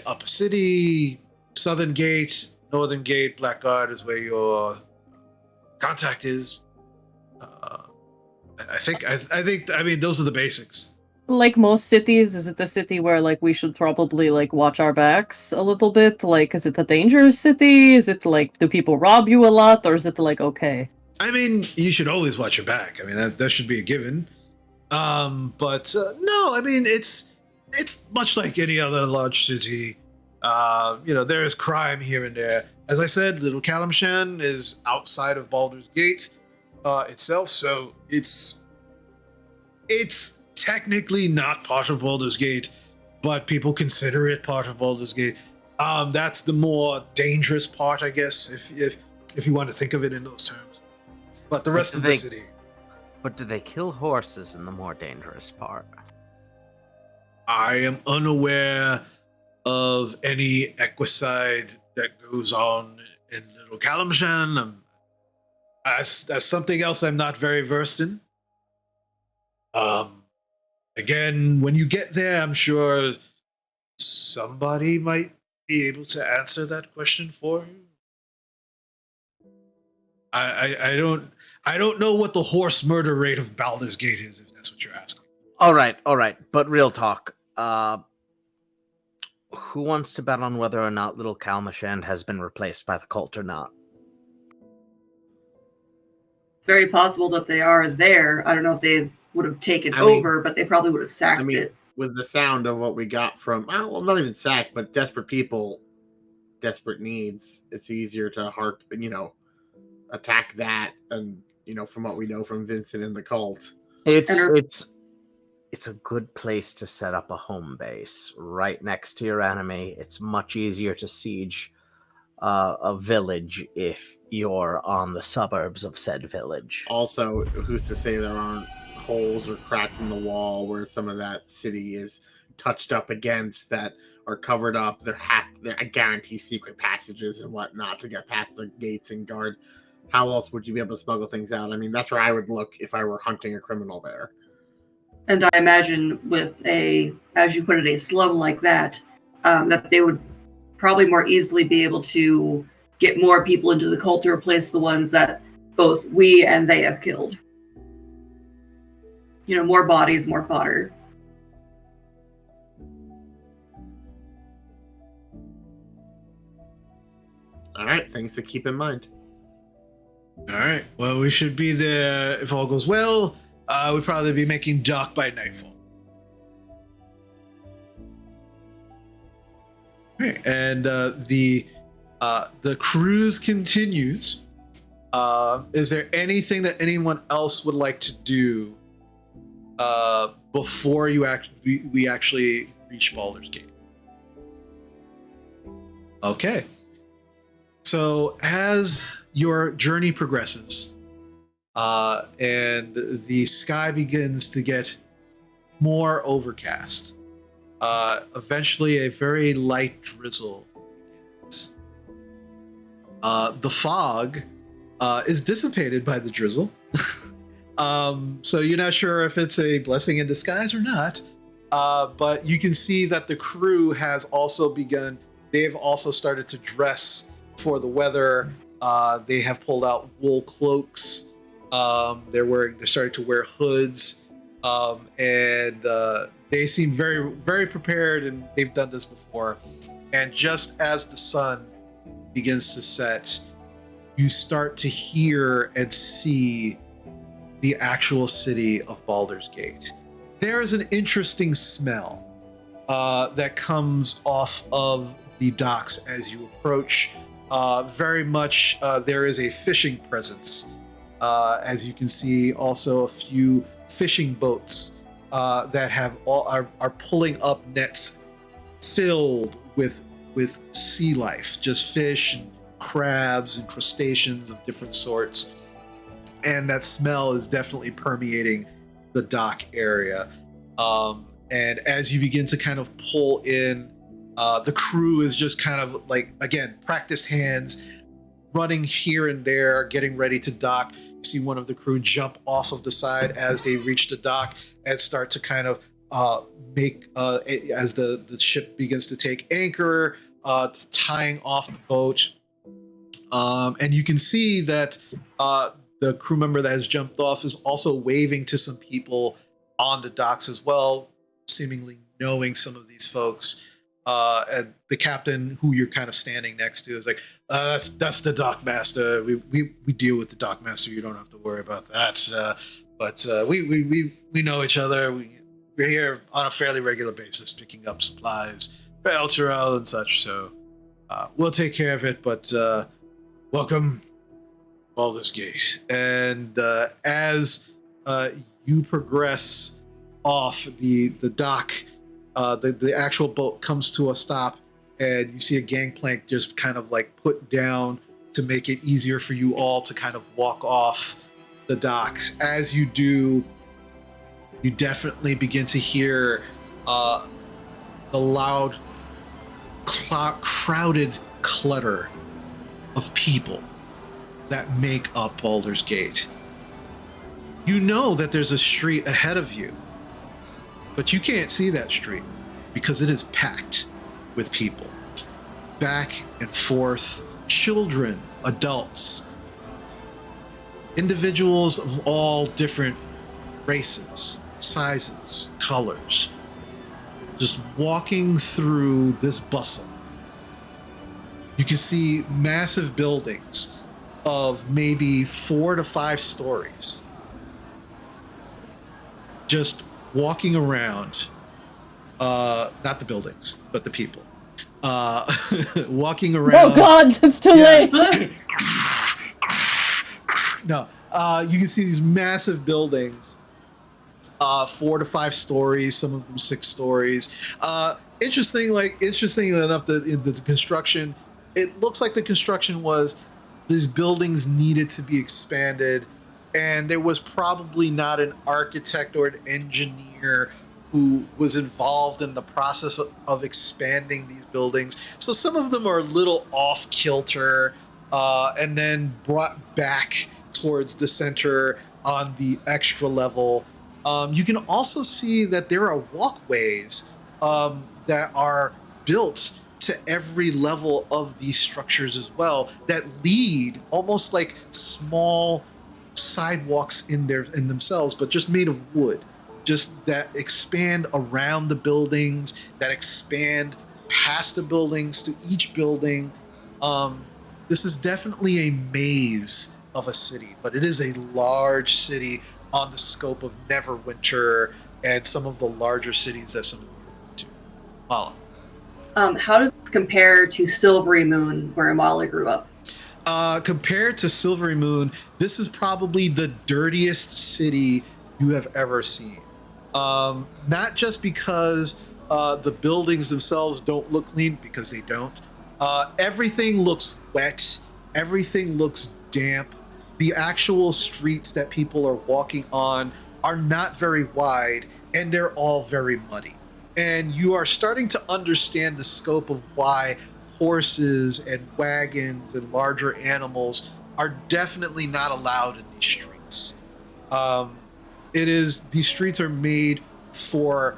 Upper City, Southern Gate, Northern Gate, Blackguard is where your contact is. I think. I mean, those are the basics. Like most cities, is it the city where like we should probably like watch our backs a little bit? Like, is it a dangerous city? Is it like, do people rob you a lot, or is it like okay? I mean, you should always watch your back. I mean, that should be a given. But no, I mean it's much like any other large city. There is crime here and there. As I said, Little Calamshan is outside of Baldur's Gate itself, so it's technically not part of Baldur's Gate, but people consider it part of Baldur's Gate. That's the more dangerous part, I guess, if you want to think of it in those terms. But the rest of the city. But do they kill horses in the more dangerous part? I am unaware of any equicide that goes on in Little Kalimshan. That's something else I'm not very versed in. Again, when you get there, I'm sure somebody might be able to answer that question for you. I don't know what the horse murder rate of Baldur's Gate is, if that's what you're asking. All right. But real talk. Who wants to bet on whether or not Little Kalmashand has been replaced by the cult or not? Very possible that they are there. I don't know if they would have taken over, but they probably would have sacked it. With the sound of what we got from, well, not even sacked, but desperate people, desperate needs, it's easier to attack that. And, from what we know from Vincent and the cult. It's a good place to set up a home base right next to your enemy. It's much easier to siege a village if you're on the suburbs of said village. Also, who's to say there aren't holes or cracks in the wall where some of that city is touched up against that are covered up? I guarantee secret passages and whatnot to get past the gates and guard. How else would you be able to smuggle things out? I mean, that's where I would look if I were hunting a criminal there. And I imagine with as you put it, a slum like that, that they would probably more easily be able to get more people into the cult to replace the ones that both we and they have killed. More bodies, more fodder. All right, things to keep in mind. All right, well, we should be there if all goes well. We'd probably be making dock by nightfall. Okay, and the cruise continues. Is there anything that anyone else would like to do before we actually reach Baldur's Gate? Okay. So as your journey progresses, and the sky begins to get more overcast. Eventually, a very light drizzle begins. The fog is dissipated by the drizzle. So you're not sure if it's a blessing in disguise or not. But you can see that the crew has also begun. They've also started to dress for the weather. They have pulled out wool cloaks. They're starting to wear hoods, and they seem very, very prepared, and they've done this before. And just as the sun begins to set, you start to hear and see the actual city of Baldur's Gate. There is an interesting smell that comes off of the docks as you approach. Very much, there is a fishing presence. As you can see, also a few fishing boats that are pulling up nets filled with sea life, just fish and crabs and crustaceans of different sorts. And that smell is definitely permeating the dock area. And as you begin to kind of pull in, the crew is just kind of like, again, practice hands, running here and there, getting ready to dock. You see one of the crew jump off of the side as they reach the dock and start to kind of make, as the ship begins to take anchor, tying off the boat. And you can see that the crew member that has jumped off is also waving to some people on the docks as well, seemingly knowing some of these folks. And the captain, who you're kind of standing next to, is like, that's the dock master. We deal with the dock master. You don't have to worry about that. But we know each other. We're here on a fairly regular basis, picking up supplies for Elturel and such. So we'll take care of it. But welcome, Baldur's Gate. And as you progress off the dock, the actual boat comes to a stop, and you see a gangplank just kind of like put down to make it easier for you all to kind of walk off. the docks. As you do, you definitely begin to hear the loud, crowded clutter of people that make up Baldur's Gate. You know that there's a street ahead of you, but you can't see that street because it is packed with people. Back and forth, children, adults, individuals of all different races, sizes, colors, just walking through this bustle. You can see massive buildings of maybe 4 to 5 stories just walking around, not the buildings, but the people. Walking around. Oh God, it's too late. No, you can see these massive buildings, 4 to 5 stories, some of them 6 stories. Interestingly enough, the construction, it looks like the construction was these buildings needed to be expanded, and there was probably not an architect or an engineer who was involved in the process of expanding these buildings. So some of them are a little off kilter, and then brought back towards the center on the extra level. You can also see that there are walkways that are built to every level of these structures as well, that lead almost like small sidewalks in themselves, but just made of wood, just that expand around the buildings, that expand past the buildings to each building. This is definitely a maze of a city, but it is a large city on the scope of Neverwinter and some of the larger cities that some of you went to. Mala. How does this compare to Silvery Moon, where Mala grew up? Compared to Silvery Moon, this is probably the dirtiest city you have ever seen. Not just because the buildings themselves don't look clean, because they don't. Everything looks wet. Everything looks damp. The actual streets that people are walking on are not very wide, and they're all very muddy. And you are starting to understand the scope of why horses and wagons and larger animals are definitely not allowed in these streets. These streets are made for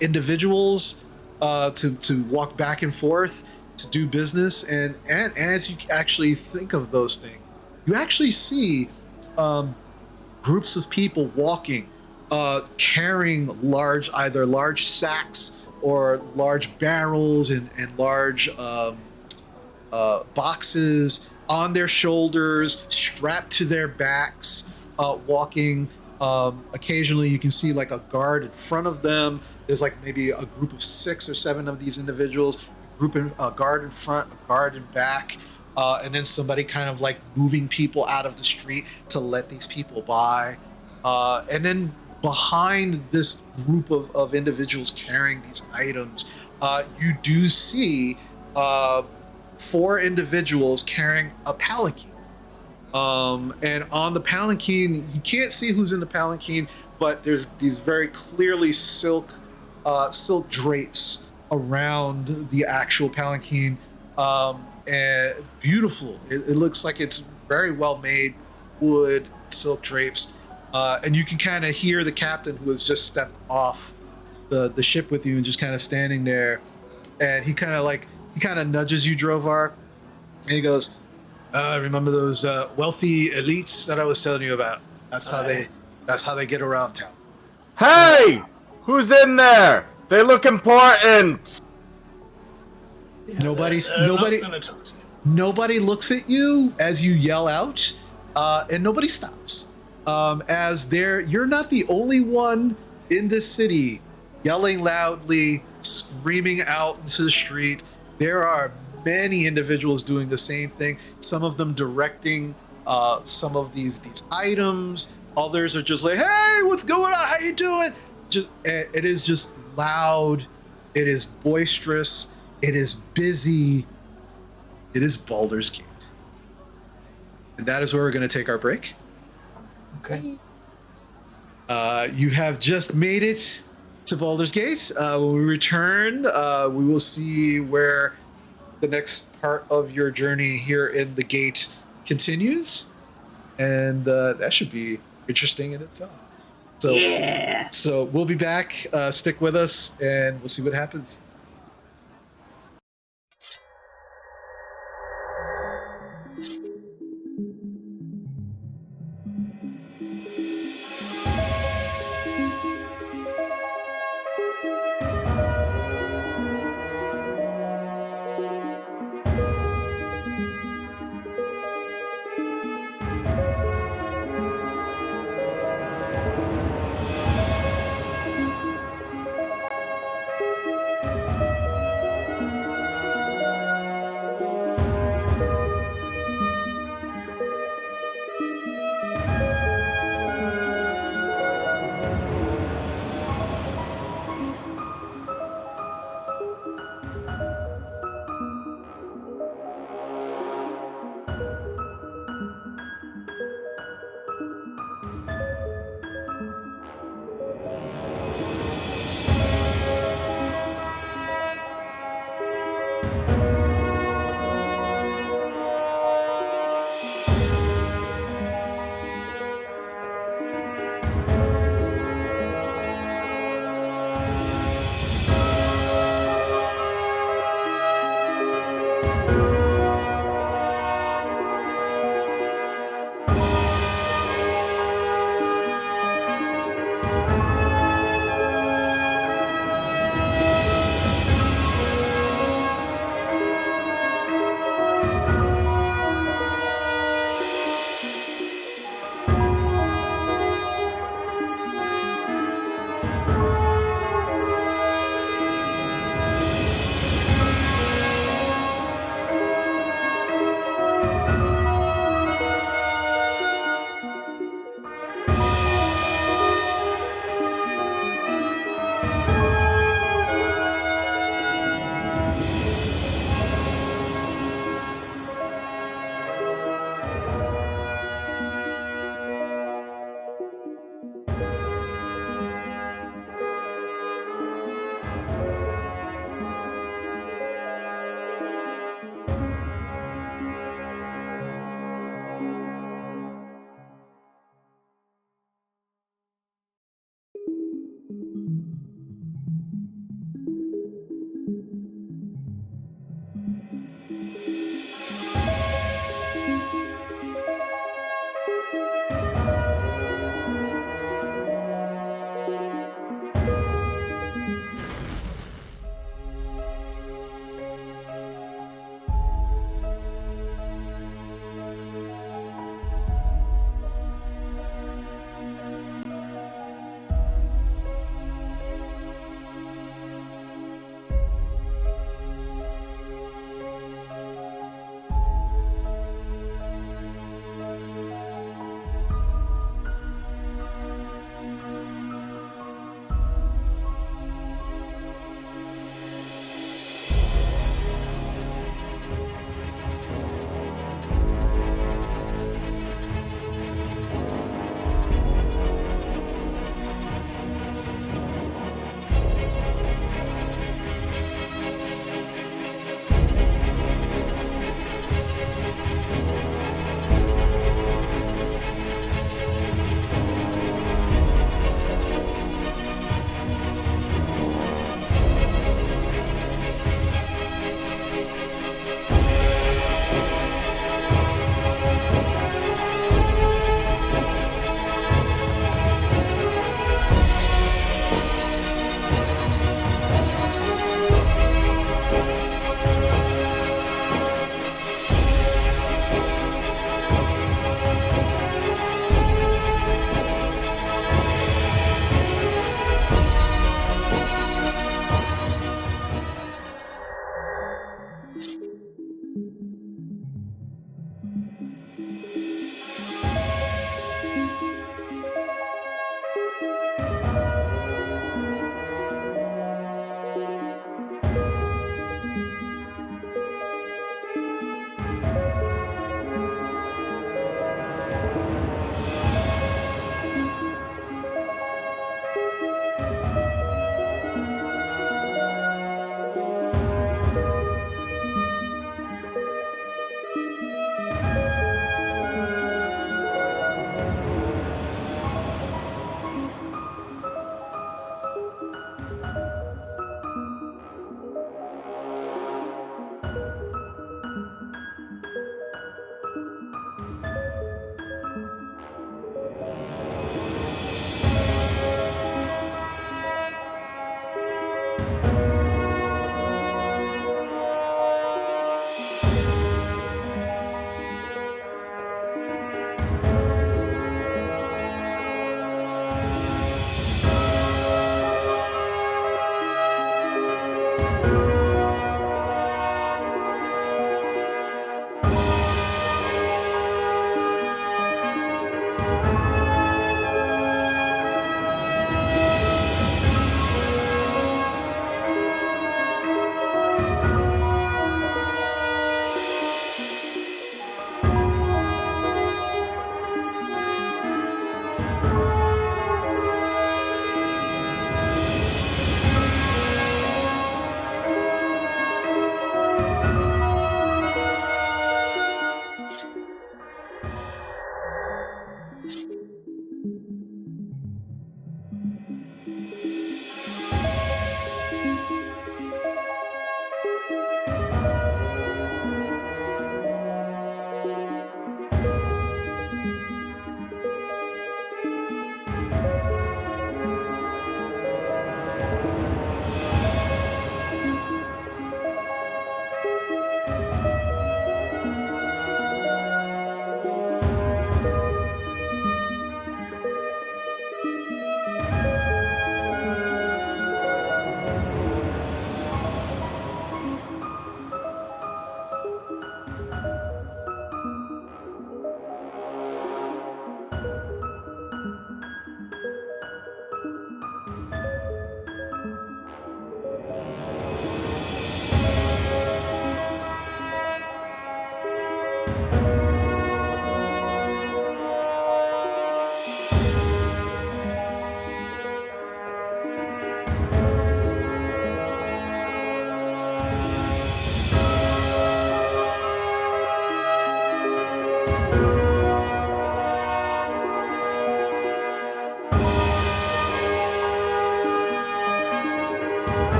individuals to walk back and forth, to do business, and as you actually think of those things, you actually see groups of people walking, carrying either large sacks or large barrels and large boxes on their shoulders, strapped to their backs, walking. Occasionally you can see like a guard in front of them. There's like maybe a group of 6 or 7 of these individuals, a guard in front, a guard in back, and then somebody kind of like moving people out of the street to let these people by. And then behind this group of individuals carrying these items, you do see 4 individuals carrying a palanquin. And on the palanquin, you can't see who's in the palanquin, but there's these very clearly silk drapes around the actual palanquin. And beautiful. It looks like it's very well made, wood, silk drapes. And you can kind of hear the captain, who has just stepped off the ship with you and just kind of standing there. And he kind of nudges you, Drovar, and he goes, remember those wealthy elites that I was telling you about? That's how they get around town. Hey! Who's in there? They look important! Yeah, Nobody not gonna talk to you. Nobody looks at you as you yell out, and nobody stops. You're not the only one in this city yelling loudly, screaming out into the street. There are many individuals doing the same thing. Some of them directing some of these items. Others are just like, "Hey, what's going on? How you doing?" It is just loud. It is boisterous. It is busy. It is Baldur's Gate. And that is where we're going to take our break. Okay. You have just made it to Baldur's Gate. When we return, we will see where the next part of your journey here in the gate continues, and that should be interesting in itself. So, Yeah. so we'll be back. Stick with us, and we'll see what happens.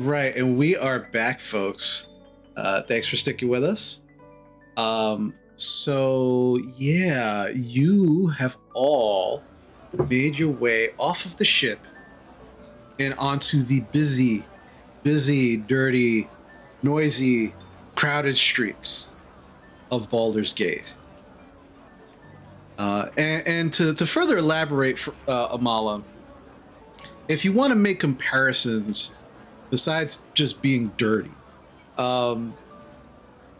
right, and we are back, folks. Thanks for sticking with us. So yeah, you have all made your way off of the ship and onto the busy, dirty, noisy, crowded streets of Baldur's Gate. And to further elaborate, for, Amala, if you want to make comparisons besides just being dirty,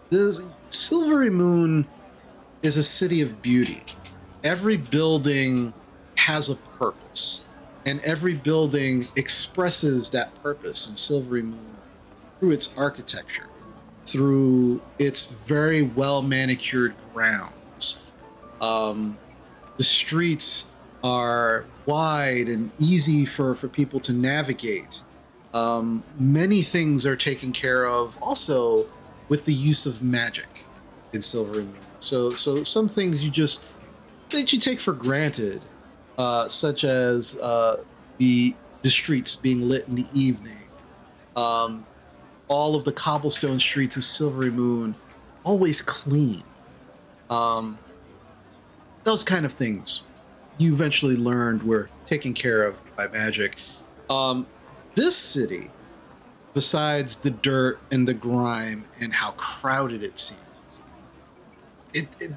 this Silvery Moon is a city of beauty. Every building has a purpose, and every building expresses that purpose in Silvery Moon through its architecture, through its very well manicured grounds. The streets are wide and easy for people to navigate. Many things are taken care of also with the use of magic in Silvery Moon. So some things that you take for granted, such as the streets being lit in the evening, all of the cobblestone streets of Silvery Moon always clean. Those kind of things you eventually learned were taken care of by magic. This city, besides the dirt and the grime and how crowded it seems,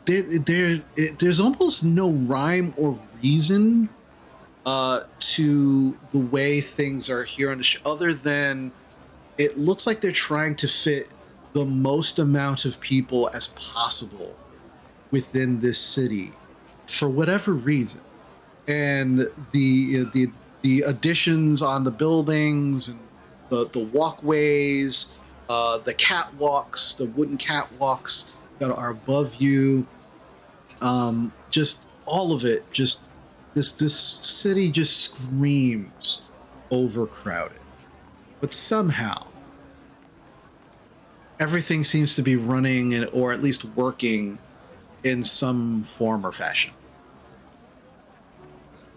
there's almost no rhyme or reason to the way things are here on the show, other than it looks like they're trying to fit the most amount of people as possible within this city for whatever reason. And the additions on the buildings and the walkways, the catwalks, the wooden catwalks that are above you, just all of it, just this city just screams overcrowded. But somehow everything seems to be running, or at least working in some form or fashion.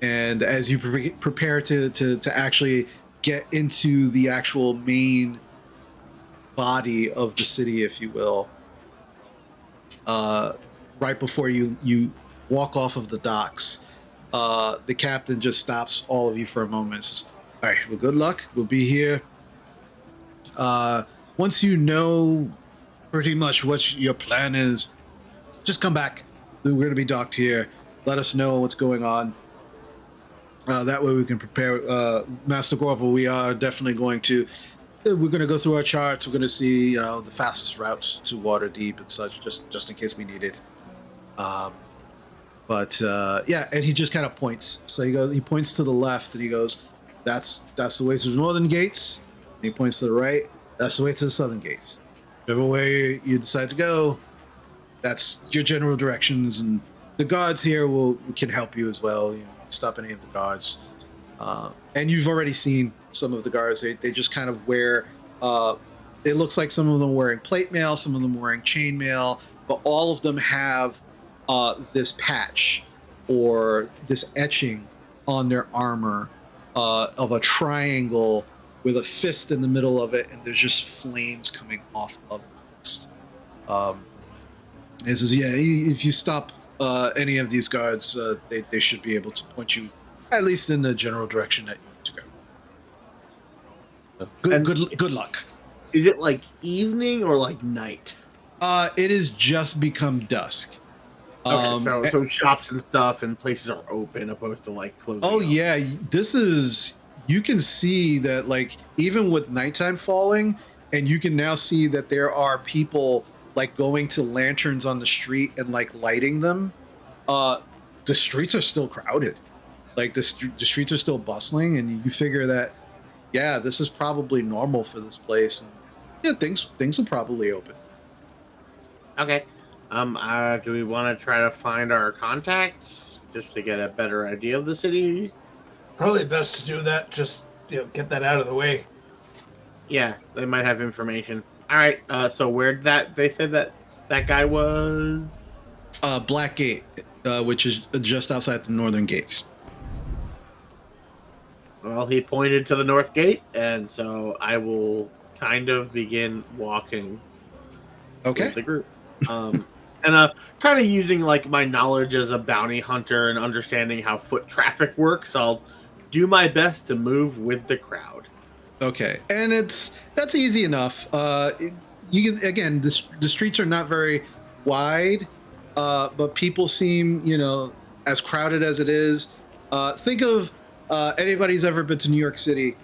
And as you prepare to actually get into the actual main body of the city, if you will, right before you walk off of the docks, the captain just stops all of you for a moment and says, all right, well, good luck. We'll be here. Once you know pretty much what your plan is, just come back. We're going to be docked here. Let us know what's going on. That way we can prepare. Master Corporal, we are definitely going to... We're going to go through our charts. We're going to see, the fastest routes to Waterdeep and such, just in case we need it. Yeah, and he just kind of points. So he points to the left, and he goes, that's the way to the northern gates. And he points to the right. That's the way to the southern gates. Whichever way you decide to go, that's your general directions. And the guards here can help you as well. Stop any of the guards. And you've already seen some of the guards. They just kind of wear, it looks like some of them are wearing plate mail, some of them wearing chain mail, but all of them have this patch or this etching on their armor of a triangle with a fist in the middle of it, and there's just flames coming off of the fist. It says, yeah, if you stop any of these guards, they should be able to point you at least in the general direction that you need to go. Good luck. Is it like evening or like night? It has just become dusk. Okay, so shops and stuff and places are open opposed to like closing. Oh yeah, you can see that, like, even with nighttime falling, and you can now see that there are people like going to lanterns on the street and like lighting them. The streets are still crowded. Like the streets are still bustling, and you figure that, yeah, this is probably normal for this place, and yeah, things will probably open. Okay. Do we want to try to find our contact just to get a better idea of the city? Probably best to do that. Just get that out of the way. Yeah, they might have information. All right. So where they said that guy was? Black Gate, which is just outside the northern gates. Well, he pointed to the north gate, and so I will kind of begin walking Okay. with the group. And kind of using like my knowledge as a bounty hunter and understanding how foot traffic works, I'll do my best to move with the crowd. Okay, and that's easy enough. You can, again, the streets are not very wide, but people seem, as crowded as it is. Think of anybody's ever been to New York City.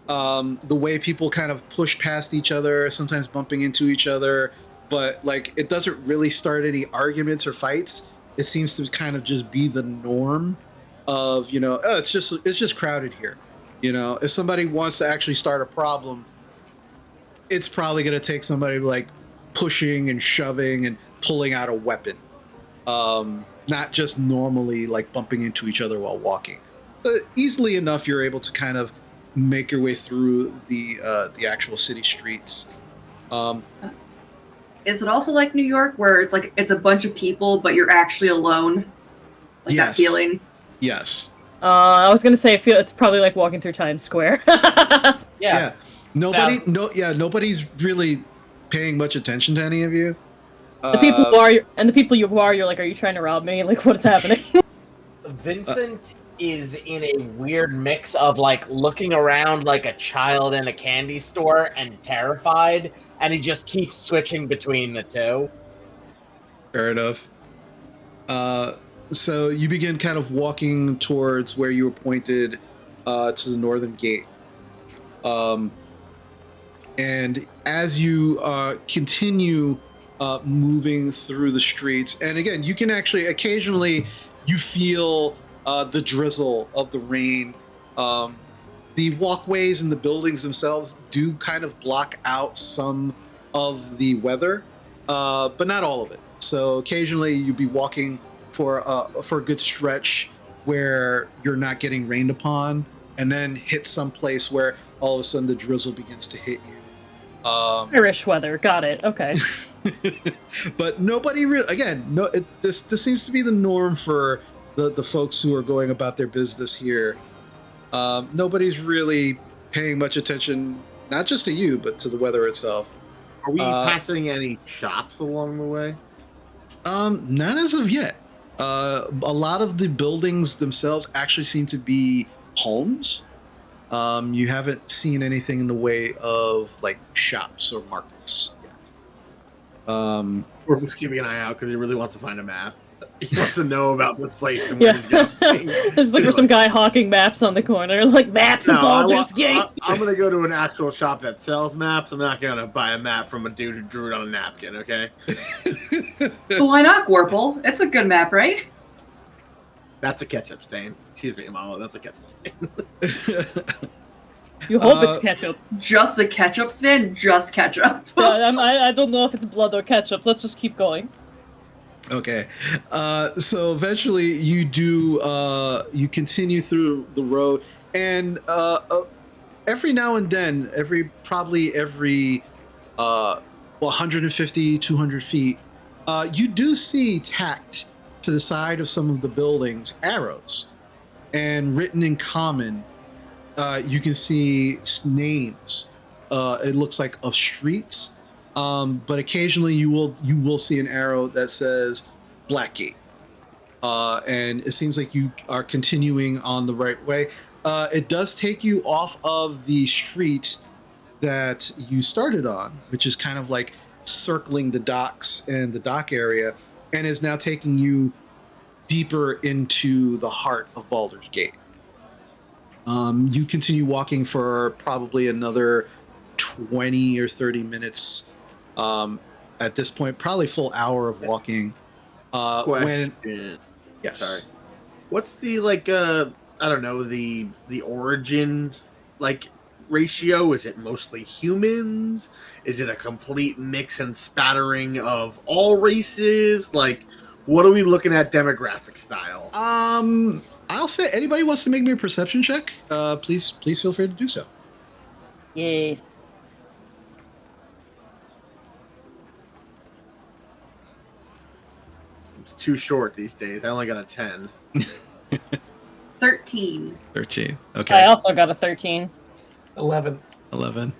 The way people kind of push past each other, sometimes bumping into each other, but like it doesn't really start any arguments or fights. It seems to kind of just be the norm of, oh, it's just crowded here. If somebody wants to actually start a problem, it's probably going to take somebody like pushing and shoving and pulling out a weapon, not just normally like bumping into each other while walking. So easily enough, you're able to kind of make your way through the actual city streets. Is it also like New York, where it's like it's a bunch of people, but you're actually alone? Like Yes. that feeling? Yes. I was gonna say, I feel it's probably like walking through Times Square. Yeah. Nobody's really paying much attention to any of you. The people who are, and the people you are, you're like, are you trying to rob me? Like, what is happening? Vincent is in a weird mix of like looking around like a child in a candy store and terrified, and he just keeps switching between the two. Fair enough. So you begin kind of walking towards where you were pointed to the northern gate. And as you continue moving through the streets, and again, you can actually occasionally you feel the drizzle of the rain. The walkways and the buildings themselves do kind of block out some of the weather, but not all of it. So occasionally you'd be walking for a good stretch where you're not getting rained upon, and then hit some place where all of a sudden the drizzle begins to hit you. Irish weather, got it. Okay. But nobody really. Again, this seems to be the norm for the folks who are going about their business here. Nobody's really paying much attention, not just to you, but to the weather itself. Are we passing any shops along the way? Not as of yet. A lot of the buildings themselves actually seem to be homes. You haven't seen anything in the way of like shops or markets yet. We're just keeping an eye out because he really wants to find a map. He wants to know about this place and where he's going. There's like some guy hawking maps on the corner, like maps of Baldur's Gate. I'm gonna go to an actual shop that sells maps. I'm not gonna buy a map from a dude who drew it on a napkin. Okay. But why not, Gorple? It's a good map, right? That's a ketchup stain. Excuse me, Mama. That's a ketchup stain. You hope it's ketchup. Just a ketchup stand? Just ketchup. I don't know if it's blood or ketchup. Let's just keep going. Okay. So eventually you do, you continue through the road, and every now and then, probably every 150, 200 feet, you do see tacked to the side of some of the buildings arrows, and written in common, you can see names. It looks like of streets. But occasionally you will see an arrow that says Blackgate, and it seems like you are continuing on the right way. It does take you off of the street that you started on, which is kind of like circling the docks and the dock area, and is now taking you deeper into the heart of Baldur's Gate. You continue walking for probably another 20 or 30 minutes. At this point, probably full hour of walking. Question. Yes. Sorry. What's the I don't know, the origin ratio? Is it mostly humans? Is it a complete mix and spattering of all races? What are we looking at demographic style? I'll say anybody wants to make me a perception check, please feel free to do so. Yes. It's too short these days. I only got a 10. 13. 13. I Okay. also got a 13. 11. 11.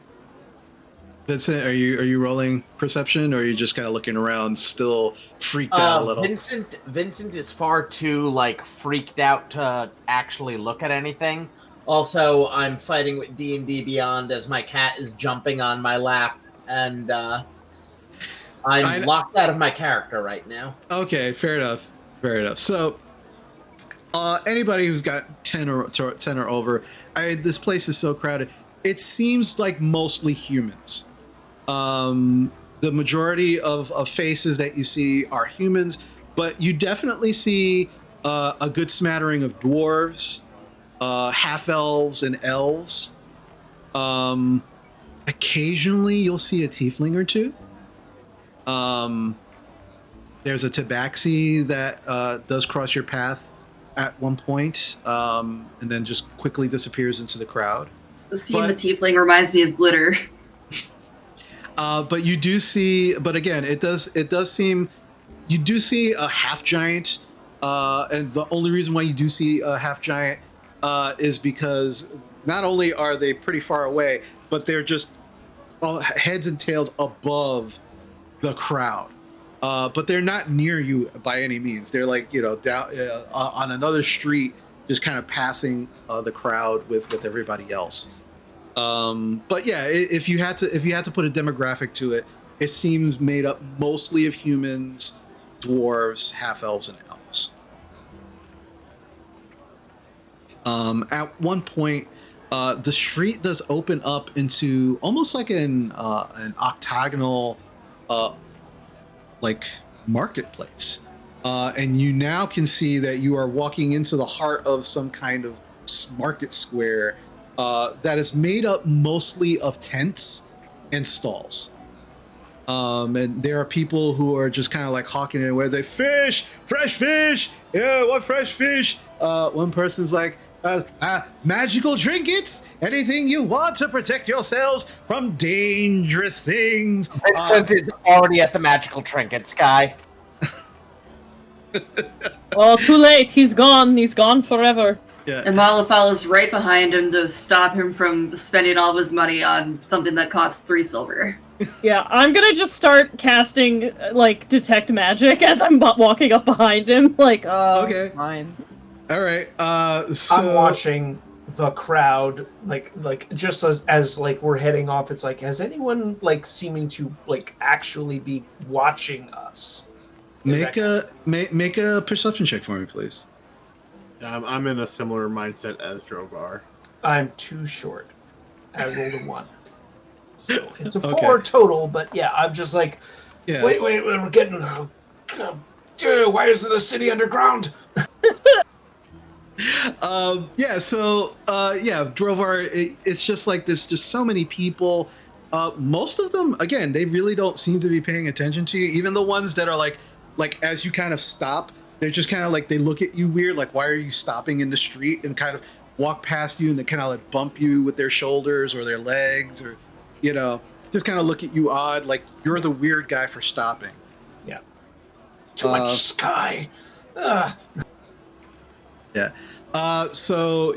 Vincent, are you rolling perception, or are you just kind of looking around, still freaked out a little? Vincent is far too like freaked out to actually look at anything. Also, I'm fighting with D&D Beyond as my cat is jumping on my lap, and I'm locked out of my character right now. Okay, fair enough. Fair enough. So, anybody who's got 10 or over, this place is so crowded. It seems like mostly humans. The majority of faces that you see are humans, but you definitely see a good smattering of dwarves, half elves, and elves. Occasionally, you'll see a tiefling or two. There's a tabaxi that does cross your path at one point, and then just quickly disappears into the crowd. Seeing the tiefling reminds me of glitter. But you do see, but again, it does seem, you do see a half giant, and the only reason why you do see a half giant is because not only are they pretty far away, but they're just heads and tails above the crowd. But they're not near you by any means. They're like, down on another street, just kind of passing the crowd with everybody else. But yeah, if you had to put a demographic to it, it seems made up mostly of humans, dwarves, half elves, and elves. At one point, the street does open up into almost like an octagonal, like marketplace, and you now can see that you are walking into the heart of some kind of market square. That is made up mostly of tents and stalls. And there are people who are just kind of like hawking it, where they fresh fish. Yeah, what fresh fish? One person's like, magical trinkets, anything you want to protect yourselves from dangerous things. Vincent is already at the magical trinkets guy. Well, too late. He's gone. He's gone forever. Yeah. And Mala follows right behind him to stop him from spending all of his money on something that costs 3 silver. Yeah, I'm gonna just start casting, like, detect magic as I'm walking up behind him. Like, okay. Fine. All right. So I'm watching the crowd, like just as like we're heading off. It's like, has anyone like seeming to like actually be watching us? Make a perception check for me, please. I'm in a similar mindset as Drovar. I'm too short. I rolled a 1. So it's a 4 total, but yeah, I'm just like, wait, we're getting, why isn't the city underground? Drovar, it's just like there's just so many people. Most of them, again, they really don't seem to be paying attention to you. Even the ones that are like as you kind of stop, they're just kind of like, they look at you weird, like, why are you stopping in the street, and kind of walk past you, and they kind of like bump you with their shoulders or their legs, or just kind of look at you odd, like you're the weird guy for stopping. Yeah. Too much sky. Yeah. So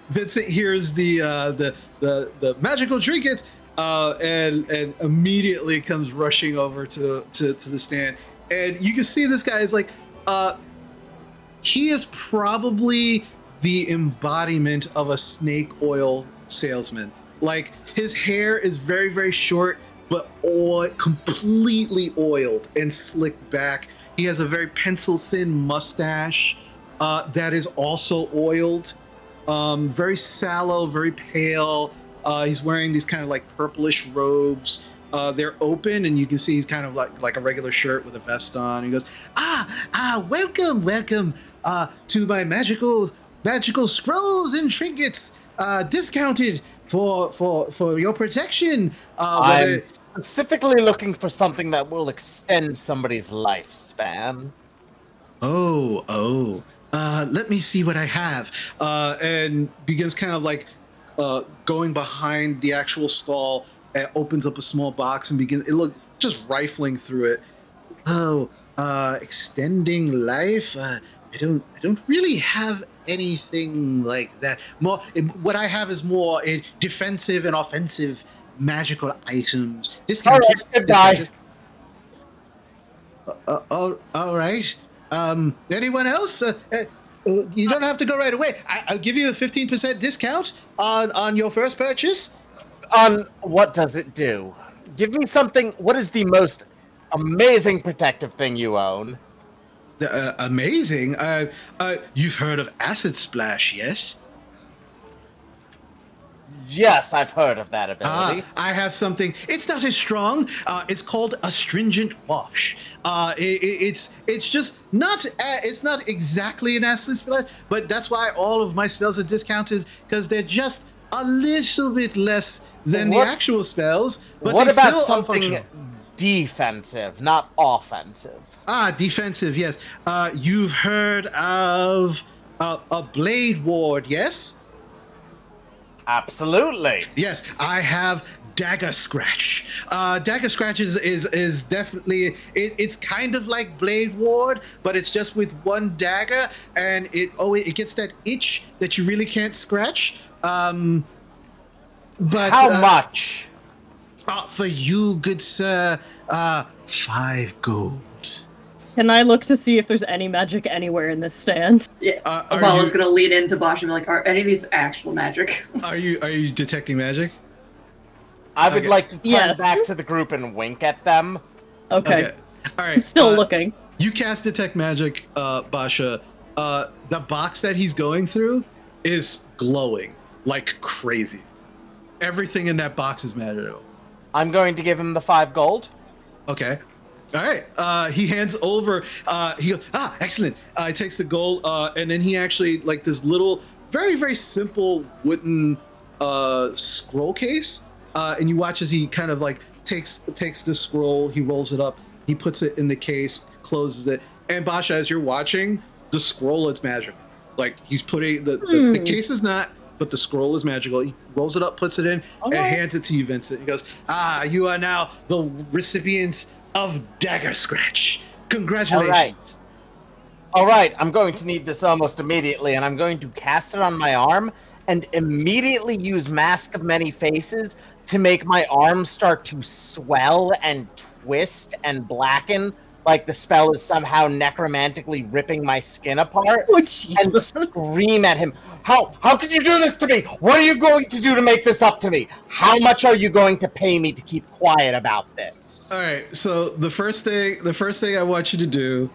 Vincent hears the magical trinkets, and immediately comes rushing over to the stand, and you can see this guy is like, he is probably the embodiment of a snake oil salesman. Like, his hair is very, very short, but completely oiled and slicked back. He has a very pencil thin mustache that is also oiled, very sallow, very pale. He's wearing these kind of like purplish robes. They're open, and you can see he's kind of like a regular shirt with a vest on. He goes, welcome to my magical scrolls and trinkets, discounted for your protection. I'm specifically looking for something that will extend somebody's lifespan. Let me see what I have. And begins kind of like going behind the actual stall, and opens up a small box and begins just rifling through it. extending life. I don't really have anything like that. What I have is more defensive and offensive magical items. Discounted. All right, goodbye. Discounted. All right. Anyone else? You don't have to go right away. I'll give you a 15% discount on your first purchase. What does it do? Give me something. What is the most amazing protective thing you own? Amazing. You've heard of Acid Splash, yes? Yes, I've heard of that ability. I have something. It's not as strong. It's called Astringent Wash. It's just not. It's not exactly an Acid Splash, but that's why all of my spells are discounted because they're just a little bit less than the actual spells. But what they about still something defensive, not offensive? Defensive. Yes. You've heard of a Blade Ward, yes? Absolutely. Yes, I have Dagger Scratch. Dagger Scratch is definitely it's kind of like Blade Ward, but it's just with one dagger, and it gets that itch that you really can't scratch. But how much? For you, good sir, 5 gold. Can I look to see if there's any magic anywhere in this stand? Yeah. Apollo's gonna lean into Bosch and be like, "Are any of these actual magic?" Are you detecting magic? I would like to turn Yes. back to the group and wink at them. Okay. All right. I'm still looking. You cast Detect Magic, Basha. The box that he's going through is glowing like crazy. Everything in that box is magical. I'm going to give him the 5 gold. Okay. All right. He hands over. He goes, excellent. He takes the gold, and then he actually like this little, very very simple wooden scroll case. And you watch as he kind of like takes the scroll. He rolls it up. He puts it in the case, closes it. And Basha, as you're watching, the scroll is magical. Like he's putting the case is not, but the scroll is magical. He rolls it up, puts it in, and hands it to you, Vincent. He goes, you are now the recipient of Dagger Scratch. Congratulations. All right, I'm going to need this almost immediately, and I'm going to cast it on my arm and immediately use Mask of Many Faces to make my arm start to swell and twist and blacken, like the spell is somehow necromantically ripping my skin apart, Oh, and Jesus. scream at him. How could you do this to me? What are you going to do to make this up to me? How much are you going to pay me to keep quiet about this? All right. So the first thing I want you to do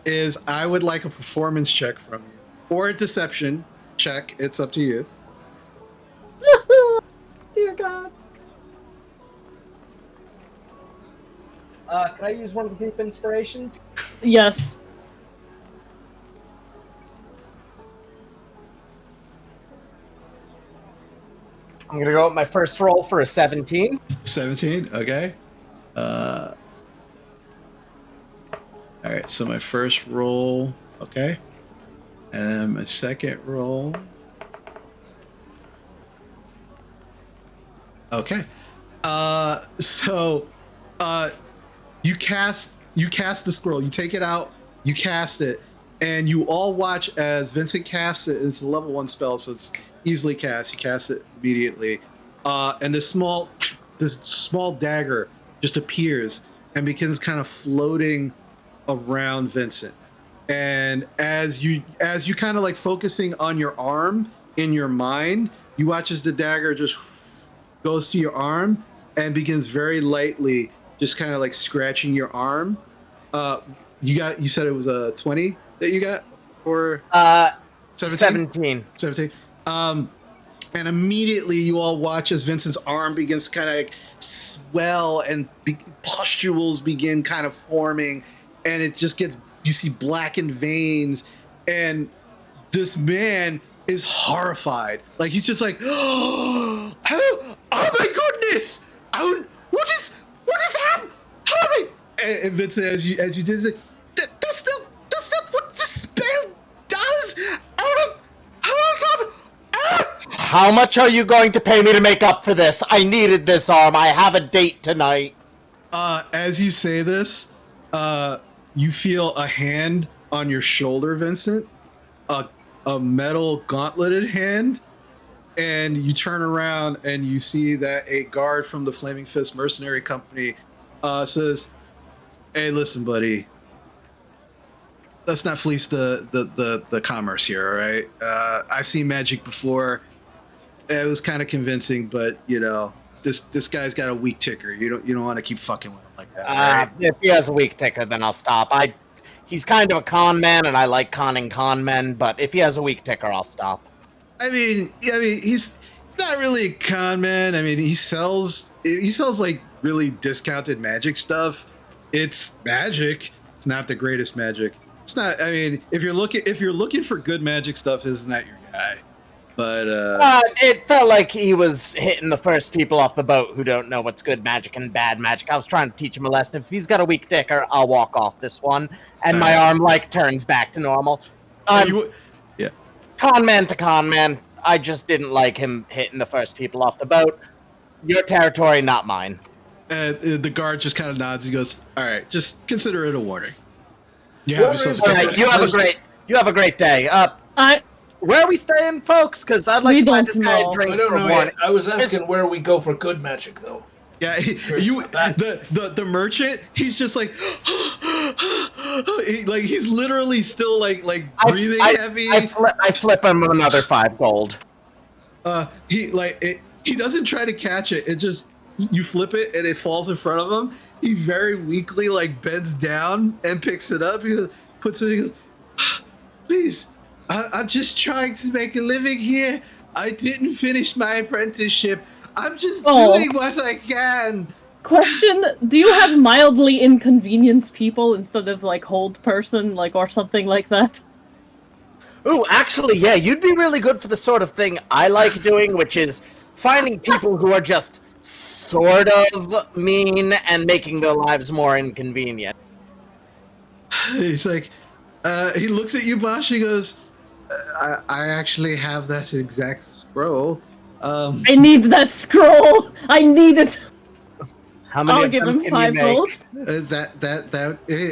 is I would like a performance check from you, or a deception check. It's up to you. Dear God. Can I use one of the group inspirations? Yes. I'm gonna go with my first roll for a 17. 17. Okay. All right. So my first roll. Okay. And my second roll. Okay. You cast the scroll. You take it out. You cast it, and you all watch as Vincent casts it. It's a level 1 spell, so it's easily cast. You cast it immediately, and this small dagger just appears and begins kind of floating around Vincent. And as you kind of like focusing on your arm in your mind, you watch as the dagger just goes to your arm and begins very lightly just kind of like scratching your arm. You said it was a 20 that you got, or 17? 17. And immediately you all watch as Vincent's arm begins to kind of like swell and pustules begin kind of forming, and it just gets, you see blackened veins, and this man is horrified. Like he's just like, oh my goodness! What is happening? Help me! And Vincent, as you did, say, that's not what the spell does. Oh my god! How much are you going to pay me to make up for this? I needed this arm. I have a date tonight. As you say this, you feel a hand on your shoulder, Vincent, a metal gauntleted hand, and you turn around and you see that a guard from the Flaming Fist Mercenary Company says, "Hey, listen, buddy. Let's not fleece the commerce here, all right? I've seen magic before. It was kind of convincing, but you know, this guy's got a weak ticker. You don't want to keep fucking with him like that. Right? If he has a weak ticker, then I'll stop. He's kind of a con man, and I like conning con men. But if he has a weak ticker, I'll stop. I mean, he's not really a con man. I mean, he sells like really discounted magic stuff. It's magic. It's not the greatest magic. It's not. I mean, if you're looking for good magic stuff, this is not your guy. But it felt like he was hitting the first people off the boat who don't know what's good magic and bad magic. I was trying to teach him a lesson. If he's got a weak ticker, I'll walk off this one, and my arm like turns back to normal. Yeah. Con man to con man. I just didn't like him hitting the first people off the boat. Your territory, not mine. The guard just kind of nods. He goes, "All right, just consider it a warning." You have yourself. All right, you have a great day. Where are we staying, folks? Because I'd like to buy this guy a drink. I don't for know one. yet. I was asking where we go for good magic, though. Yeah, the merchant. He's just like, he's literally still like breathing heavy. I flip him another 5 gold. He doesn't try to catch it. It just you flip it and it falls in front of him. He very weakly like bends down and picks it up. He goes, puts it. He goes, "Please, I'm just trying to make a living here. I didn't finish my apprenticeship. I'm just doing what I can." Question: do you have mildly inconvenienced people instead of like hold person, like or something like that? Ooh, actually, yeah, you'd be really good for the sort of thing I like doing, which is finding people who are just sort of mean and making their lives more inconvenient. He's like, he looks at you, Bosch. He goes, I actually have that exact scroll. I need that scroll. I need it. How many I'll of give them him can 5 you make? gold.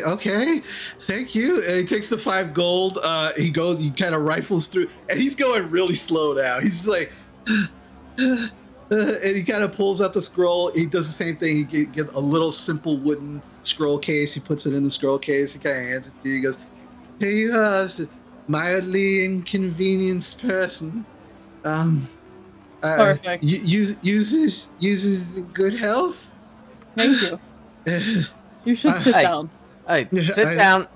Okay, thank you. And he takes the 5 gold. He kind of rifles through, and he's going really slow now. He's just like, and he kind of pulls out the scroll. He does the same thing. He get a little simple wooden scroll case. He puts it in the scroll case. He kind of hands it to you. He goes, "Here you are, mildly inconvenienced person. Perfect. Uses good health." Thank you. You should sit down. Hey,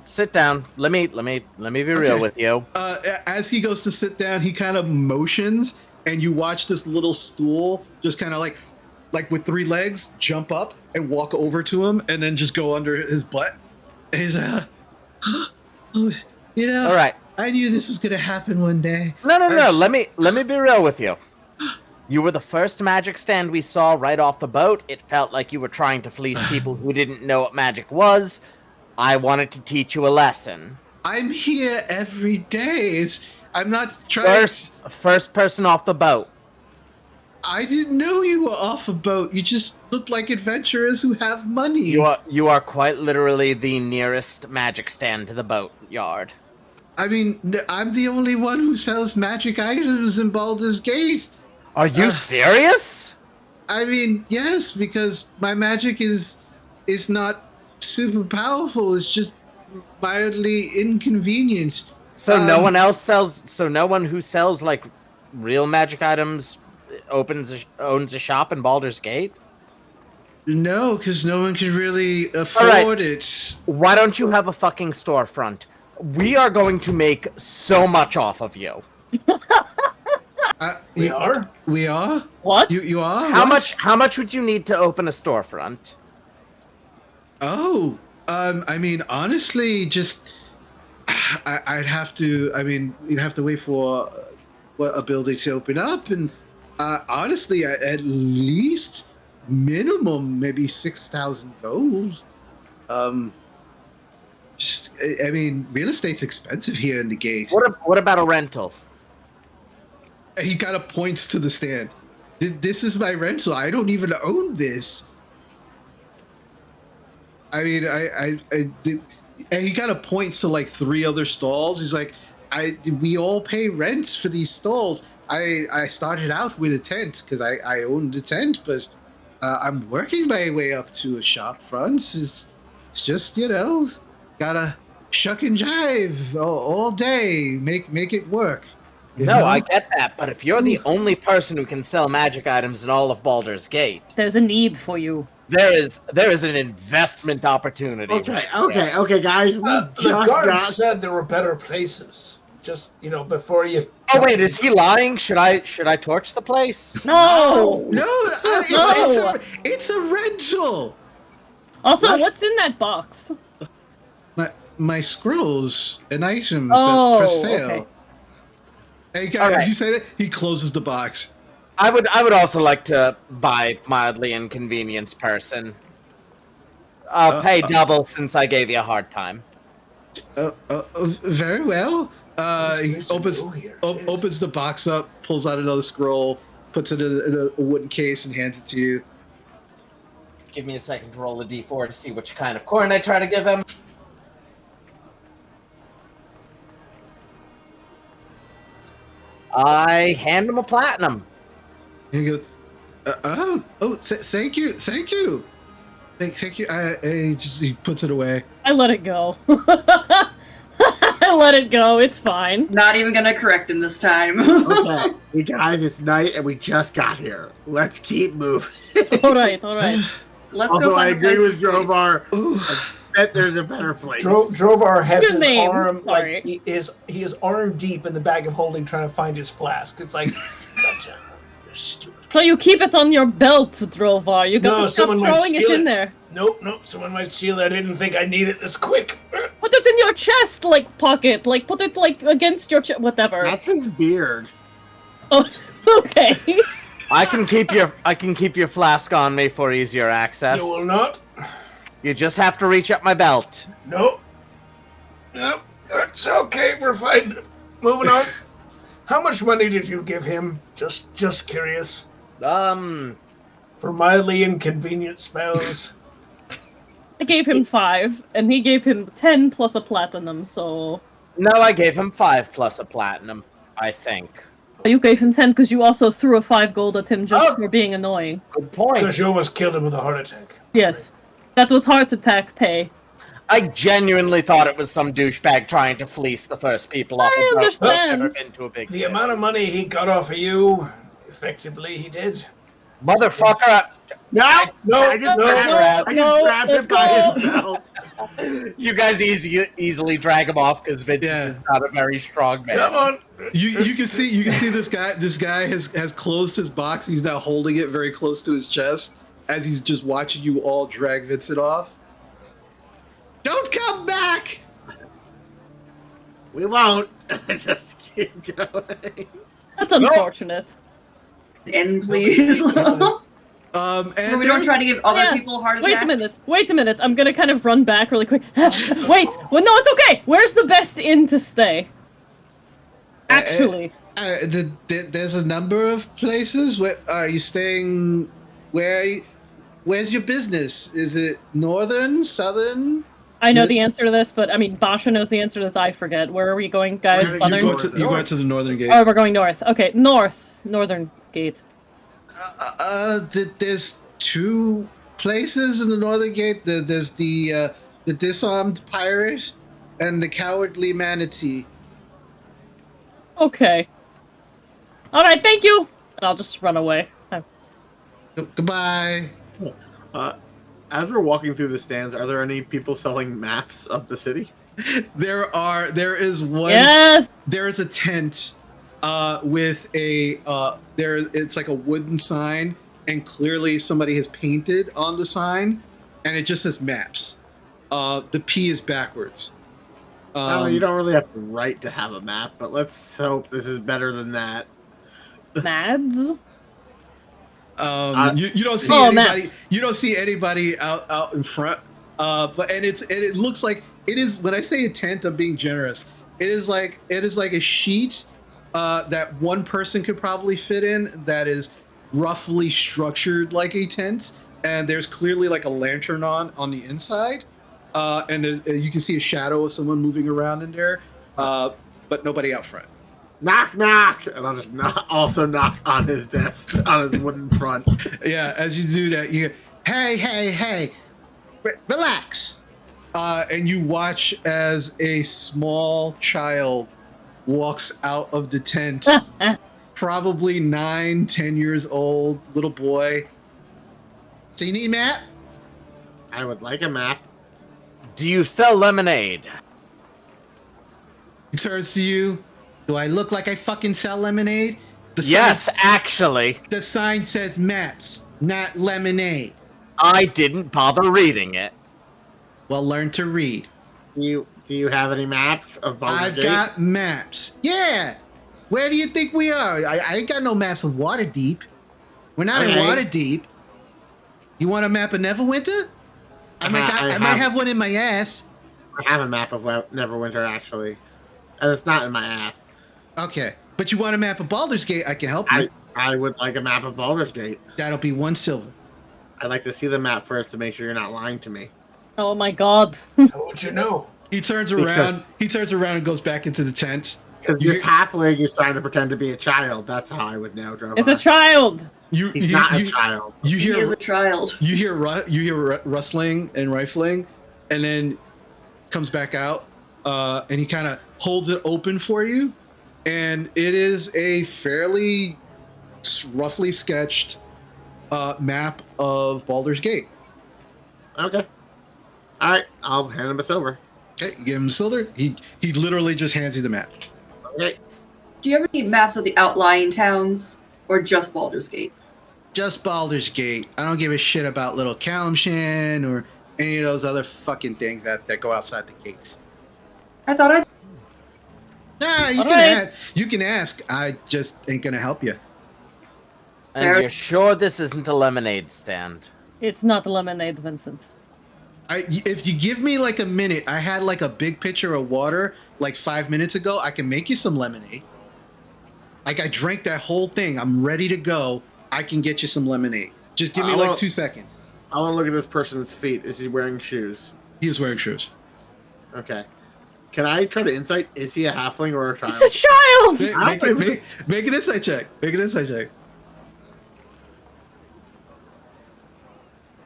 sit down. Let me be real with you. As he goes to sit down, he kind of motions, and you watch this little stool just kind of like with 3 legs jump up and walk over to him, and then just go under his butt. And he's like, All right. I knew this was gonna happen one day. No. Let me be real with you. You were the first magic stand we saw right off the boat. It felt like you were trying to fleece people who didn't know what magic was. I wanted to teach you a lesson. I'm here every day. I'm not trying. First person off the boat. I didn't know you were off a boat. You just look like adventurers who have money. You are quite literally the nearest magic stand to the boat yard. I mean, I'm the only one who sells magic items in Baldur's Gate. Are you serious? I mean, yes, because my magic is not super powerful. It's just mildly inconvenient. So no one else sells. So no one who sells like real magic items owns a shop in Baldur's Gate. No, because no one can really afford it. Why don't you have a fucking storefront? We are going to make so much off of you. We are? We are? What? You are? How much would you need to open a storefront? Oh, I mean, honestly, just I'd have to. I mean, you'd have to wait for a building to open up, and honestly, at least minimum maybe 6,000 gold. Just, I mean, real estate's expensive here in the gate. What about a rental? He kind of points to the stand. This is my rental. I don't even own this. I mean, and he kind of points to like 3 other stalls. He's like, we all pay rent for these stalls. I started out with a tent because I owned a tent, but I'm working my way up to a shop front. It's just, gotta shuck and jive all day, make it work. You No, know? I get that, but if you're the only person who can sell magic items in all of Baldur's Gate, There's a need for you. there is an investment opportunity. Okay, guys. We The just guard got. said there were better places. Just before you. Oh wait, is he lying? Should I torch the place? No. No, it's a rental. Also, What? what's in that box? My scrolls and items Oh, for sale. okay. Hey guys, Alright. you say that? He closes the box. I would also like to buy mildly inconvenienced person. I'll pay double since I gave you a hard time. Very well. He Nice to opens know here. opens the box up, pulls out another scroll, puts it in a wooden case, and hands it to you. Give me a second to roll a d4 to see which kind of coin I try to give him. I hand him a platinum. And he goes, thank you. Thank you. He puts it away. I let it go. I let it go. It's fine. Not even gonna correct him this time. Okay, you guys, it's night and we just got here. Let's keep moving. All right. Let's Also, go I find a agree place with to sleep. Drovar. Ooh. I bet there's a better place. Drovar has Your his name, arm sorry. like he is arm deep in the bag of holding, trying to find his flask. It's like, gotcha. You're stupid. So you keep it on your belt, Drovar. You got No, to stop someone might throwing it steal in it. there. Nope. Someone might steal it. I didn't think I need it this quick. Put it in your chest, pocket. Put it against your chest. Whatever. That's his beard. Oh, okay. I can keep your flask on me for easier access. You will not. You just have to reach up my belt. Nope. It's okay. We're fine. Moving on. How much money did you give him? Just curious. For mildly inconvenient spells. I gave him 5, and he gave him 10 plus a platinum. So No, I gave him 5 plus a platinum, I think. you gave him 10 because you also threw a 5 gold at him just Oh. for being annoying. Good point. Because you almost killed him with a heart attack. Yes, that was heart attack pay. I genuinely thought it was some douchebag trying to fleece the first people off I a boat that's understand. never been to a big The city. amount of money he got off of you, effectively, he did. Motherfucker! No, I just grabbed let's it by go. his belt. You guys easily drag him off because Vincent Yeah. is not a very strong man. Come on. You can see this guy has closed his box. He's now holding it very close to his chest as he's just watching you all drag Vincent off. Don't come back! We won't. Just keep going. That's unfortunate. End, please. And we don't try to give other Yes. people heart attacks. Wait a minute. I'm gonna kind of run back really quick. Wait. Well, no, it's okay. Where's the best inn to stay? Actually, there's a number of places. Where are you staying? Where's your business? Is it northern, southern? I know the answer to this, but I mean, Basha knows the answer to this. I forget. Where are we going, guys? You Southern? go You go to the northern gate. Oh, we're going north. Okay, northern gate. There's 2 places in the northern gate. There's the disarmed pirate and the cowardly manatee. Okay. All right, thank you. And I'll just run away. Goodbye. As we're walking through the stands, are there any people selling maps of the city? There is one. Yes. There is a tent with a it's like a wooden sign, and clearly somebody has painted on the sign, and it just says maps. The P is backwards. No, you don't really have the right to have a map, but let's hope this is better than that. Mads. You don't see Oh, anybody. maps. You don't see anybody out in front. But it looks like it is. When I say a tent, I'm being generous. It is like a sheet that one person could probably fit in. That is roughly structured like a tent, and there's clearly like a lantern on the inside. and you can see a shadow of someone moving around in there, but nobody out front. Knock, knock, and I'll just also knock on his desk, on his wooden front. Yeah, as you do that, you go, hey, relax. And you watch as a small child walks out of the tent, probably 9-10 years old, little boy. So you need a map? I would like a map. Do you sell lemonade? He turns to you. Do I look like I fucking sell lemonade? Yes, actually. The sign says maps, not lemonade. I didn't bother reading it. Well, learn to read. Do you have any maps of Baldur's Gate? I've got maps. Yeah. Where do you think we are? I ain't got no maps of Waterdeep. We're not in Waterdeep. You want a map of Neverwinter? I might have one in my ass. I have a map of Neverwinter, actually. And it's not in my ass. Okay. But you want a map of Baldur's Gate? I can help you. I would like a map of Baldur's Gate. That'll be 1 silver. I'd like to see the map first to make sure you're not lying to me. Oh my god. How would you know? He turns around. He turns around and goes back into the tent. Because this halfling is trying to pretend to be a child. That's how I would know, Drovar. It's a child. He's not a child. You He hear is a child. you hear rustling and rifling, and then comes back out, and he kind of holds it open for you, and it is a fairly roughly sketched map of Baldur's Gate. Okay. All right, I'll hand him a silver. Okay, you give him the silver. He literally just hands you the map. Okay. Do you have any maps of the outlying towns, or just Baldur's Gate? Just Baldur's Gate. I don't give a shit about Little Calamshan or any of those other fucking things that go outside the gates. I thought I. Nah, you can ask. I just ain't gonna help you. And Fair. you're sure this isn't a lemonade stand? It's not lemonade, Vincent. If you give me like a minute, I had like a big pitcher of water like 5 minutes ago. I can make you some lemonade. Like I drank that whole thing. I'm ready to go. I can get you some lemonade. Just give me like 2 seconds. I want to look at this person's feet. Is he wearing shoes? He is wearing shoes. Okay. Can I try to insight? Is he a halfling or a child? It's a child! Make an insight check. Make an insight check.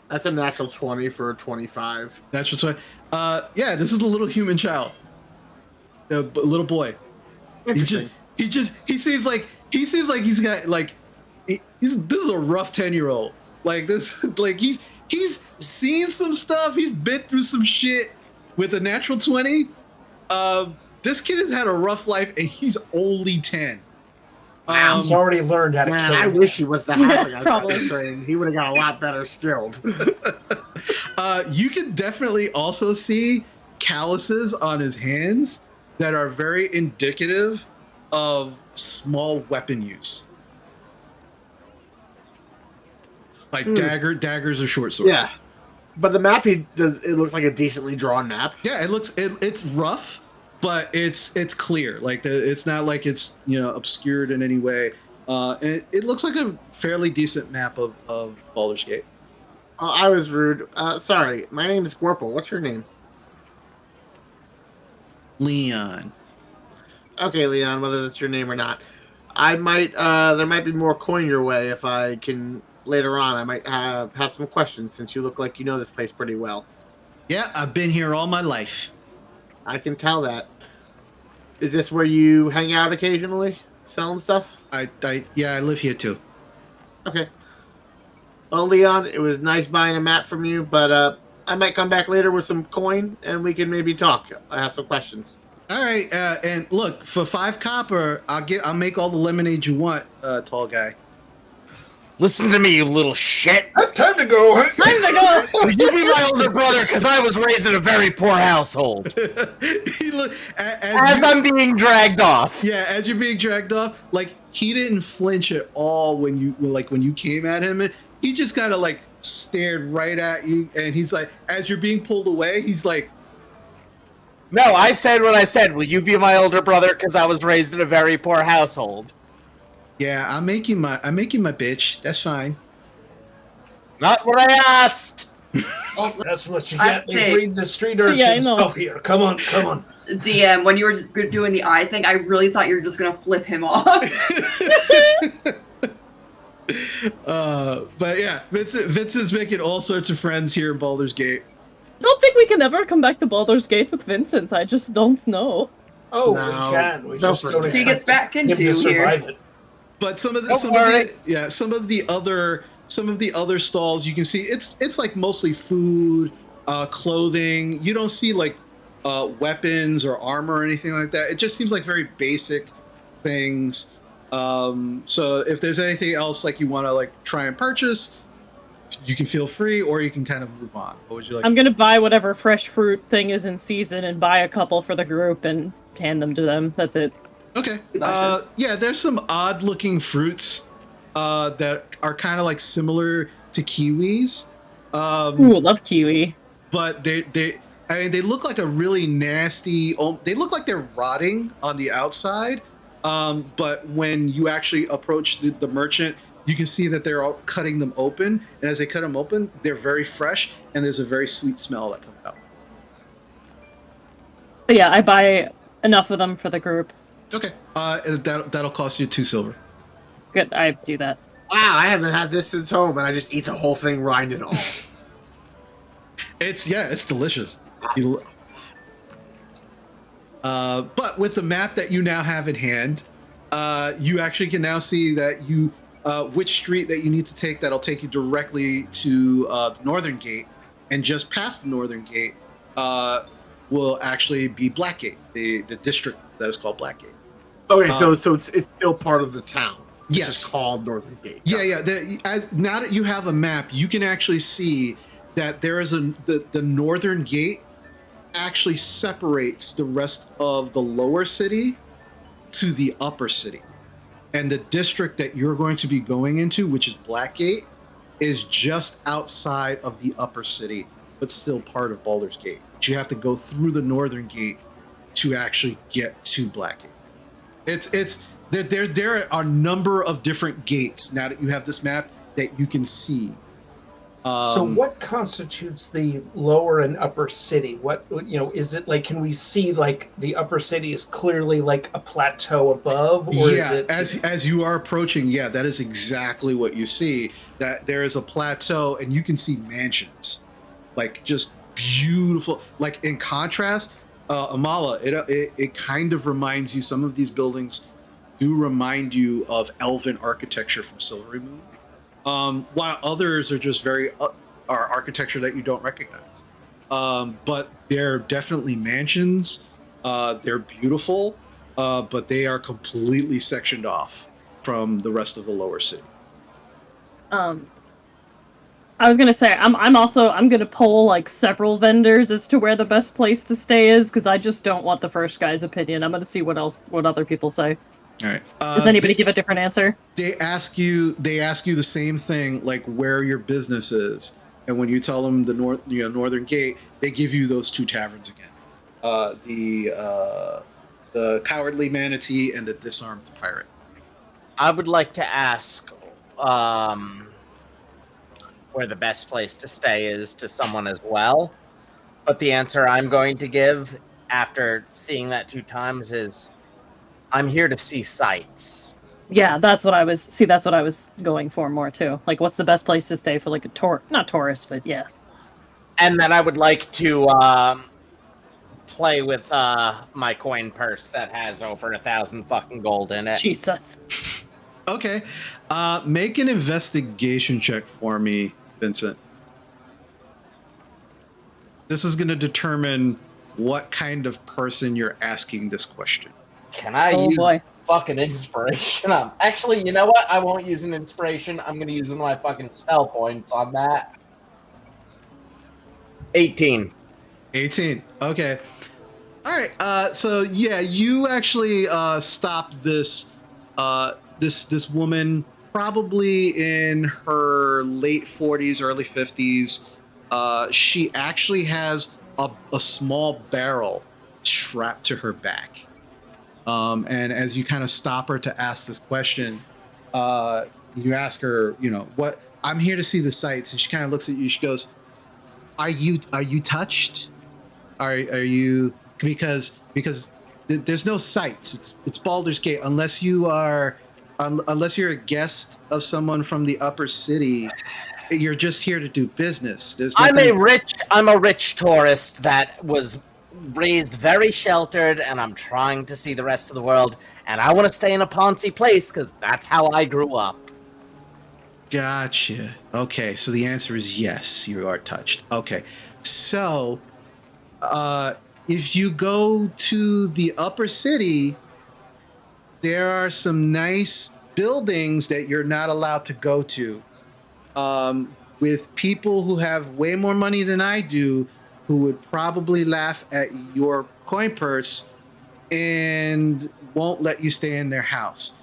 That's a natural 20 for a 25. That's what's right. Yeah, this is a little human child. A little boy. He seems like he's got like this is a rough 10-year-old. Like this, like he's seen some stuff. He's been through some shit with a natural 20. This kid has had a rough life, and he's only 10. He's already learned how to Man, kill. I wish he was the halfling I probably. was trained. He would have got a lot better skilled. You can definitely also see calluses on his hands that are very indicative of small weapon use. Like daggers or short swords. Yeah. But the map, it looks like a decently drawn map. Yeah, it's rough, but it's clear. Like it's not like it's obscured in any way. It looks like a fairly decent map of Baldur's Gate. I was rude. Sorry, my name is Gorple. What's your name? Leon. Okay, Leon, whether that's your name or not. I might, there might be more coin your way if I can, later on, I might have some questions since you look like you know this place pretty well. Yeah, I've been here all my life. I can tell that. Is this where you hang out occasionally, selling stuff? I live here too. Okay. Well, Leon, it was nice buying a map from you, but I might come back later with some coin and we can maybe talk. I have some questions. All right, and look, for 5 copper, I'll make all the lemonade you want, tall guy. Listen to me, you little shit. Time to go. Time to go! You be my older brother because I was raised in a very poor household. As I'm being dragged off. Yeah, as you're being dragged off, like he didn't flinch at all when you came at him. He just kind of like stared right at you, and he's like, as you're being pulled away, he's like, No, I said what I said. Will you be my older brother because I was raised in a very poor household? "Yeah, I'm making my bitch. That's fine." Not what I asked. Also, That's what you I get. They take- breed the street Yeah, I urchin know. stuff here. Come on, come on. DM, when you were doing the eye thing, I really thought you were just gonna flip him off. But yeah, Vincent's making all sorts of friends here in Baldur's Gate. I don't think we can ever come back to Baldur's Gate with Vincent. I just don't know. Oh, No, we can. We no just don't friends. He gets expect back into him to survive here. it. But some of the other stalls you can see it's like mostly food, clothing. You don't see like weapons or armor or anything like that. It just seems like very basic things. So if there's anything else like you want to like try and purchase, you can feel free, or you can kind of move on. What would you like? I'm gonna buy whatever fresh fruit thing is in season and buy a couple for the group and hand them to them. That's it. Okay. Gotcha. Yeah, there's some odd looking fruits that are kind of like similar to kiwis. Ooh, love kiwi. But they look like a really nasty, they look like they're rotting on the outside. But when you actually approach the merchant, you can see that they're all cutting them open. And as they cut them open, they're very fresh and there's a very sweet smell that comes out. But yeah, I buy enough of them for the group. Okay. That'll cost you 2 silver. Good, I do that. Wow, I haven't had this since home, and I just eat the whole thing, rind and all. It's delicious. But with the map that you now have in hand, you actually can now see that which street that you need to take that'll take you directly to the Northern Gate, and just past the Northern Gate will actually be Blackgate, the district that is called Blackgate. Okay, so it's still part of the town. It's Yes. just called Northern Gate. Yeah. Now that you have a map, you can actually see that there is the Northern Gate actually separates the rest of the lower city to the upper city. And the district that you're going to be going into, which is Blackgate, is just outside of the upper city, but still part of Baldur's Gate. But you have to go through the Northern Gate to actually get to Blackgate. There are a number of different gates now that you have this map that you can see. So what constitutes the lower and upper city? What, is it like, can we see like the upper city is clearly like a plateau above, or is it as you are approaching, that is exactly what you see. That there is a plateau and you can see mansions, like just beautiful. Like in contrast, Amala, it kind of reminds you, some of these buildings do remind you of elven architecture from Silvery Moon. While others are just are architecture that you don't recognize. But they're definitely mansions. They're beautiful, but they are completely sectioned off from the rest of the lower city. I was gonna say I'm gonna poll like several vendors as to where the best place to stay is, because I just don't want the first guy's opinion. I'm gonna see what other people say. All right. Does anybody give a different answer? They ask you the same thing, like where your business is, and when you tell them the Northern Gate, they give you those 2 taverns again. The Cowardly Manatee and the Disarmed Pirate. I would like to ask where the best place to stay is to someone as well. But the answer I'm going to give after seeing that 2 times is, I'm here to see sights. Yeah, that's what I was going for more too. Like, what's the best place to stay for like a not tourist, but yeah. And then I would like to play with my coin purse that has over 1,000 fucking gold in it. Jesus. Okay. Make an investigation check for me, Vincent. This is going to determine what kind of person you're asking this question. Can I use fucking inspiration? Actually, you know what? I won't use an inspiration. I'm going to use my fucking spell points on that. 18. 18. Okay. All right. So yeah, you actually stop this woman, probably in her late 40s, early 50s. She actually has a small barrel strapped to her back. And as you kind of stop her to ask this question, you ask her, what, I'm here to see the sights. And she kind of looks at you. She goes, Are you touched? Are you because there's no sights. It's Baldur's Gate unless you're a guest of someone from the upper city. You're just here to do business. There's nothing... I'm a rich tourist that was raised very sheltered, and I'm trying to see the rest of the world, and I want to stay in a Ponzi place because that's how I grew up. Gotcha. Okay, so the answer is yes, you are touched. Okay, so if you go to the upper city, there are some nice buildings that you're not allowed to go to. With people who have way more money than I do, who would probably laugh at your coin purse and won't let you stay in their house.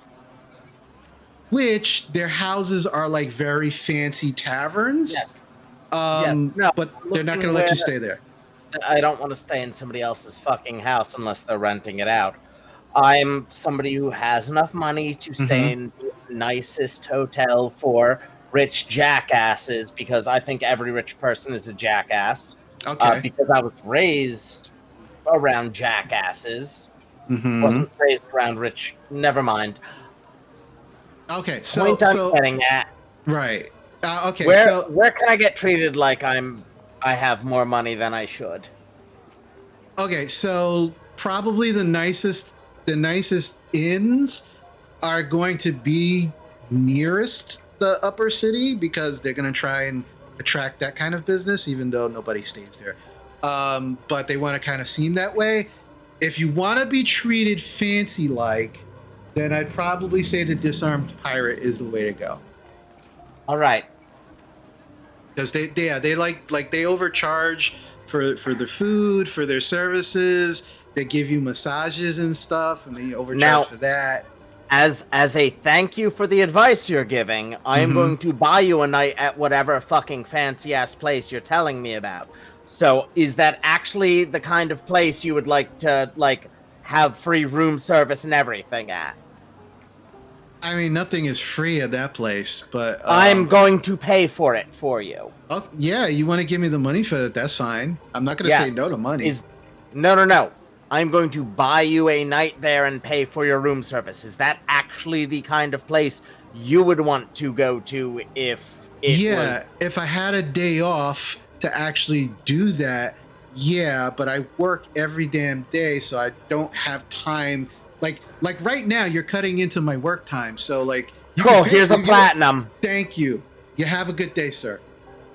Which their houses are like very fancy taverns. Yes. No, but they're not going to let you stay there. I don't want to stay in somebody else's fucking house unless they're renting it out. I'm somebody who has enough money to stay in the nicest hotel for rich jackasses, because I think every rich person is a jackass. Okay. Because I was raised around jackasses. Wasn't raised around rich. Never mind. Okay, so getting at. Right. Okay. Where can I get treated like I have more money than I should? Okay, so probably the nicest inns are going to be nearest the upper city, because they're going to try and attract that kind of business, even though nobody stays there. But they want to kind of seem that way. If you want to be treated fancy-like, then I'd probably say the Disarmed Pirate is the way to go. All right. Because they like they overcharge for the food, for their services. They give you massages and stuff, and they overcharge for that. As a thank you for the advice you're giving, I am going to buy you a night at whatever fucking fancy ass place you're telling me about. So, is that actually the kind of place you would like to have free room service and everything at? I mean, nothing is free at that place, but I'm going to pay for it for you. Oh, yeah, you want to give me the money for it? That's fine. I'm not going to say no to money. No. I'm going to buy you a night there and pay for your room service. Is that actually the kind of place you would want to go to if it was... if I had a day off to actually do that, yeah, but I work every damn day, so I don't have time. Like right now, you're cutting into my work time, so like... Cool, here's a platinum. Thank you. You have a good day, sir.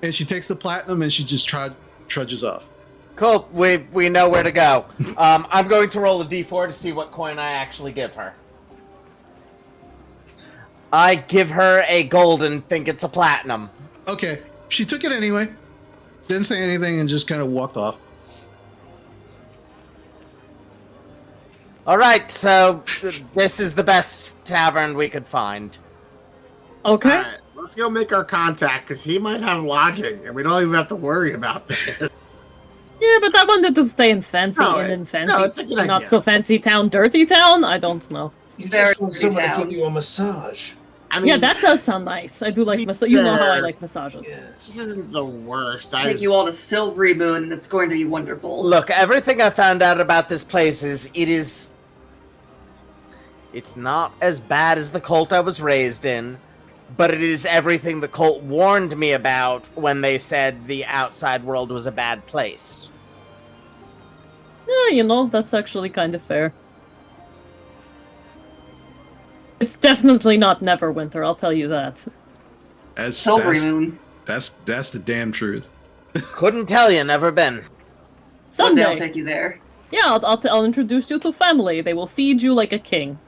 And she takes the platinum and she just trudges off. Cool, we know where to go. I'm going to roll a d4 to see what coin I actually give her. I give her a gold and think it's a platinum. Okay, she took it anyway. Didn't say anything and just kind of walked off. All right, so this is the best tavern we could find. Okay. All right, let's go make our contact, because he might have lodging, and we don't even have to worry about this. Yeah, but I wanted to stay in fancy it's a good not idea. so fancy town, dirty town. I don't know. You Very just want someone to down. give you a massage. I mean, Yeah, that does sound nice. I do like massage. You know how I like massages. Yes. this isn't the worst. Take you all to Silvery Moon, and it's going to be wonderful. Look, everything I found out about this place is it's not as bad as the cult I was raised in, but it is everything the cult warned me about when they said the outside world was a bad place. Yeah, that's actually kind of fair. It's definitely not Neverwinter, I'll tell you that. Silvery Moon. That's the damn truth. Couldn't tell you, never been. One day Someday. I'll take you there. Yeah, I'll introduce you to family. They will feed you like a king.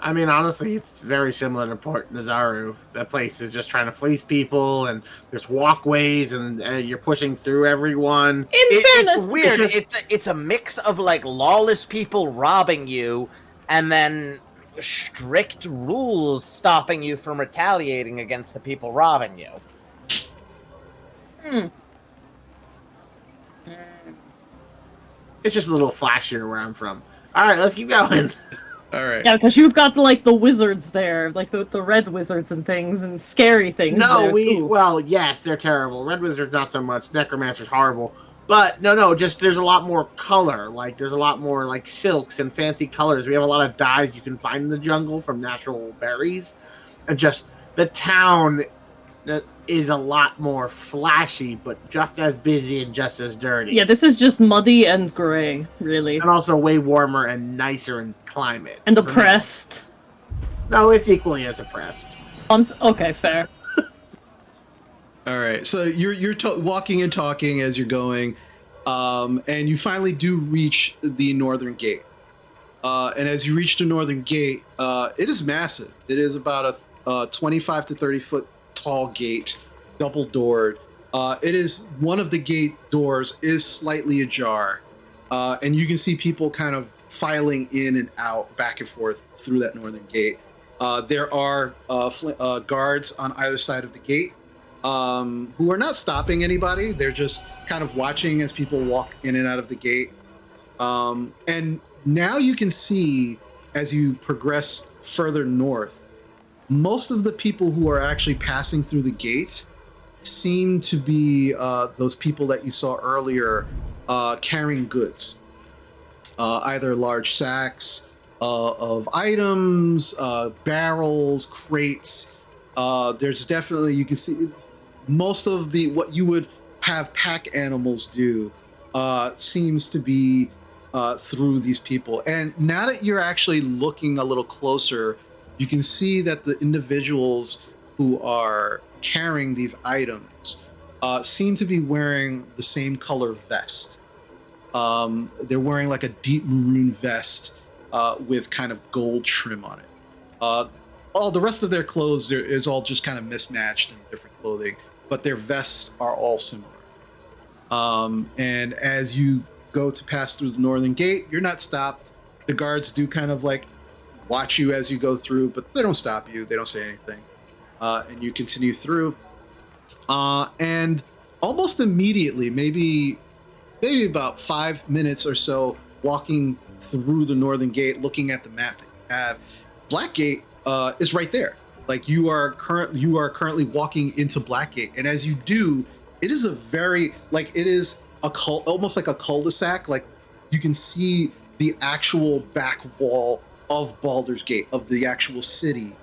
I mean, honestly, it's very similar to Port Nazaru. That place is just trying to fleece people, and there's walkways, and you're pushing through everyone. Fairness, It's weird. It's It's a mix of like lawless people robbing you, and then strict rules stopping you from retaliating against the people robbing you. It's just a little flashier where I'm from. All right, let's keep going. All right. Yeah, because you've got like the wizards there, like the red wizards and things, and scary things. No, there, too. well, yes, they're terrible. Red Wizard's not so much. Necromancer's horrible. But no, just there's a lot more color. Like there's a lot more like silks and fancy colors. We have a lot of dyes you can find in the jungle from natural berries, and just the town is a lot more flashy, but just as busy and just as dirty. Yeah, this is just muddy and gray, really, And also way warmer and nicer in climate. and oppressed. No, it's equally as oppressed. Okay, fair. All right. So you're walking and talking as you're going, and you finally do reach the northern gate. And as you reach the northern gate, it is massive. It is about a 25 to 30 foot tall gate, double doored. It is one of the gate doors is slightly ajar, and you can see people kind of filing in and out, back and forth through that northern gate. There are guards on either side of the gate who are not stopping anybody. They're just kind of watching as people walk in and out of the gate. And now you can see, as you progress further north, most of the people who are actually passing through the gate seem to be those people that you saw earlier carrying goods, either large sacks of items, barrels, crates. There's definitely, you can see most of the what you would have pack animals do seems to be through these people. And now that you're actually looking a little closer, you can see that the individuals who are carrying these items seem to be wearing the same color vest. They're wearing like a deep maroon vest with kind of gold trim on it. All the rest of their clothes is all just kind of mismatched in different clothing, but their vests are all similar. And as you go to pass through the northern gate, you're not stopped. The guards do kind of like watch you as you go through, but they don't stop you. They don't say anything. And you continue through. And almost immediately, maybe about 5 minutes or so, walking through the northern gate, looking at the map that you have, Blackgate is right there. Like you are currently walking into Blackgate, and as you do, it is a very it is almost like a cul-de-sac. Like you can see the actual back wall of Baldur's Gate, of the actual city,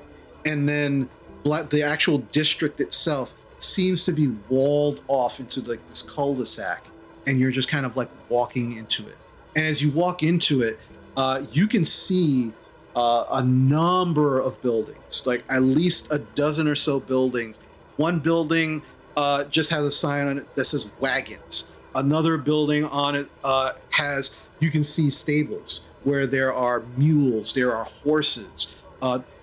and then the actual district itself seems to be walled off into like this cul-de-sac, and you're just kind of like walking into it. And as you walk into it, you can see a number of buildings, like at least a dozen or so buildings. One building just has a sign on it that says wagons. Another building on it has, you can see stables where there are mules, there are horses,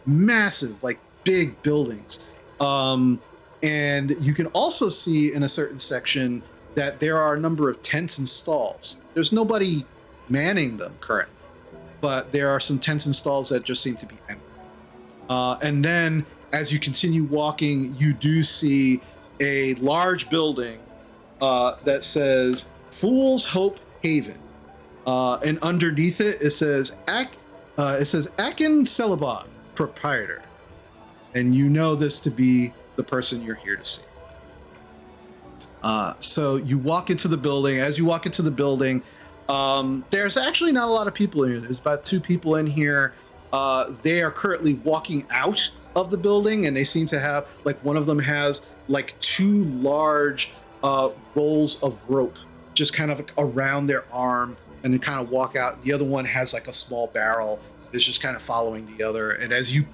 massive, like big buildings. And you can also see in a certain section that there are a number of tents and stalls. There's nobody manning them currently, but there are some tents and stalls that just seem to be empty. And then as you continue walking, you do see a large building that says Fool's Hope Haven. And underneath it, it says Akin Celeban, proprietor. And you know this to be the person you're here to see. So you walk into the building. As you walk into the building, there's actually not a lot of people in here. There's about 2 people in here. They are currently walking out of the building, and they seem to have, like, one of them has like 2 large rolls of rope just kind of around their arm, and they kind of walk out. The other one has like a small barrel. It's just kind of following the other. And as you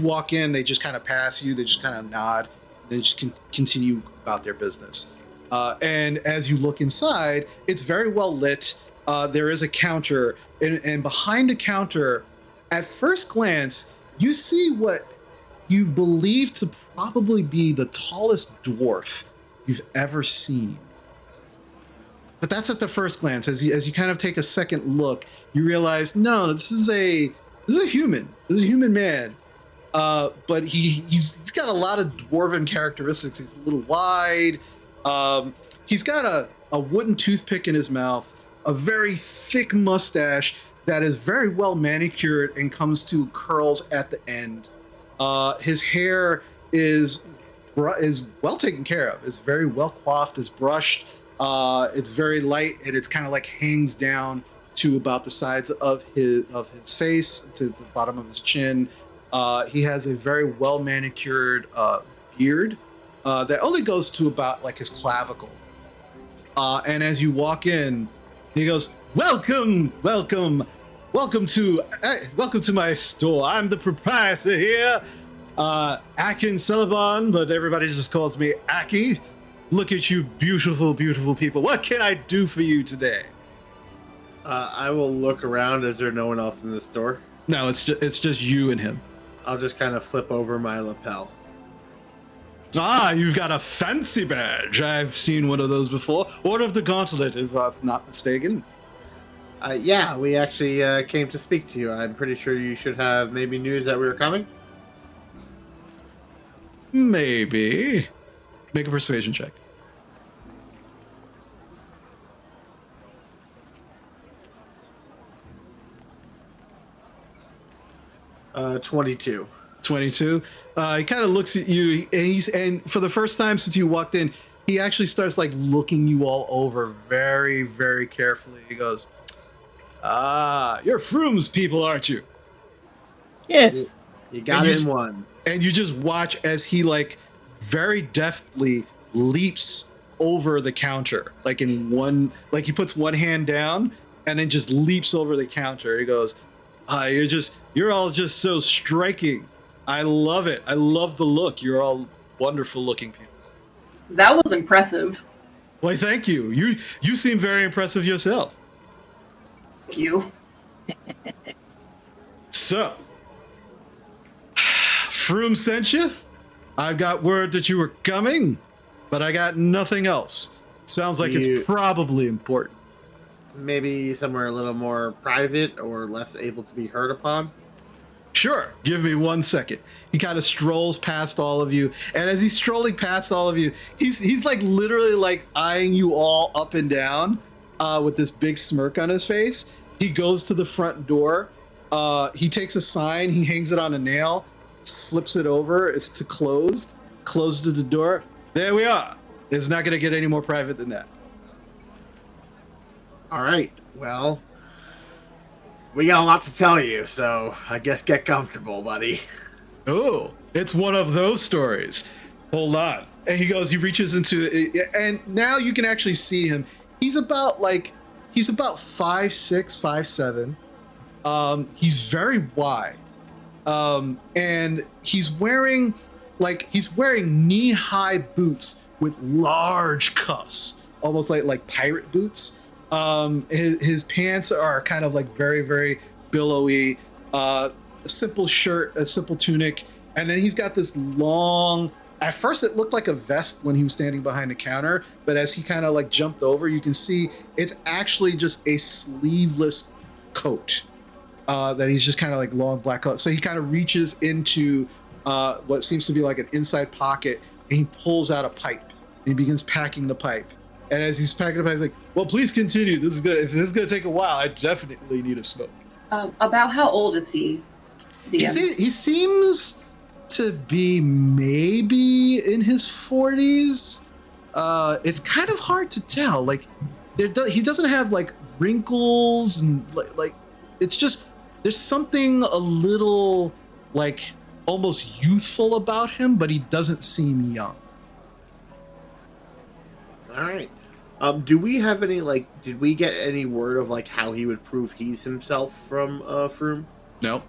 walk in, they just kind of pass you. They just kind of nod. They just continue about their business. And as you look inside, it's very well lit. There is a counter, and behind the counter, at first glance, you see what you believe to probably be the tallest dwarf you've ever seen. But that's at the first glance. As you kind of take a second look, you realize, no, this is a human. This is a human man. But he's got a lot of dwarven characteristics. He's a little wide. He's got a wooden toothpick in his mouth, a very thick mustache, that is very well manicured and comes to curls at the end. His hair is well taken care of. It's very well coiffed. It's brushed. It's very light, and it's kind of like hangs down to about the sides of his face to the bottom of his chin. He has a very well manicured beard that only goes to about like his clavicle. And as you walk in, he goes, "Welcome to my store. I'm the proprietor here, Akin Celeban, but everybody just calls me Aki. Look at you, beautiful, beautiful people. What can I do for you today?" I will look around. Is there no one else in the store? No, it's just you and him. I'll just kind of flip over my lapel. Ah, you've got a fancy badge. I've seen one of those before. Order of the Gauntlet, if I'm not mistaken. Yeah, we actually came to speak to you. I'm pretty sure you should have maybe news that we were coming. Maybe. Make a persuasion check. 22. 22. He kind of looks at you, and for the first time since you walked in, he actually starts like looking you all over very, very carefully. He goes, you're Froome's people, aren't you? Yes. You got it in one. And you just watch as he like very deftly leaps over the counter, like in one, like he puts one hand down and then just leaps over the counter. He goes, you're all just so striking. I love it. I love the look. You're all wonderful looking people. That was impressive. Why, thank you. You seem very impressive yourself. Thank you. So, Froome sent you. I got word that you were coming, but I got nothing else. Sounds like it's probably important. Maybe somewhere a little more private or less able to be heard upon. Sure, give me 1 second. He kind of strolls past all of you, and as he's strolling past all of you, he's like literally like eyeing you all up and down with this big smirk on his face. He goes to the front door. He takes a sign, he hangs it on a nail, flips it over. It's to closed. Closes the door. There we are. It's not going to get any more private than that. All right. Well, we got a lot to tell you, so I guess get comfortable, buddy. Oh, it's one of those stories. Hold on. And he reaches into it, and now you can actually see him. He's about 5'6", 5'7". He's very wide. And he's wearing knee-high boots with large cuffs, almost like pirate boots. His pants are kind of like very, very billowy. A simple shirt, a simple tunic, and then he's got this long. At first, it looked like a vest when he was standing behind the counter, but as he kind of like jumped over, you can see it's actually just a sleeveless coat that he's just kind of like long black coat. So he kind of reaches into what seems to be like an inside pocket, and he pulls out a pipe and he begins packing the pipe. And as he's packing the pipe, he's like, "Well, please continue. If this is gonna take a while, I definitely need a smoke." About how old is he? He seems to be maybe in his 40s. It's kind of hard to tell. Like, he doesn't have like wrinkles and like it's just there's something a little like almost youthful about him, but he doesn't seem young. All right. Do we have any did we get any word of like how he would prove he's himself from Froome? No.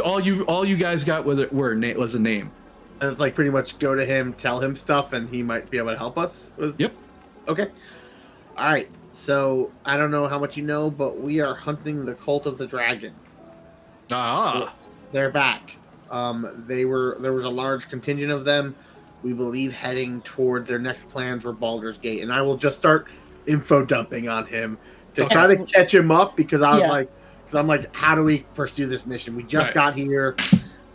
All you guys got was a name. And it's like pretty much go to him, tell him stuff, and he might be able to help us? Yep. Okay. All right. So I don't know how much you know, but we are hunting the Cult of the Dragon. Ah. They're back. There was a large contingent of them, we believe, heading toward their next plans for Baldur's Gate, and I will just start info dumping on him to try to catch him up because I'm like, how do we pursue this mission? We just got here.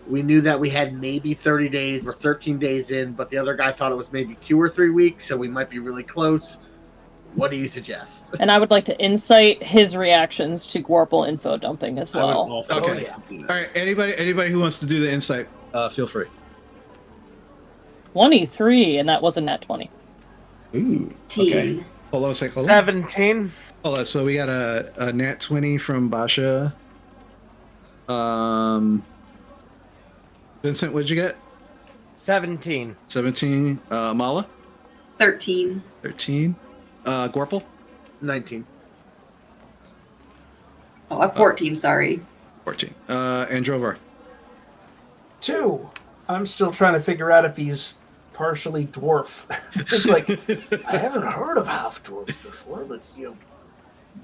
We knew that we had maybe 30 days. We're 13 days in, but the other guy thought it was maybe 2 or 3 weeks, so we might be really close. What do you suggest? And I would like to insight his reactions to Gorple info dumping as I would well. also Okay. like to do that. All right. Anybody who wants to do the insight, feel free. 23, and that was a nat 20. Ooh. Teen. Okay. Hold on a second. 17. Hold on. So we got a nat 20 from Basha. Vincent, what'd you get? 17. 17. Mala? 13. 13. Gorple? 19. Oh, I'm 14, sorry. 14. And Drovar? 2. I'm still trying to figure out if he's partially dwarf. It's like, I haven't heard of half dwarfs before, but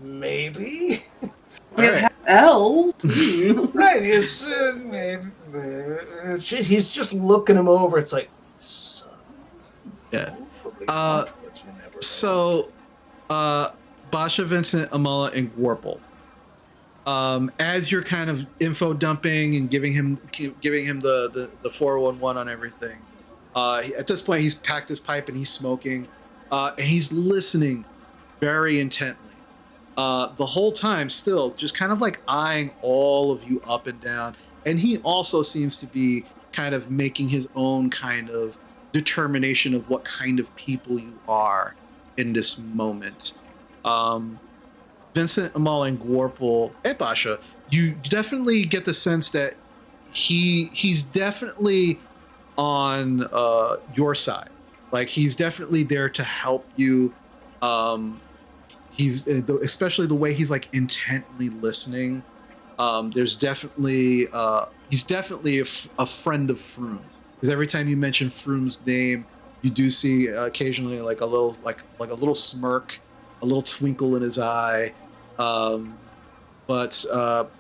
maybe. We have half elves. Right, it's he's just looking him over. It's like, son, Yeah. probably not, but you never know. So, Basha, Vincent, Amala, and Gorple. As you're kind of info dumping and giving him the 411 on everything, at this point he's packed his pipe and he's smoking, and he's listening very intently. The whole time, still just kind of like eyeing all of you up and down, and he also seems to be kind of making his own kind of determination of what kind of people you are in this moment. Vincent, Amal, and Gorple, and Basha, you definitely get the sense that he's definitely on your side. Like, he's definitely there to help you. He's especially the way he's like intently listening. There's definitely he's definitely a friend of Froome, because every time you mention Froome's name, you do see occasionally like a little smirk, a little twinkle in his eye. But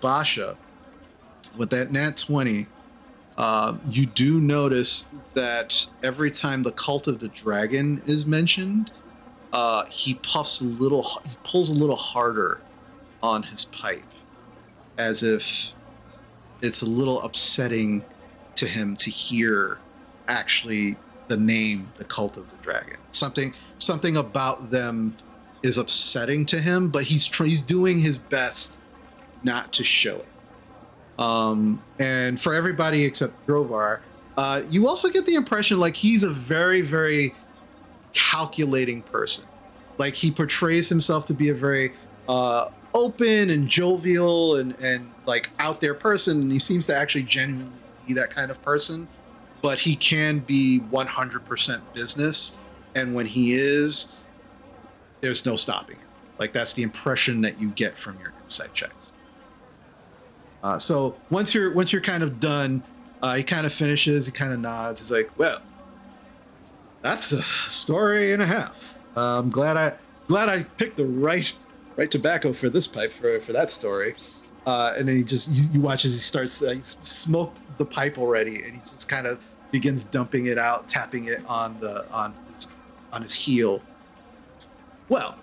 Basha, with that nat 20, you do notice that every time the cult of the dragon is mentioned, he pulls a little harder on his pipe, as if it's a little upsetting to him to hear actually the name, the cult of the dragon. Something about them is upsetting to him, but he's doing his best not to show it. And for everybody except Drovar, you also get the impression like he's a very, very calculating person. Like, he portrays himself to be a very open and jovial and like out there person, and he seems to actually genuinely be that kind of person, but he can be 100% business, and when he is, there's no stopping him. Like, that's the impression that you get from your insight checks. So once you're kind of done, he kind of finishes, he kind of nods, he's like, well, that's a story and a half. I'm glad I picked the right tobacco for this pipe for that story. And then you watch as he starts, he smoked the pipe already, and he just kind of begins dumping it out, tapping it on his heel. Well,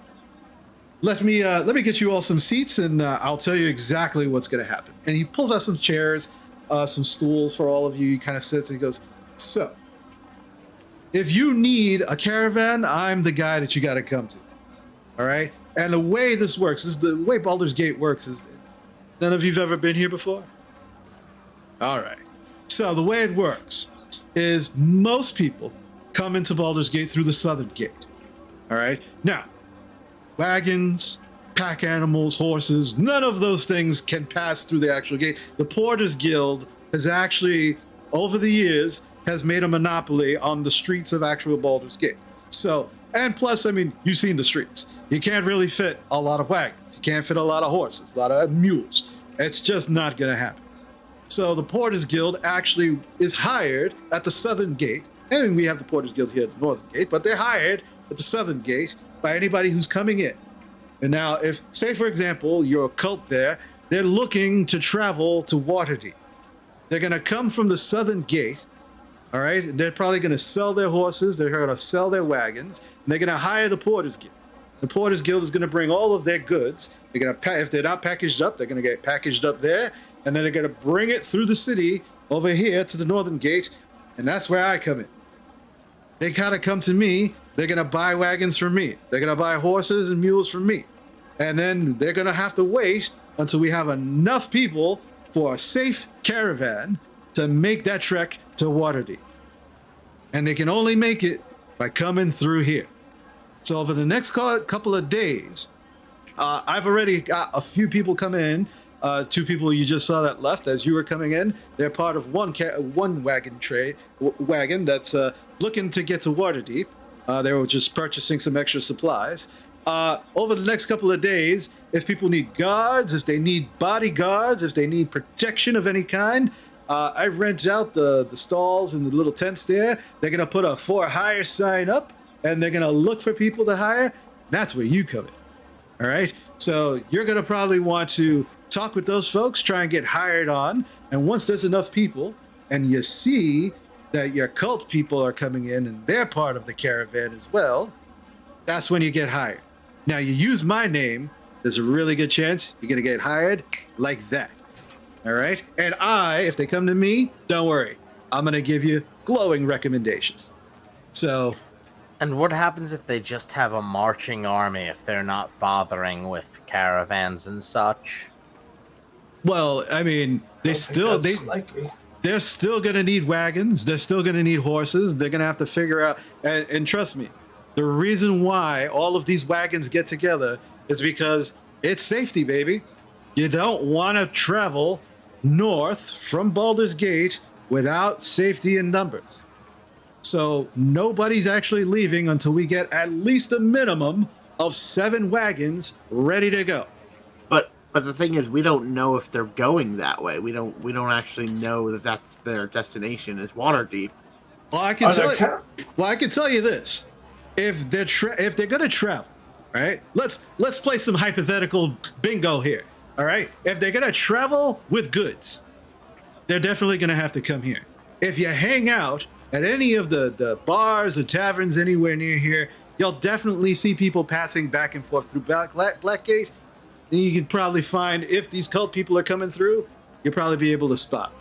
let me get you all some seats, and I'll tell you exactly what's going to happen. And he pulls out some chairs, some stools for all of you. He kind of sits and he goes, so, if you need a caravan, I'm the guy that you got to come to. All right? And the way this works, the way Baldur's Gate works is, none of you've ever been here before? All right. So the way it works is most people come into Baldur's Gate through the southern gate. All right? Now, wagons, pack animals, horses, none of those things can pass through the actual gate. The Porters Guild has actually, over the years, has made a monopoly on the streets of actual Baldur's Gate. So, and plus, I mean, you've seen the streets. You can't really fit a lot of wagons. You can't fit a lot of horses, a lot of mules. It's just not going to happen. So the Porters Guild actually is hired at the southern gate. I mean, we have the Porters Guild here at the northern gate, but they're hired at the southern gate by anybody who's coming in. And now, if, say for example, you're a cult there, they're looking to travel to Waterdeep. They're going to come from the southern gate. All right, they're probably going to sell their horses, they're going to sell their wagons, and they're going to hire the Porters Guild. The Porters Guild is going to bring all of their goods. They're going to, if they're not packaged up, they're going to get packaged up there, and then they're going to bring it through the city over here to the northern gate, and that's where I come in. They kind of come to me, they're going to buy wagons from me. They're going to buy horses and mules from me. And then they're going to have to wait until we have enough people for a safe caravan to make that trek to Waterdeep. And they can only make it by coming through here. So over the next couple of days, I've already got a few people come in. 2 people you just saw that left as you were coming in. They're part of one wagon that's looking to get to Waterdeep. They were just purchasing some extra supplies. Over the next couple of days, if people need guards, if they need bodyguards, if they need protection of any kind, I rent out the stalls and the little tents there. They're going to put a for hire sign up, and they're going to look for people to hire. That's where you come in. All right? So you're going to probably want to talk with those folks, try and get hired on. And once there's enough people, and you see that your cult people are coming in and they're part of the caravan as well, that's when you get hired. Now, you use my name, there's a really good chance you're going to get hired like that. All right? And if they come to me, don't worry. I'm going to give you glowing recommendations. So... And what happens if they just have a marching army, if they're not bothering with caravans and such? Well, I mean, they're still going to need wagons. They're still going to need horses. They're going to have to figure out, and trust me, the reason why all of these wagons get together is because it's safety, baby. You don't want to travel north from Baldur's Gate without safety in numbers. So nobody's actually leaving until we get at least a minimum of 7 wagons ready to go. But the thing is, we don't know if they're going that way. We don't actually know that that's their destination is Waterdeep. Well, I can tell you this: if they're gonna travel, right? Let's play some hypothetical bingo here. All right, if they're gonna travel with goods, they're definitely gonna have to come here. If you hang out at any of the bars or taverns anywhere near here, you'll definitely see people passing back and forth through Blackgate. And you can probably find, if these cult people are coming through, you'll probably be able to spot.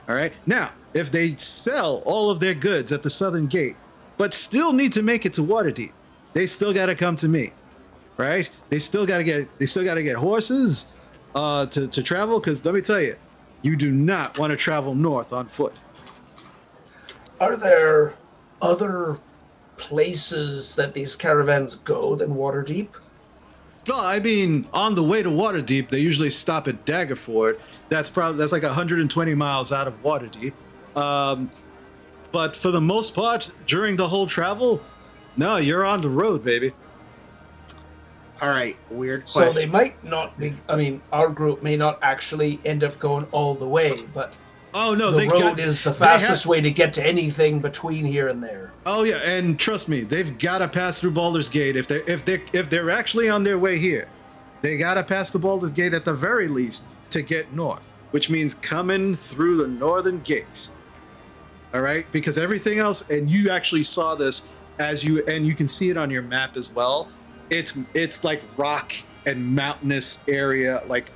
All right? Now, if they sell all of their goods at the southern gate, but still need to make it to Waterdeep, they still got to come to me, right? They still got to get horses to travel, because let me tell you, you do not want to travel north on foot. Are there other places that these caravans go than Waterdeep? Well, I mean, on the way to Waterdeep, they usually stop at Daggerford. That's like 120 miles out of Waterdeep. But for the most part, during the whole travel, no, you're on the road, baby. All right, weird question. So they might not be. I mean, our group may not actually end up going all the way, but the road is the fastest way to get to anything between here and there. Oh yeah, and trust me, they've got to pass through Baldur's Gate if they're actually on their way here. They got to pass the Baldur's Gate at the very least to get north, which means coming through the northern gates. All right, because everything else, and you actually saw this and you can see it on your map as well. It's like rock and mountainous area like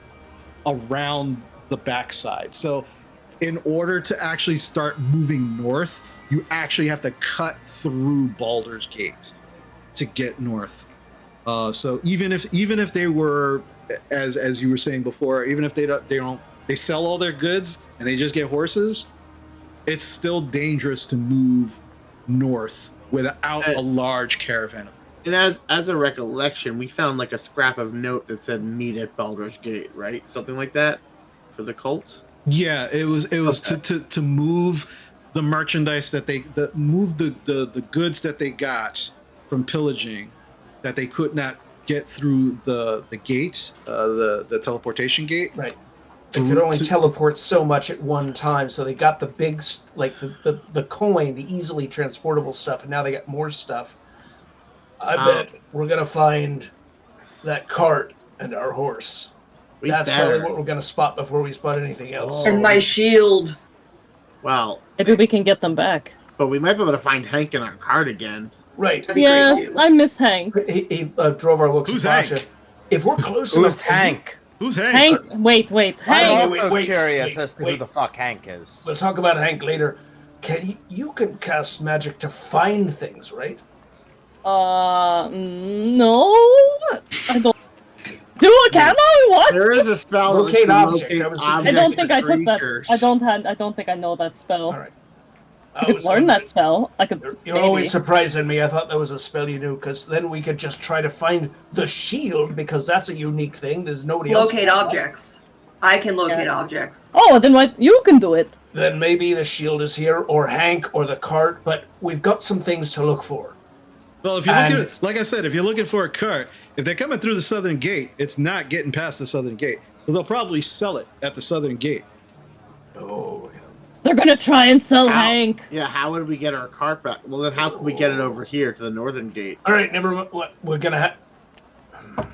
around the backside. So in order to actually start moving north, you actually have to cut through Baldur's Gate to get north. So even if they were, as you were saying before, even if they sell all their goods and they just get horses, it's still dangerous to move north without a large caravan of. And as a recollection, we found like a scrap of note that said "Meet at Baldur's Gate," right? Something like that for the cult. Yeah, it was okay. to move the merchandise move the goods that they got from pillaging that they could not get through the gate, the teleportation gate. Right. They could only teleport so much at one time, so they got the big, like the coin, the easily transportable stuff, and now they got more stuff. I bet we're gonna find that cart and our horse. That's probably what we're gonna spot before we spot anything else. And my shield. Well, maybe we can get them back. But we might be able to find Hank in our cart again. Right. Yes, I miss Hank. He drove our looks. Who's Hank? If we're close enough. Who's Hank? Who's Hank? Hank, wait, Hank. I'm also curious as to who the fuck Hank is. We'll talk about Hank later. You can cast magic to find things, right? No, I don't. Can I? What? There is a spell. that Locate lets you object. locate I was I thinking don't objects think or I took that. creatures. I don't think I know that spell. All right. I could learn that spell. I could. You're maybe. always surprising me. I thought that was a spell you knew, because then we could just try to find the shield, because that's a unique thing. There's nobody else. Locate objects. I can locate objects. Oh, then what? You can do it. Then maybe the shield is here, or Hank, or the cart. But we've got some things to look for. Well, if you're looking, like I said, if you're looking for a cart, if they're coming through the southern gate, it's not getting past the southern gate. So they'll probably sell it at the southern gate. Oh. They're gonna try and sell How- Hank. Yeah, how would we get our cart back? Well, then how can we get it over here to the northern gate? All right, never mind. What we're gonna have.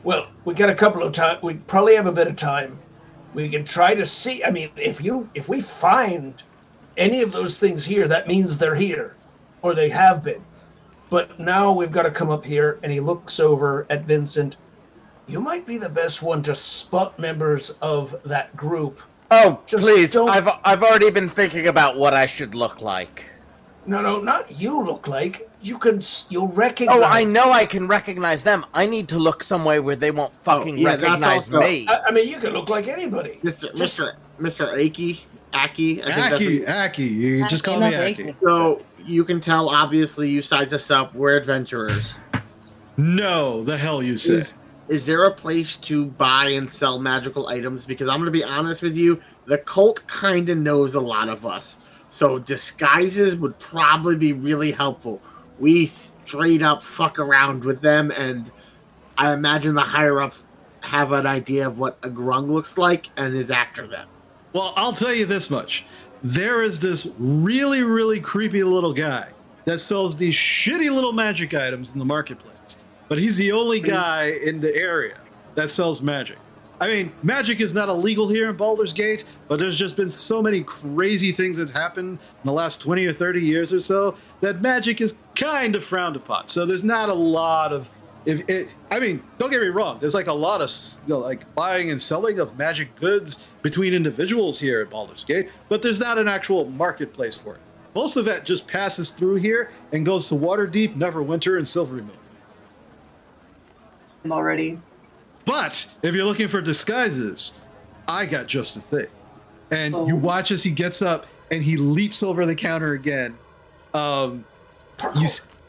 Well, we got a couple of time. We probably have a bit of time. We can try to see. I mean, if we find any of those things here, that means they're here, or they have been. But now we've got to come up here, and he looks over at Vincent. You might be the best one to spot members of that group. Oh, Just please! don't- I've already been thinking about what I should look like. No, not you look like. You'll recognize. Oh, I know I can recognize them. I need to look some way where they won't fucking yeah, that's recognize also- me. I mean, you can look like anybody. Mr. Aki. I think that's Aki, you just call me Aki. So you can tell, obviously, you size us up. We're adventurers. No, the hell you say. Is there a place to buy and sell magical items? Because I'm going to be honest with you, the cult kind of knows a lot of us. So disguises would probably be really helpful. We straight up fuck around with them, and I imagine the higher-ups have an idea of what a grung looks like and is after them. Well, I'll tell you this much. There is this really, really creepy little guy that sells these shitty little magic items in the marketplace. But he's the only guy in the area that sells magic. I mean, magic is not illegal here in Baldur's Gate, but there's just been so many crazy things that happened in the last 20 or 30 years or so that magic is kind of frowned upon. So there's not a lot of... I mean, don't get me wrong. There's like a lot of like buying and selling of magic goods between individuals here at Baldur's Gate, but there's not an actual marketplace for it. Most of that just passes through here and goes to Waterdeep, Neverwinter, and Silvery Moon. I'm already. But if you're looking for disguises, I got just the thing. And you watch as he gets up and he leaps over the counter again.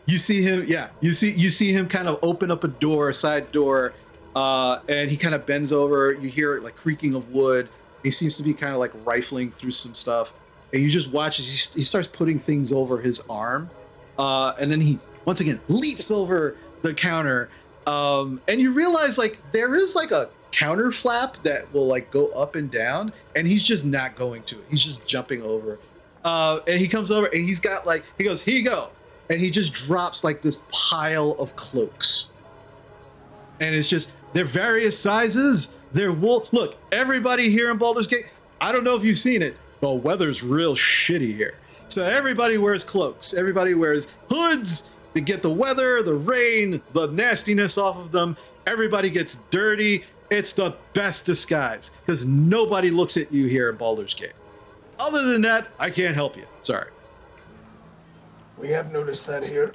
You see him, you see him kind of open up a side door, and he kind of bends over. You hear it like creaking of wood. He seems to be kind of like rifling through some stuff, and you just watch as he starts putting things over his arm, and then he once again leaps over the counter, and you realize like there is like a counter flap that will like go up and down, and he's just not going to it. He's just jumping over, and he comes over and he's got like he goes, "Here you go." And he just drops like this pile of cloaks. And it's just, they're various sizes. They're wool. Look, everybody here in Baldur's Gate, I don't know if you've seen it, the weather's real shitty here. So everybody wears cloaks. Everybody wears hoods to get the weather, the rain, the nastiness off of them. Everybody gets dirty. It's the best disguise because nobody looks at you here in Baldur's Gate. Other than that, I can't help you. Sorry. We have noticed that here.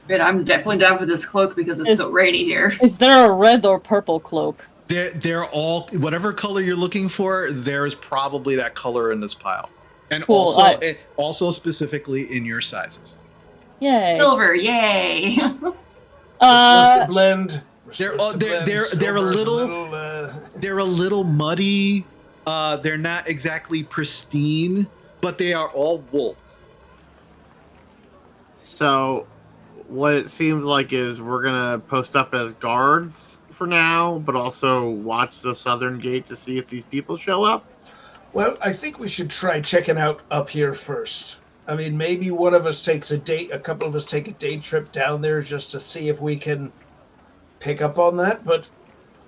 Good, I'm definitely down for this cloak because it's so rainy here. Is there a red or purple cloak? They're all, whatever color you're looking for, there's probably that color in this pile. And Cool, also specifically in your sizes. Yay. Silver, yay! We're supposed to blend. They're a little muddy. They're not exactly pristine, but they are all wool. So, what it seems like is we're gonna post up as guards for now, but also watch the southern gate to see if these people show up. Well, I think we should try checking out up here first. I mean, maybe one of us takes a couple of us take a day trip down there just to see if we can pick up on that. But,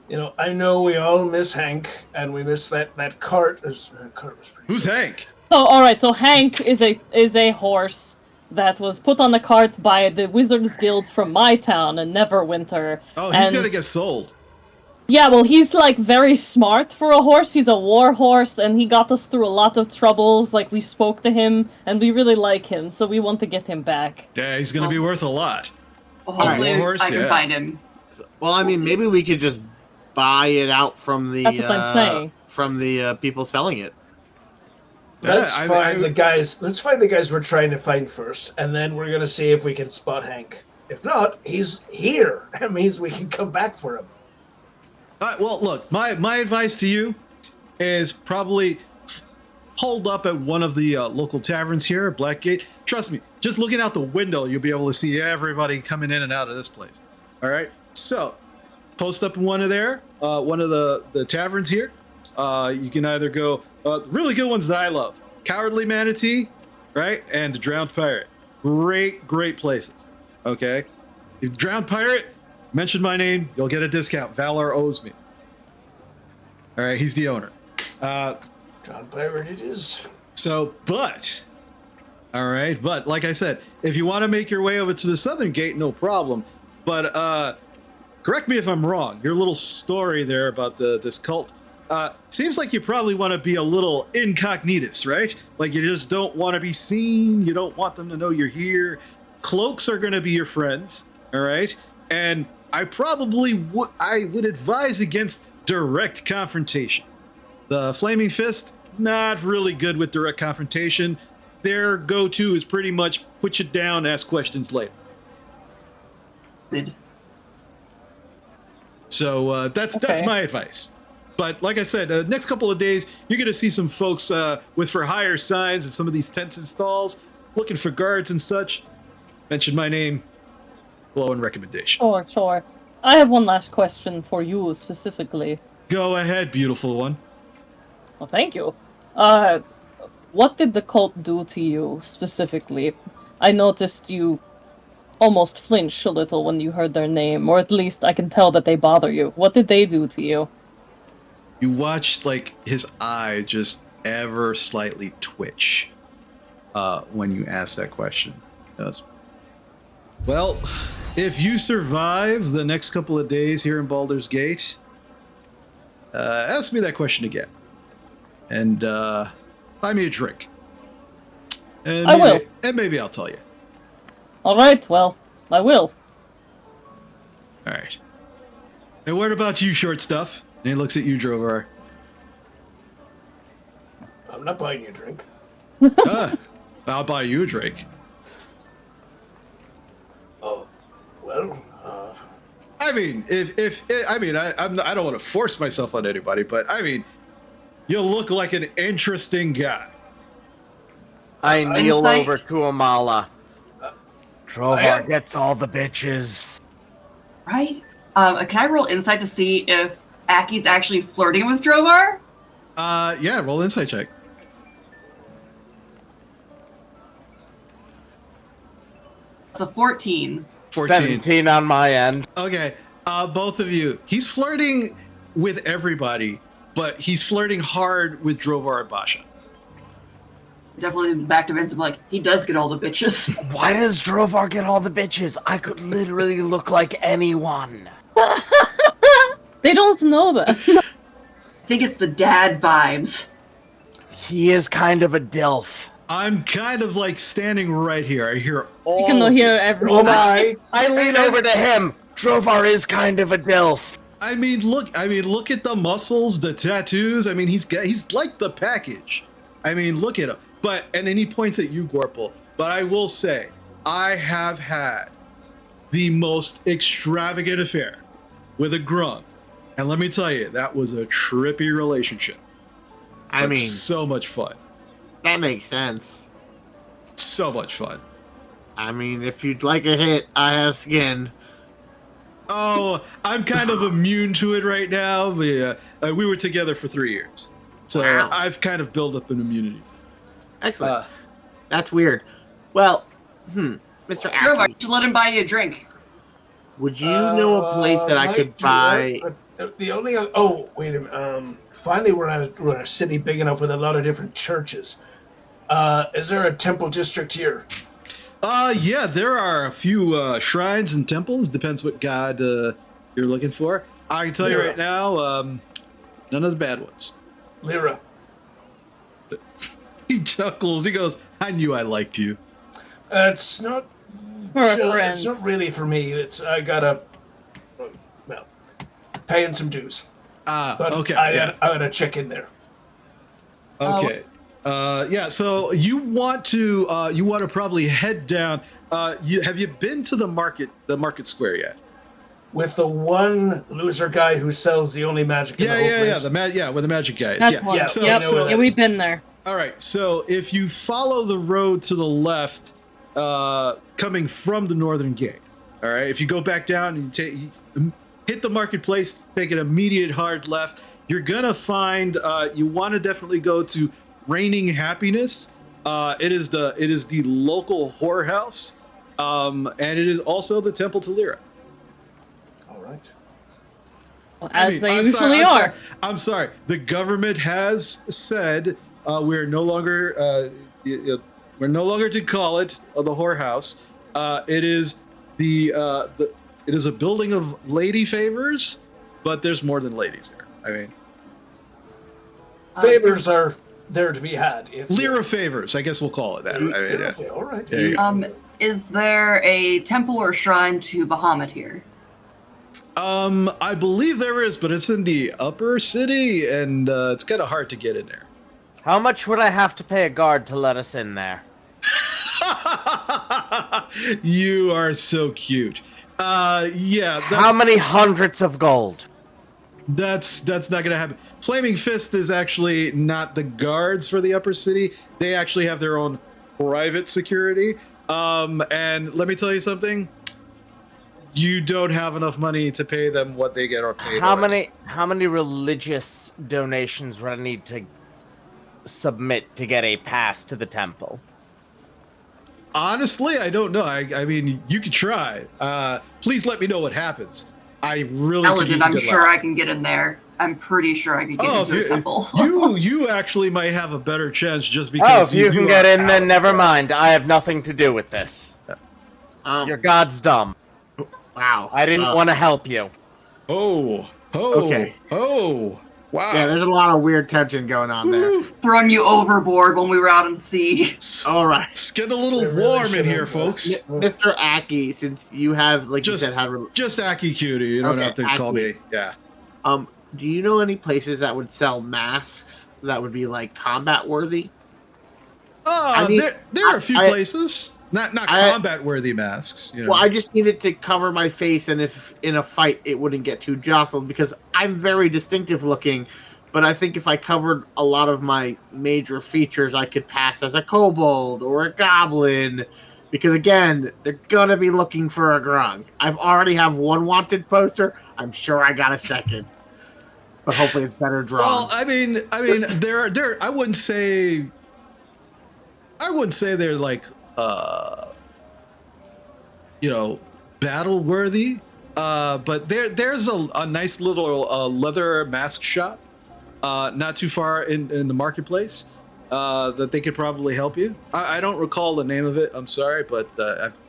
you know, I know we all miss Hank, and we miss that cart. That cart was pretty Who's Hank? So, alright, so Hank is a horse that was put on the cart by the Wizards Guild from my town in Neverwinter. Oh, he's gonna get sold. Yeah, well, he's like very smart for a horse. He's a war horse, and he got us through a lot of troubles. Like, we spoke to him, and we really like him, so we want to get him back. Yeah, he's going to be worth a lot. Well, hopefully Warhorse, I can yeah. find him. Well, I mean, see. maybe we could just buy it out from the That's what I'm saying. from the people selling it. Let's Yeah, find the guys. Let's find the guys we're trying to find first, and then we're gonna see if we can spot Hank. If not, he's here. That means we can come back for him. Well, look, my advice to you is probably hold up at one of the local taverns here at Blackgate. Trust me, just looking out the window, you'll be able to see everybody coming in and out of this place. All right, so post up in one of the taverns here. You can either go really good ones that I love, Cowardly Manatee, right, and Drowned Pirate. Great places. Okay, if Drowned Pirate, mention my name, you'll get a discount. Valor owes me. All right, he's the owner. John Pirate, it is. So, but like I said, if you want to make your way over to the southern gate, no problem. But correct me if I'm wrong. Your little story there about this cult seems like you probably want to be a little incognitus, right? Like you just don't want to be seen. You don't want them to know you're here. Cloaks are going to be your friends, all right? And I probably would advise against direct confrontation. The Flaming Fist, not really good with direct confrontation. Their go-to is pretty much put you down, ask questions later. So that's my advice. But like I said, next couple of days, you're going to see some folks with for hire signs and some of these tents and stalls, looking for guards and such. Mention my name, glowing recommendation. Sure. I have one last question for you specifically. Go ahead, beautiful one. Well, thank you. What did the cult do to you specifically? I noticed you almost flinch a little when you heard their name, or at least I can tell that they bother you. What did they do to you? You watched like his eye just ever slightly twitch when you asked that question. He goes, well, if you survive the next couple of days here in Baldur's Gate, ask me that question again. And buy me a drink. And I will. And maybe I'll tell you. All right, well, I will. All right. And what about you, short stuff? And he looks at you, Drovar. I'm not buying you a drink. I'll buy you a drink. Oh, well. I mean, I don't want to force myself on anybody, but I mean, you look like an interesting guy. I kneel Insight? over to Amala. Drovar gets all the bitches. Right? Can I roll insight to see if Aki's actually flirting with Drovar? Yeah, roll an insight check. It's a 14. 14. 17 on my end. Okay, both of you. He's flirting with everybody, but he's flirting hard with Drovar and Basha. Definitely back to Vince of like, he does get all the bitches. Why does Drovar get all the bitches? I could literally look like anyone. They don't know that. I think it's the dad vibes. He is kind of a dilf. I'm kind of like standing right here. I hear all. You can hear Oh everything. my! I lean over to him. Drovar is kind of a dilf. I mean, look at the muscles, the tattoos. I mean, he's like the package. I mean, look at him. And then he points at you, Gorple. But I will say, I have had the most extravagant affair with a grung. And let me tell you, that was a trippy relationship. I mean, so much fun. that makes sense. So much fun. I mean, if you'd like a hit, I have skin. Oh, I'm kind of immune to it right now. But, we were together for 3 years. So Wow. I've kind of built up an immunity to it. Excellent. That's weird. Well, Mr. Drovar, Aki, you should let him buy you a drink. would you know a place that I might could do buy? that, but the only wait a minute. Finally, we're in a city big enough with a lot of different churches. Is there a temple district here? Yeah, there are a few shrines and temples. Depends what god you're looking for. I can tell you Lyra. right now, none of the bad ones. Lyra. He chuckles. He goes, "I knew I liked you." It's not. For a It's friend. not really for me. I gotta. Well, paying some dues. But Okay. I Yeah. gotta check in there. Okay. Yeah. So you want to probably head down. Have you been to the market square yet? With the one loser guy who sells the only magic in the whole place. Where the magic guy is. That's Yeah. one. Yeah, So, we know Yep. where that Yeah, we've been there. all right. So if you follow the road to the left, coming from the northern gate, all right. If you go back down and you hit the marketplace, take an immediate hard left, you're gonna find. You want to definitely go to Reigning Happiness. It is the local whorehouse, and it is also the Temple to Lyra. All right. As they usually are. I'm sorry. The government has said we're no longer to call it the whorehouse. It is it is a building of lady favors, but there's more than ladies there. I mean, Favors are there to be had. If Lyra favors. I guess we'll call it that. I mean, yeah. All right. There you go. Is there a temple or shrine to Bahamut here? I believe there is, but it's in the upper city, and it's kind of hard to get in there. How much would I have to pay a guard to let us in there? You are so cute. Yeah. How many hundreds of gold? That's not gonna happen. Flaming Fist is actually not the guards for the upper city. They actually have their own private security. And let me tell you something. You don't have enough money to pay them what they get or paid. How many religious donations would I need to submit to get a pass to the temple? Honestly, I don't know. I mean, you could try. Please let me know what happens. I really could use Elegant, a I'm good sure laugh. I can get in there. I'm pretty sure I can get into a temple. you actually might have a better chance just Oh, because if you can get are in, then out. never mind. I have nothing to do with this. Your god's dumb. Wow. I didn't want to help you. Oh, Okay. oh, wow. Yeah, there's a lot of weird tension going on there. Throwing you overboard when we were out in sea. All right. It's getting a little They really warm in should've, here, folks. Mr. Aki, since you have, like Just- you said, Just Aki Cutie. You don't Okay, have to call Aki. me. Yeah. do you know any places that would sell masks that would be like combat worthy? I mean, there are a few I- places. Not I- combat worthy masks. You know. Well, I just needed to cover my face, and if in a fight it wouldn't get too jostled, because I'm very distinctive looking. But I think if I covered a lot of my major features, I could pass as a kobold or a goblin. Because again, they're gonna be looking for a grung. I've already have one wanted poster. I'm sure I got a second, but hopefully it's better drawn. Well, I mean, there. I wouldn't say they're like, battle worthy. But there's a nice little leather mask shop, not too far in the marketplace, that they could probably help you. I don't recall the name of it. I'm sorry, but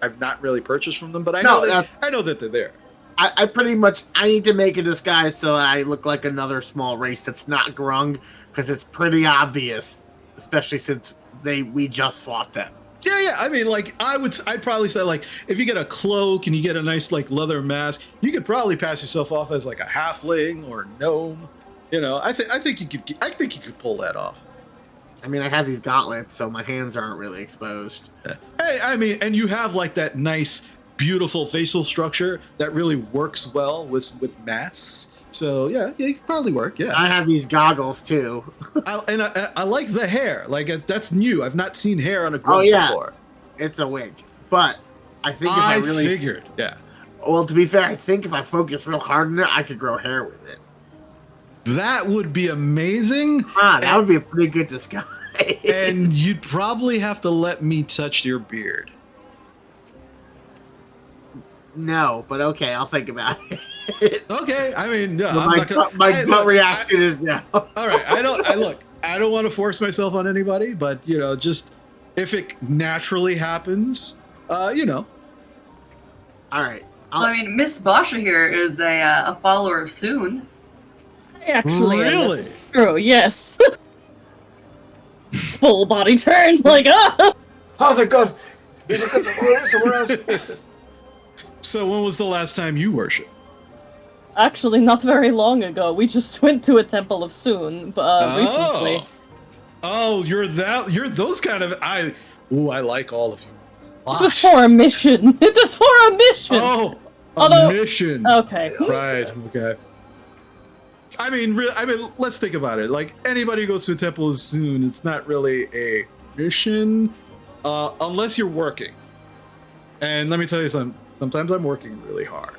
I've not really purchased from them. But I know that they're there. I pretty much I need to make a disguise so I look like another small race that's not grung, because it's pretty obvious, especially since we just fought them. Yeah. I mean, like I'd probably say, like, if you get a cloak and you get a nice like leather mask, you could probably pass yourself off as like a halfling or a gnome. I think you could pull that off. I mean, I have these gauntlets, so my hands aren't really exposed. Hey, I mean, and you have like that nice, beautiful facial structure that really works well with masks. So yeah, it could probably work. Yeah, I have these goggles too. I like the hair. Like that's new. I've not seen hair on a girl before. It's a wig, but I think if I I really figured, yeah. Well, to be fair, I think if I focus real hard on it, I could grow hair with it. That would be amazing. That would be a pretty good disguise. And you'd probably have to let me touch your beard. No, but okay, I'll think about it. Okay, I mean, no, Well, I'm not gonna, my gut reaction is no. All right, I don't want to force myself on anybody, but just if it naturally happens, All right. Well, I mean, Miss Basha here is a follower of Soon. Actually, Really? that's true. Yes. Full body turn, like Oh, thank God! Is it good somewhere else? So when was the last time you worshipped? Actually, not very long ago. We just went to a temple of Soon, recently. Oh, you're those kind of I like all of you. It was for a mission. It was for a mission. Oh, Although- mission. Okay. Right. Okay. I mean, let's think about it. Like anybody who goes to a temple of Soon, it's not really a mission, unless you're working. And let me tell you something. Sometimes I'm working really hard.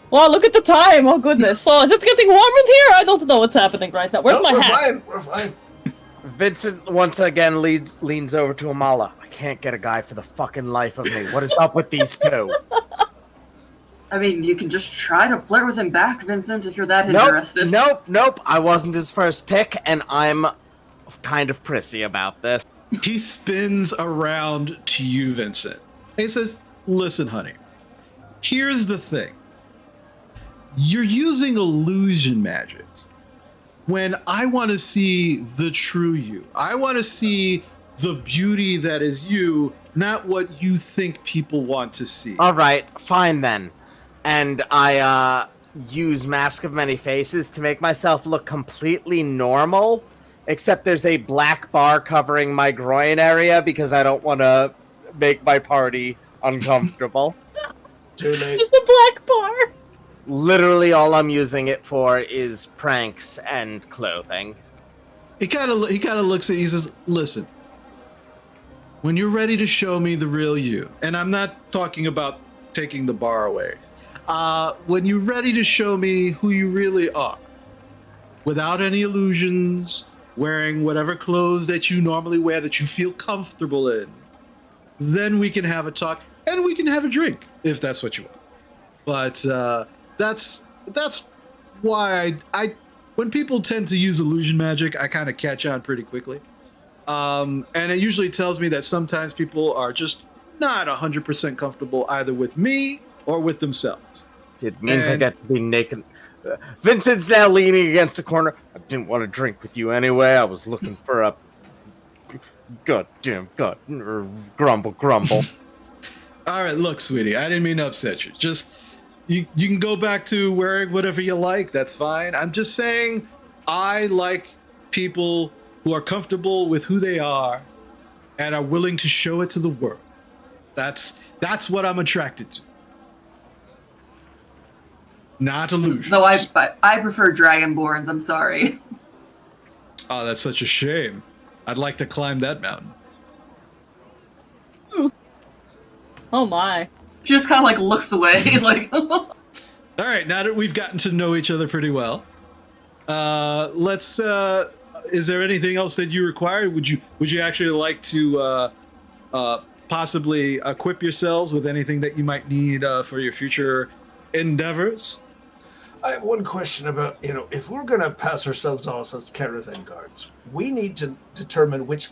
Well, look at the time. Oh goodness. So is it getting warm in here? I don't know what's happening right now. Where's No, my we're hat? fine. We're fine. Vincent once again leans over to Amala. I can't get a guy for the fucking life of me. What is up with these two? I mean, you can just try to flirt with him back, Vincent, if you're that interested. Nope. I wasn't his first pick, and I'm kind of prissy about this. He spins around to you, Vincent. And he says, "Listen, honey. Here's the thing. You're using illusion magic. When I want to see the true you, I want to see the beauty that is you, not what you think people want to see." All right, fine then. And I use Mask of Many Faces to make myself look completely normal, except there's a black bar covering my groin area because I don't want to make my party uncomfortable. Too late. Just a black bar. Literally all I'm using it for is pranks and clothing. He kind of looks at you and says, "Listen, when you're ready to show me the real you," and I'm not talking about taking the bar away, when you're ready to show me who you really are, without any illusions, wearing whatever clothes that you normally wear that you feel comfortable in, then we can have a talk and we can have a drink if that's what you want. But that's why I when people tend to use illusion magic, I kind of catch on pretty quickly. And it usually tells me that sometimes people are just not 100% comfortable either with me or with themselves. It means I get to be naked. Vincent's now leaning against a corner. I didn't want to drink with you anyway. I was looking for a grumble. All right, look, sweetie, I didn't mean to upset you. Just you can go back to wearing whatever you like. That's fine. I'm just saying I like people who are comfortable with who they are and are willing to show it to the world. That's what I'm attracted to. Not illusions. Though I prefer Dragonborns, I'm sorry. Oh, that's such a shame. I'd like to climb that mountain. Oh my. She just kind of like looks away, like. All right, now that we've gotten to know each other pretty well, let's. Is there anything else that you require? Would you actually like to possibly equip yourselves with anything that you might need for your future endeavors? I have one question about, if we're going to pass ourselves off as caravan guards, we need to determine which.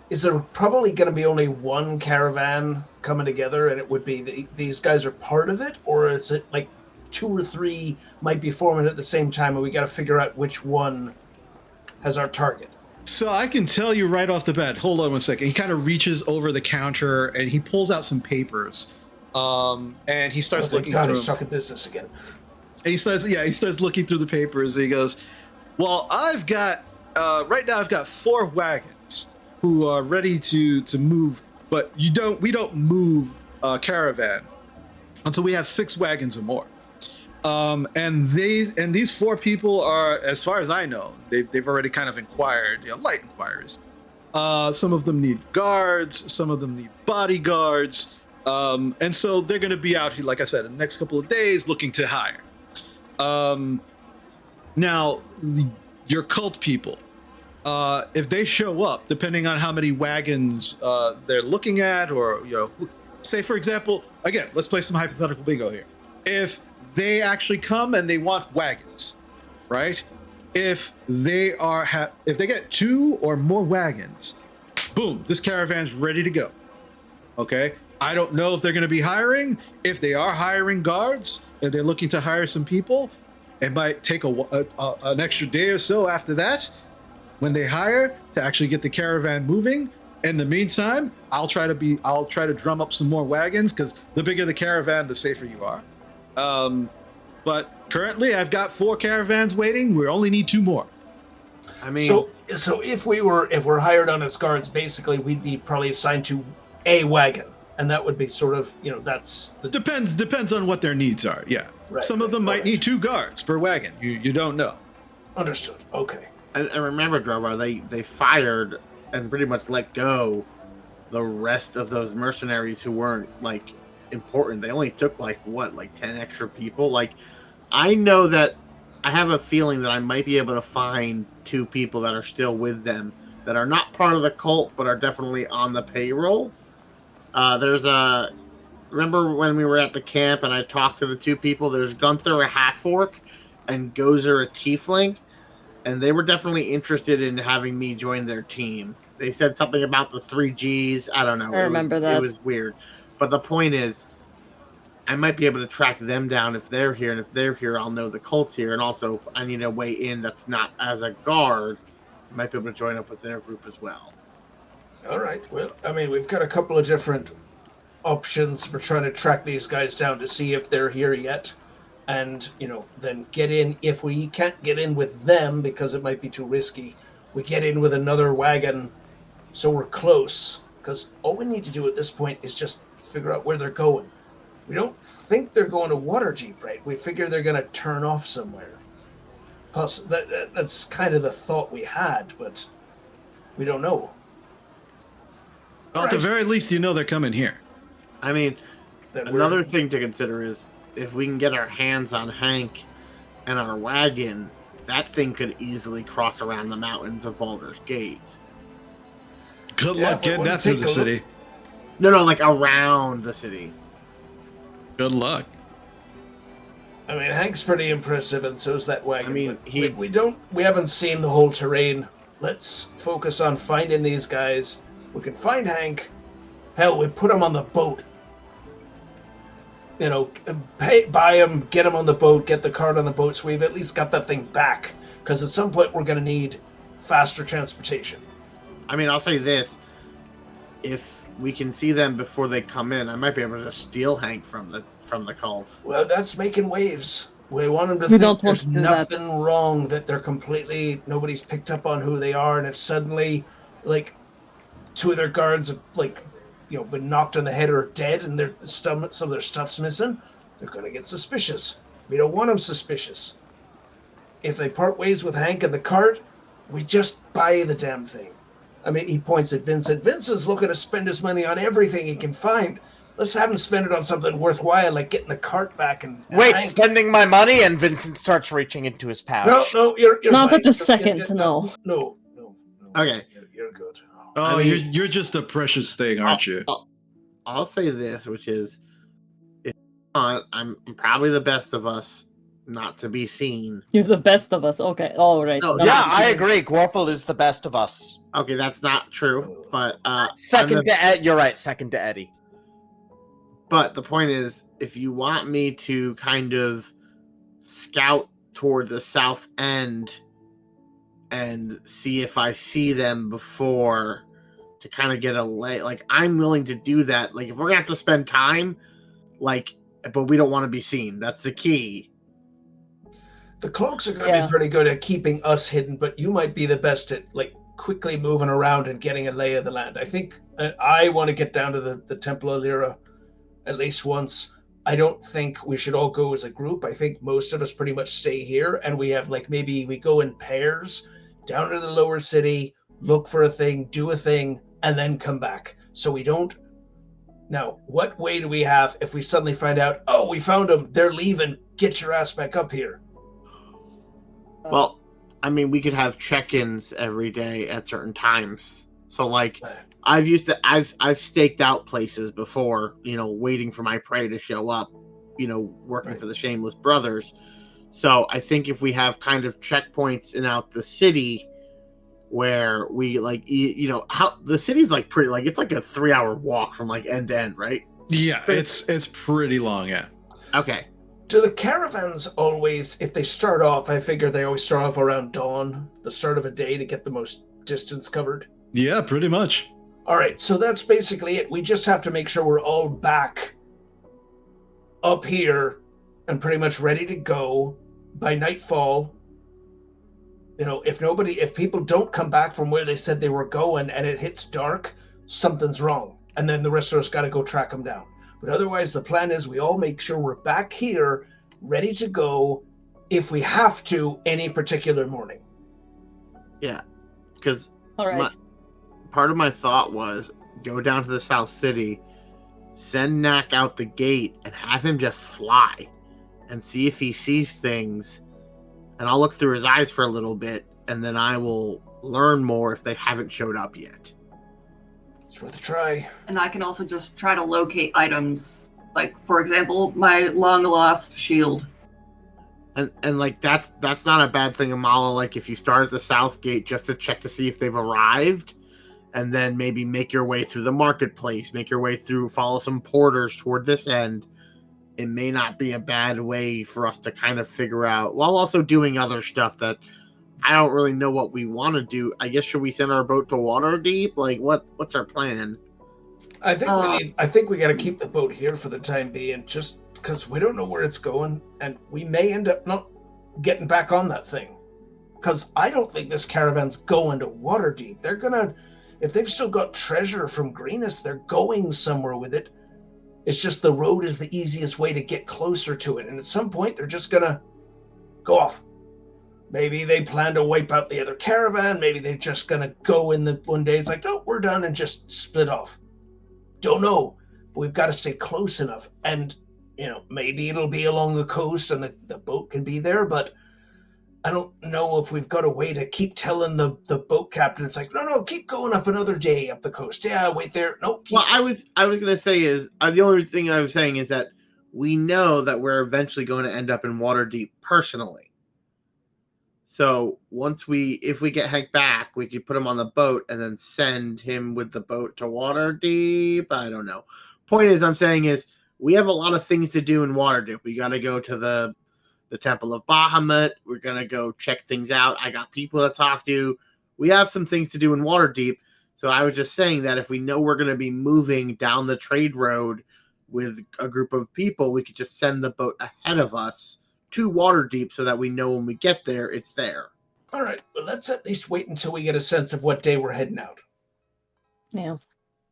Is there probably going to be only one caravan coming together and it would be these guys are part of it? Or is it like 2 or 3 might be forming at the same time and we got to figure out which one has our target? So I can tell you right off the bat. Hold on one second. He kind of reaches over the counter and he pulls out some papers. And he starts looking through them. He's talking business again. And he starts looking through the papers. And he goes, "Well, I've got right now. I've got 4 wagons who are ready to move, but we don't move caravan until we have 6 wagons or more. And these 4 people are, as far as I know, they've already kind of inquired, light inquiries. Some of them need guards, some of them need bodyguards, and so they're going to be out here, like I said, in the next couple of days, looking to hire. Now, your cult people, if they show up, depending on how many wagons they're looking at, or say for example, again, let's play some hypothetical bingo here. If they actually come and they want wagons, right? If they get 2 or more wagons, boom, this caravan's ready to go. Okay. I don't know if they're going to be hiring. If they are hiring guards and they're looking to hire some people, it might take an extra day or so after that when they hire to actually get the caravan moving. In the meantime, I'll try to drum up some more wagons, because the bigger the caravan, the safer you are. But currently, I've got 4 caravans waiting. We only need 2 more. I mean, so if we're hired on as guards, basically we'd be probably assigned to a wagon, and that would be sort of, that's the Depends on what their needs are. Yeah, Right, some of them might right. need 2 guards per wagon. You don't know. understood. Okay. and remember, Drovar, they fired and pretty much let go the rest of those mercenaries who weren't like important. They only took like 10 extra people. Like, I know that I have a feeling that I might be able to find 2 people that are still with them that are not part of the cult but are definitely on the payroll. Remember when we were at the camp and I talked to the 2 people? There's Gunther, a half-orc, and Gozer, a tiefling, and they were definitely interested in having me join their team. They said something about the 3 Gs. I don't know. I remember that. It was weird. But the point is, I might be able to track them down if they're here, and if they're here, I'll know the cult's here. And also, if I need a way in that's not as a guard, I might be able to join up with their group as well. All right. Well, I mean, we've got a couple of different options for trying to track these guys down to see if they're here yet. And, then get in. If we can't get in with them because it might be too risky, we get in with another wagon so we're close. Because all we need to do at this point is just figure out where they're going. We don't think they're going to Waterdeep, right? We figure they're going to turn off somewhere. Plus, that's kind of the thought we had, but we don't know. Well, at the very least, they're coming here. I mean, Then another thing to consider is if we can get our hands on Hank and our wagon, that thing could easily cross around the mountains of Baldur's Gate. Good Yeah, luck if we getting wanna that through take the a city. No, like around the city. Good luck. I mean, Hank's pretty impressive, and so's that wagon. I mean, but we haven't seen the whole terrain. Let's focus on finding these guys. If we can find Hank, hell, we put him on the boat. Buy him, get him on the boat, get the cart on the boat, so we've at least got that thing back. Because at some point we're going to need faster transportation. I mean, I'll say this. If we can see them before they come in, I might be able to steal Hank from the cult. Well, that's making waves. We want them to We think don't want there's to do that. nothing wrong, that they're nobody's picked up on who they are, and if suddenly, 2 of their guards have, been knocked on the head or are dead and some of their stuff's missing, they're going to get suspicious. We don't want them suspicious. If they part ways with Hank and the cart, we just buy the damn thing. I mean, he points at Vincent. Vincent's looking to spend his money on everything he can find. Let's have him spend it on something worthwhile, like getting the cart back and Wait, Hank. spending my money? And Vincent starts reaching into his pouch. No, you're Not fine. at the second, no. No. Okay. You're good. Oh, I mean- you're just a precious thing, aren't you? I'll say this, which is, if not, I'm probably the best of us not to be seen. You're the best of us. Okay. All right. No, No, Yeah, I agree. Gorple is the best of us. Okay, that's not true, but Second to Ed. You're right. Second to Eddie. But the point is, if you want me to kind of scout toward the south end and see if I see them before to kind of get a lay, I'm willing to do that. If we're gonna have to spend time, but we don't want to be seen. That's the key. The cloaks are going to be pretty good at keeping us hidden, but you might be the best at quickly moving around and getting a lay of the land. I think I want to get down to the Temple of Lyra at least once. I don't think we should all go as a group. I think most of us pretty much stay here, and we have maybe we go in pairs down to the lower city, look for a thing, do a thing, and then come back. So we don't. Now, what way do we have if we suddenly find out, oh, we found them, they're leaving, get your ass back up here? Well, I mean, we could have check-ins every day at certain times. So, I've staked out places before, waiting for my prey to show up, working for the Shameless Brothers. So I think if we have kind of checkpoints in out the city where we how the city's pretty, it's like a 3-hour walk from end to end, right? Yeah, it's pretty long, yeah. Okay. Do the caravans always, if they start off, I figure they always start off around dawn, the start of a day, to get the most distance covered? Yeah, pretty much. All right, so that's basically it. We just have to make sure we're all back up here and pretty much ready to go by nightfall. You know, if people don't come back from where they said they were going and it hits dark, something's wrong. And then the rest of us got to go track them down. But otherwise, the plan is we all make sure we're back here, ready to go if we have to any particular morning. Yeah, because All right. part of my thought was go down to the South City, send Knack out the gate, and have him just fly and see if he sees things. And I'll look through his eyes for a little bit, and then I will learn more if they haven't showed up yet. It's worth a try. And I can also just try to locate items, like, for example, my long lost shield. And like that's not a bad thing, Amala. Like if you start at the South Gate just to check to see if they've arrived, and then maybe make your way through the marketplace, make your way through, follow some porters toward this end. It may not be a bad way for us to kind of figure out, while also doing other stuff that I don't really know what we want to do. I guess should we send our boat to Waterdeep? Like what's our plan? I think we got to keep the boat here for the time being, just because we don't know where it's going, and we may end up not getting back on that thing. Because I don't think this caravan's going to Waterdeep. They're gonna, if they've still got treasure from Greenest, they're going somewhere with it. It's just the road is the easiest way to get closer to it, and at some point they're just gonna go off. Maybe they plan to wipe out the other caravan. Maybe they're just gonna go in the one day. It's like, no, we're done, and just split off. Don't know. But we've got to stay close enough, and maybe it'll be along the coast, and the boat can be there. But I don't know if we've got a way to keep telling the boat captain. It's like, no, keep going up another day up the coast. Yeah, wait there. No. Well, I was gonna say is the only thing I was saying is that we know that we're eventually going to end up in Waterdeep personally. So if we get Hank back, we could put him on the boat and then send him with the boat to Waterdeep. I don't know. Point is, I'm saying is we have a lot of things to do in Waterdeep. We got to go to the Temple of Bahamut. We're gonna go check things out. I got people to talk to. We have some things to do in Waterdeep. So I was just saying that if we know we're going to be moving down the trade road with a group of people, we could just send the boat ahead of us to Waterdeep so that we know when we get there, it's there. All right, well, let's at least wait until we get a sense of what day we're heading out. Yeah.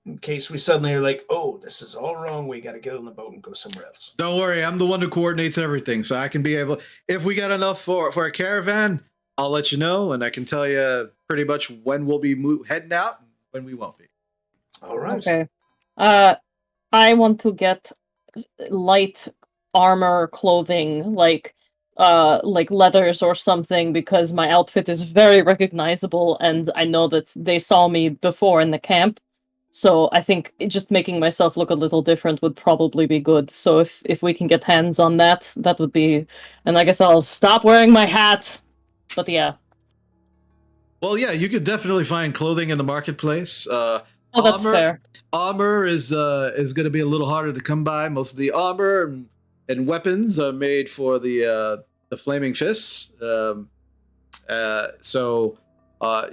In case we suddenly are like, oh, this is all wrong, we got to get on the boat and go somewhere else. Don't worry, I'm the one who coordinates everything, so I can be able, if we got enough for a caravan, I'll let you know, and I can tell you pretty much when we'll be heading out and when we won't be. All right. Okay. I want to get light armor clothing, like leathers or something, because my outfit is very recognizable, and I know that they saw me before in the camp. So I think just making myself look a little different would probably be good. So if we can get hands on that, that would be. And I guess I'll stop wearing my hat. But yeah. Well, yeah, you could definitely find clothing in the marketplace. That's fair. Armor is going to be a little harder to come by. Most of the armor and weapons are made for the flaming fists. So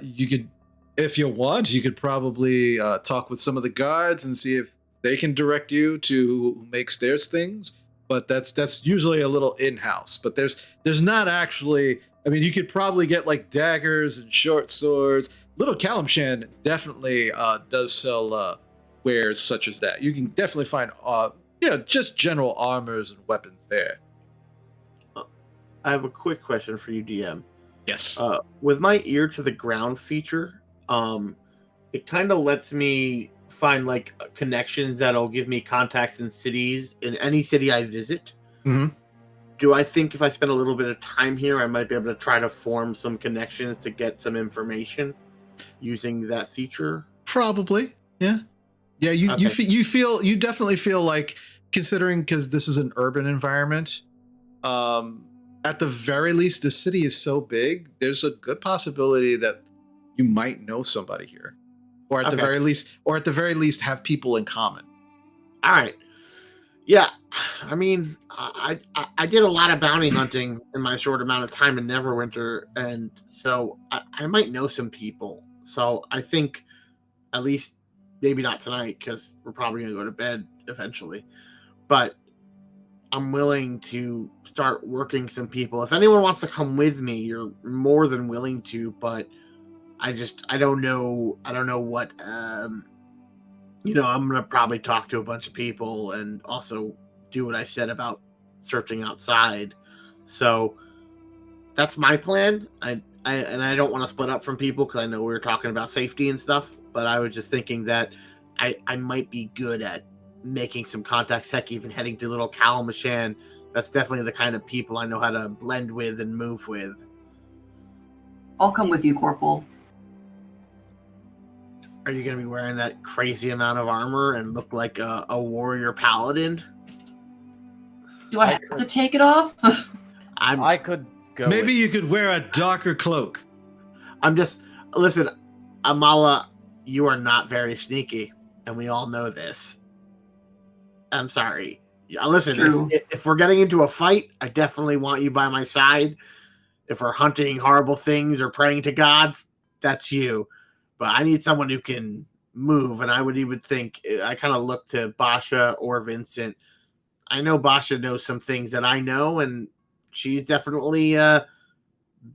you could, if you want, you could probably talk with some of the guards and see if they can direct you to who makes their things. But that's usually a little in-house. But there's not actually. I mean, you could probably get like daggers and short swords. Little Calimshan definitely does sell wares such as that. You can definitely find just general armors and weapons there. I have a quick question for you, DM. Yes. With my ear to the ground feature, it kind of lets me find like connections that'll give me contacts in cities, in any city I visit. Mm-hmm. Do I think if I spend a little bit of time here, I might be able to try to form some connections to get some information using that feature? Probably, yeah. Yeah, you definitely feel like, considering, because this is an urban environment, at the very least, the city is so big, there's a good possibility that you might know somebody here. Or at the very least have people in common. All right. Yeah, I mean, I did a lot of bounty hunting in my short amount of time in Neverwinter, and so I might know some people. So I think at least maybe not tonight because we're probably gonna go to bed eventually. But I'm willing to start working some people. If anyone wants to come with me, you're more than willing to. But I don't know what I'm gonna probably talk to a bunch of people and also do what I said about searching outside. So that's my plan. I don't want to split up from people because I know we were talking about safety and stuff. But I was just thinking that I might be good at making some contacts. Heck, even heading to Little Calamashan. That's definitely the kind of people I know how to blend with and move with. I'll come with you, Corporal. Are you going to be wearing that crazy amount of armor and look like a warrior paladin? Do I have to take it off? I could go. Maybe you could wear a darker cloak. Listen, Amala, you are not very sneaky, and we all know this. I'm sorry. Listen, if we're getting into a fight, I definitely want you by my side. If we're hunting horrible things or praying to gods, that's you. But I need someone who can move, and I would even think, I kind of look to Basha or Vincent. I know Basha knows some things that I know, and she's definitely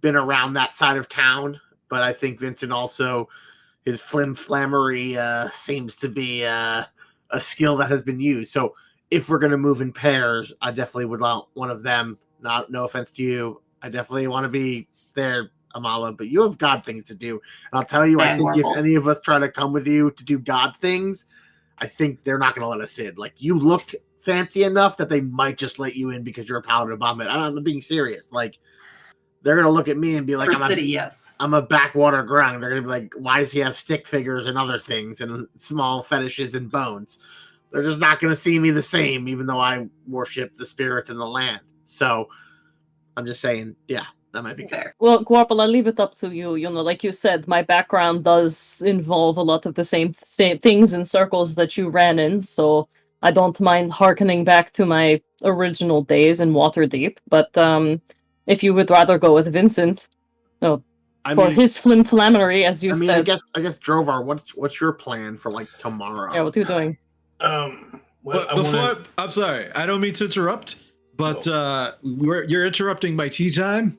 been around that side of town. But I think Vincent also, his flim-flammery seems to be a skill that has been used. So if we're going to move in pairs, I definitely would want one of them. No offense to you. I definitely want to be there, Amala, but you have God things to do. And I'll tell you, I think if any of us try to come with you to do God things, I think they're not going to let us in. Like, you look fancy enough that they might just let you in because you're a paladin of Bahamut. I'm being serious. Like, they're going to look at me and be like, I'm a backwater grung. They're going to be like, why does he have stick figures and other things and small fetishes and bones? They're just not going to see me the same, even though I worship the spirits in the land. So I'm just saying, yeah. That might be fair. Well, Guarpal, I'll leave it up to you. You know, like you said, my background does involve a lot of the same things and circles that you ran in, so I don't mind hearkening back to my original days in Waterdeep. But if you would rather go with Vincent, his flim-flammery, as you said. I guess Drovar, what's your plan for like tomorrow? Yeah, what are you doing? I'm sorry, I don't mean to interrupt, but you're interrupting my tea time.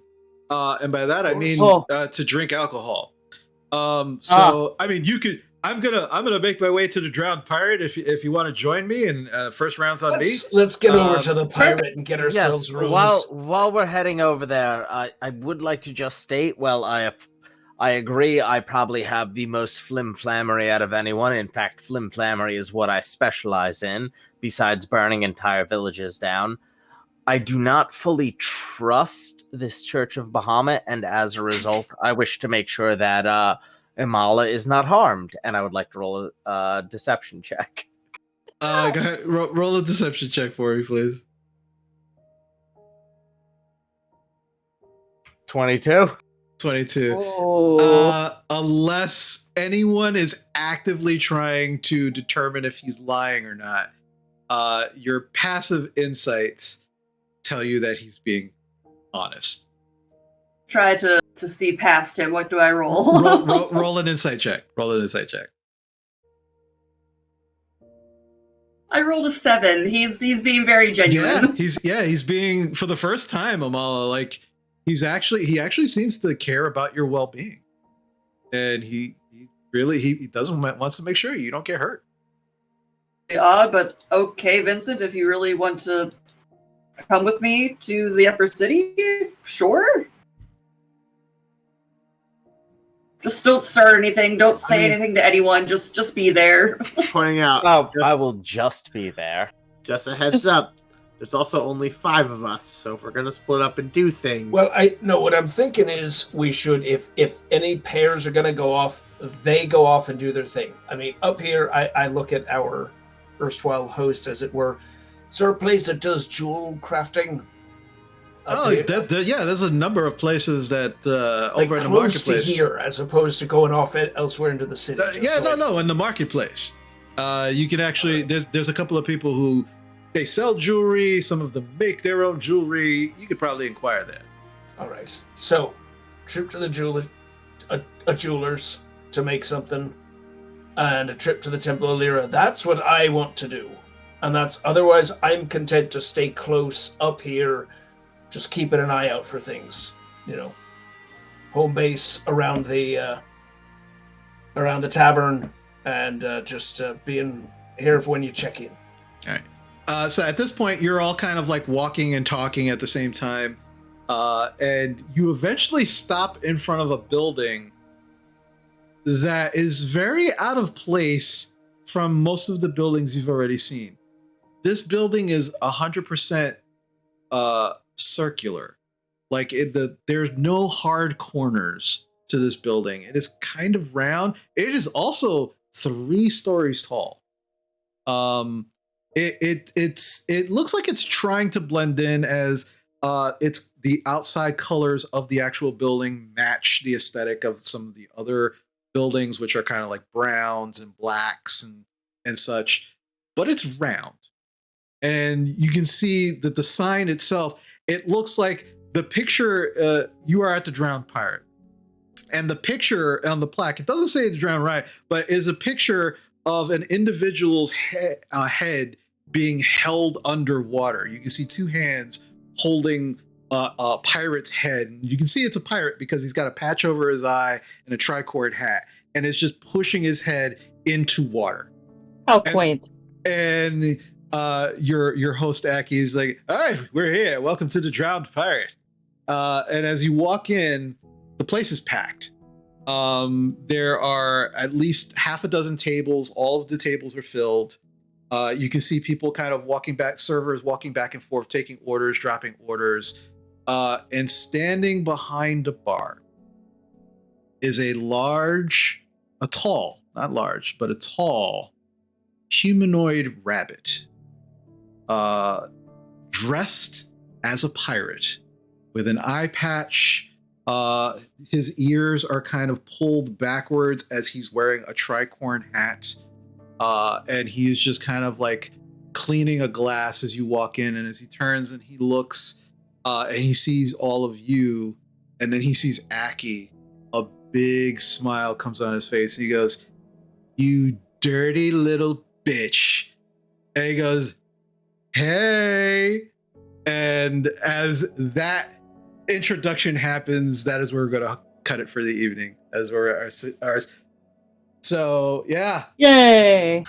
And by that I mean to drink alcohol. I mean, you could. I'm gonna make my way to the Drowned Pirate if you want to join me. And first round's on me. Let's get over to the pirate and get ourselves rooms. While we're heading over there, I would like to just state. Well, I agree. I probably have the most flim-flammery out of anyone. In fact, flim-flammery is what I specialize in. Besides burning entire villages down. I do not fully trust this Church of Bahamut, and as a result, I wish to make sure that Imala is not harmed, and I would like to roll a deception check. Go ahead, roll a deception check for me, please. 22. 22. Unless anyone is actively trying to determine if he's lying or not, your passive insights tell you that he's being honest. Try to see past him. What do I roll? roll an insight check. I rolled a 7. He's being very genuine. He's being, for the first time, Amala, like he actually seems to care about your well-being, and he wants to make sure you don't get hurt. Odd, but okay, Vincent. If you really want to come with me to the upper city, sure. Just don't start anything. Don't say anything to anyone. Just be there. Pointing out. I will just be there. Just a heads up. There's also only 5 of us, so if we're gonna split up and do things. Well, what I'm thinking is we should, if any pairs are gonna go off, they go off and do their thing. I mean, up here, I look at our erstwhile host, as it were. Is there a place that does jewel crafting? There's a number of places that over in the close marketplace. To here, as opposed to going off elsewhere into the city. In the marketplace. You can actually there's a couple of people who they sell jewelry. Some of them make their own jewelry. You could probably inquire there. All right. So, trip to the a jeweler's to make something, and a trip to the Temple of Lyra. That's what I want to do. And otherwise I'm content to stay close up here, just keeping an eye out for things. Home base around the tavern, and just being here for when you check in. All right. So at this point, you're all kind of like walking and talking at the same time. And you eventually stop in front of a building that is very out of place from most of the buildings you've already seen. This building is 100% circular. Like there's no hard corners to this building. It is kind of round. It is also 3 stories tall. It looks like it's trying to blend in as it's the outside colors of the actual building match the aesthetic of some of the other buildings, which are kind of like browns and blacks and such, but it's round. And you can see that the sign itself, it looks like the picture, you are at the Drowned Pirate. And the picture on the plaque, it doesn't say the Drowned Pirate, but is a picture of an individual's head being held underwater. You can see 2 hands holding a pirate's head. And you can see it's a pirate because he's got a patch over his eye and a tricord hat. And it's just pushing his head into water. How quaint. And your host Aki is like, all right, we're here. Welcome to the Drowned Pirate. And as you walk in, the place is packed. There are at least half a dozen tables. All of the tables are filled. You can see people kind of servers walking back and forth, taking orders, dropping orders. And standing behind the bar is a tall humanoid rabbit, dressed as a pirate with an eye patch. His ears are kind of pulled backwards as he's wearing a tricorn hat. And he is just kind of like cleaning a glass as you walk in. And as he turns and he looks, and he sees all of you, and then he sees Aki, a big smile comes on his face. And he goes, "You dirty little bitch." And he goes, "Hey." And as that introduction happens, that is where we're going to cut it for the evening. As we're ours. So yeah. Yay.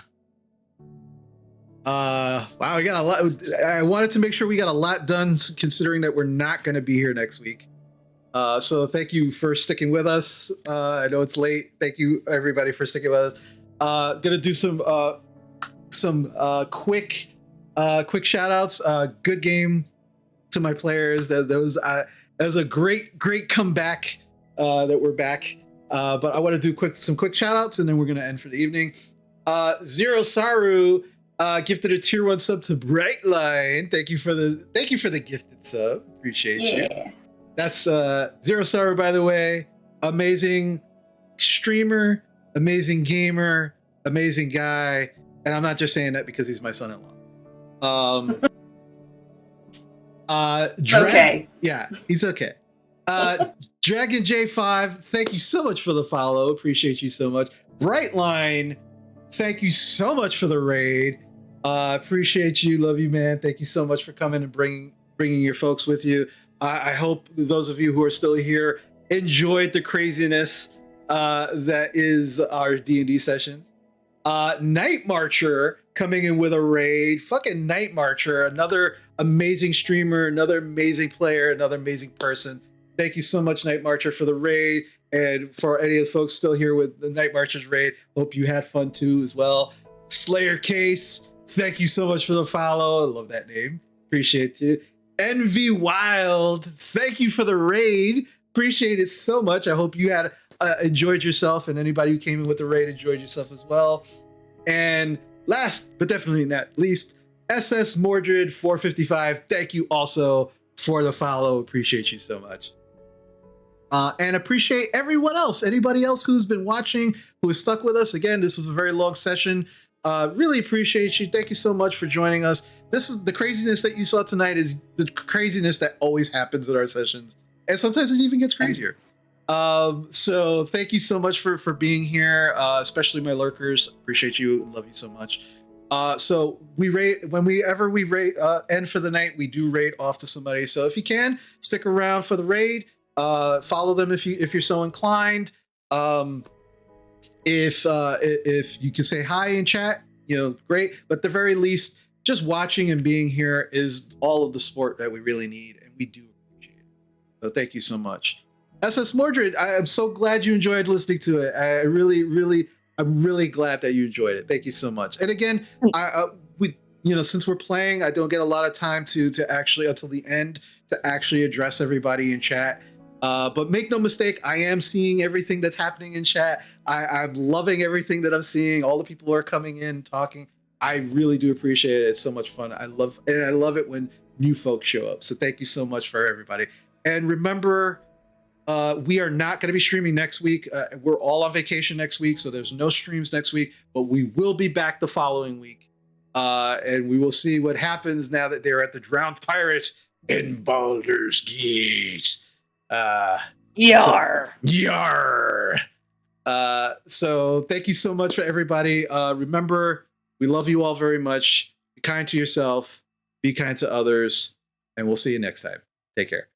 Wow, we got a lot. I wanted to make sure we got a lot done, considering that we're not going to be here next week. So thank you for sticking with us. I know it's late. Thank you everybody for sticking with us. Gonna do some quick shout outs. Good game to my players. That was a great comeback. That we're back. But I want to do some quick shout outs, and then we're gonna end for the evening. Zero Saru gifted a tier 1 sub to Brightline. Thank you for the gifted sub. Appreciate you. That's Zero Saru, by the way. Amazing streamer, amazing gamer, amazing guy. And I'm not just saying that because he's my son-in-law. Okay. Yeah, he's okay. Dragon J5, thank you so much for the follow. Appreciate you so much. Brightline, thank you so much for the raid. Appreciate you. Love you, man. Thank you so much for coming and bringing your folks with you. I hope those of you who are still here enjoyed the craziness that is our D&D sessions. Night Marcher coming in with a raid. Fucking Night Marcher, another amazing streamer, another amazing player, another amazing person. Thank you so much, Night Marcher, for the raid. And for any of the folks still here with the Night Marcher's raid, hope you had fun too as well. Slayer Case, thank you so much for the follow. I love that name. Appreciate you. Envy Wild, thank you for the raid. Appreciate it so much. I hope you had enjoyed yourself, and anybody who came in with the raid enjoyed yourself as well. And last but definitely not least, SS Mordred 455, thank you also for the follow. Appreciate you so much. And appreciate everyone else, anybody else who's been watching, who has stuck with us. Again, this was a very long session. Really appreciate you. Thank you so much for joining us. This is the craziness that you saw tonight is the craziness that always happens at our sessions. And sometimes it even gets crazier. So thank you so much for being here, especially my lurkers. Appreciate you. Love you so much. So we rate whenever we rate end for the night, we do rate off to somebody. So if you can stick around for the raid, follow them if you're so inclined. If you can say hi in chat, great. But at the very least, just watching and being here is all of the support that we really need, and we do appreciate it. So thank you so much. SS Mordred, I am so glad you enjoyed listening to it. I'm really glad that you enjoyed it. Thank you so much. And again, since we're playing, I don't get a lot of time to actually until the end to actually address everybody in chat. But make no mistake, I am seeing everything that's happening in chat. I'm loving everything that I'm seeing. All the people who are coming in, talking. I really do appreciate it. It's so much fun. I love it when new folks show up. So thank you so much for everybody. And remember, we are not going to be streaming next week. We're all on vacation next week, so there's no streams next week. But we will be back the following week, and we will see what happens now that they're at the Drowned Pirate in Baldur's Gate. Yar. Yar. So thank you so much for everybody. Remember, we love you all very much. Be kind to yourself, be kind to others, and we'll see you next time. Take care.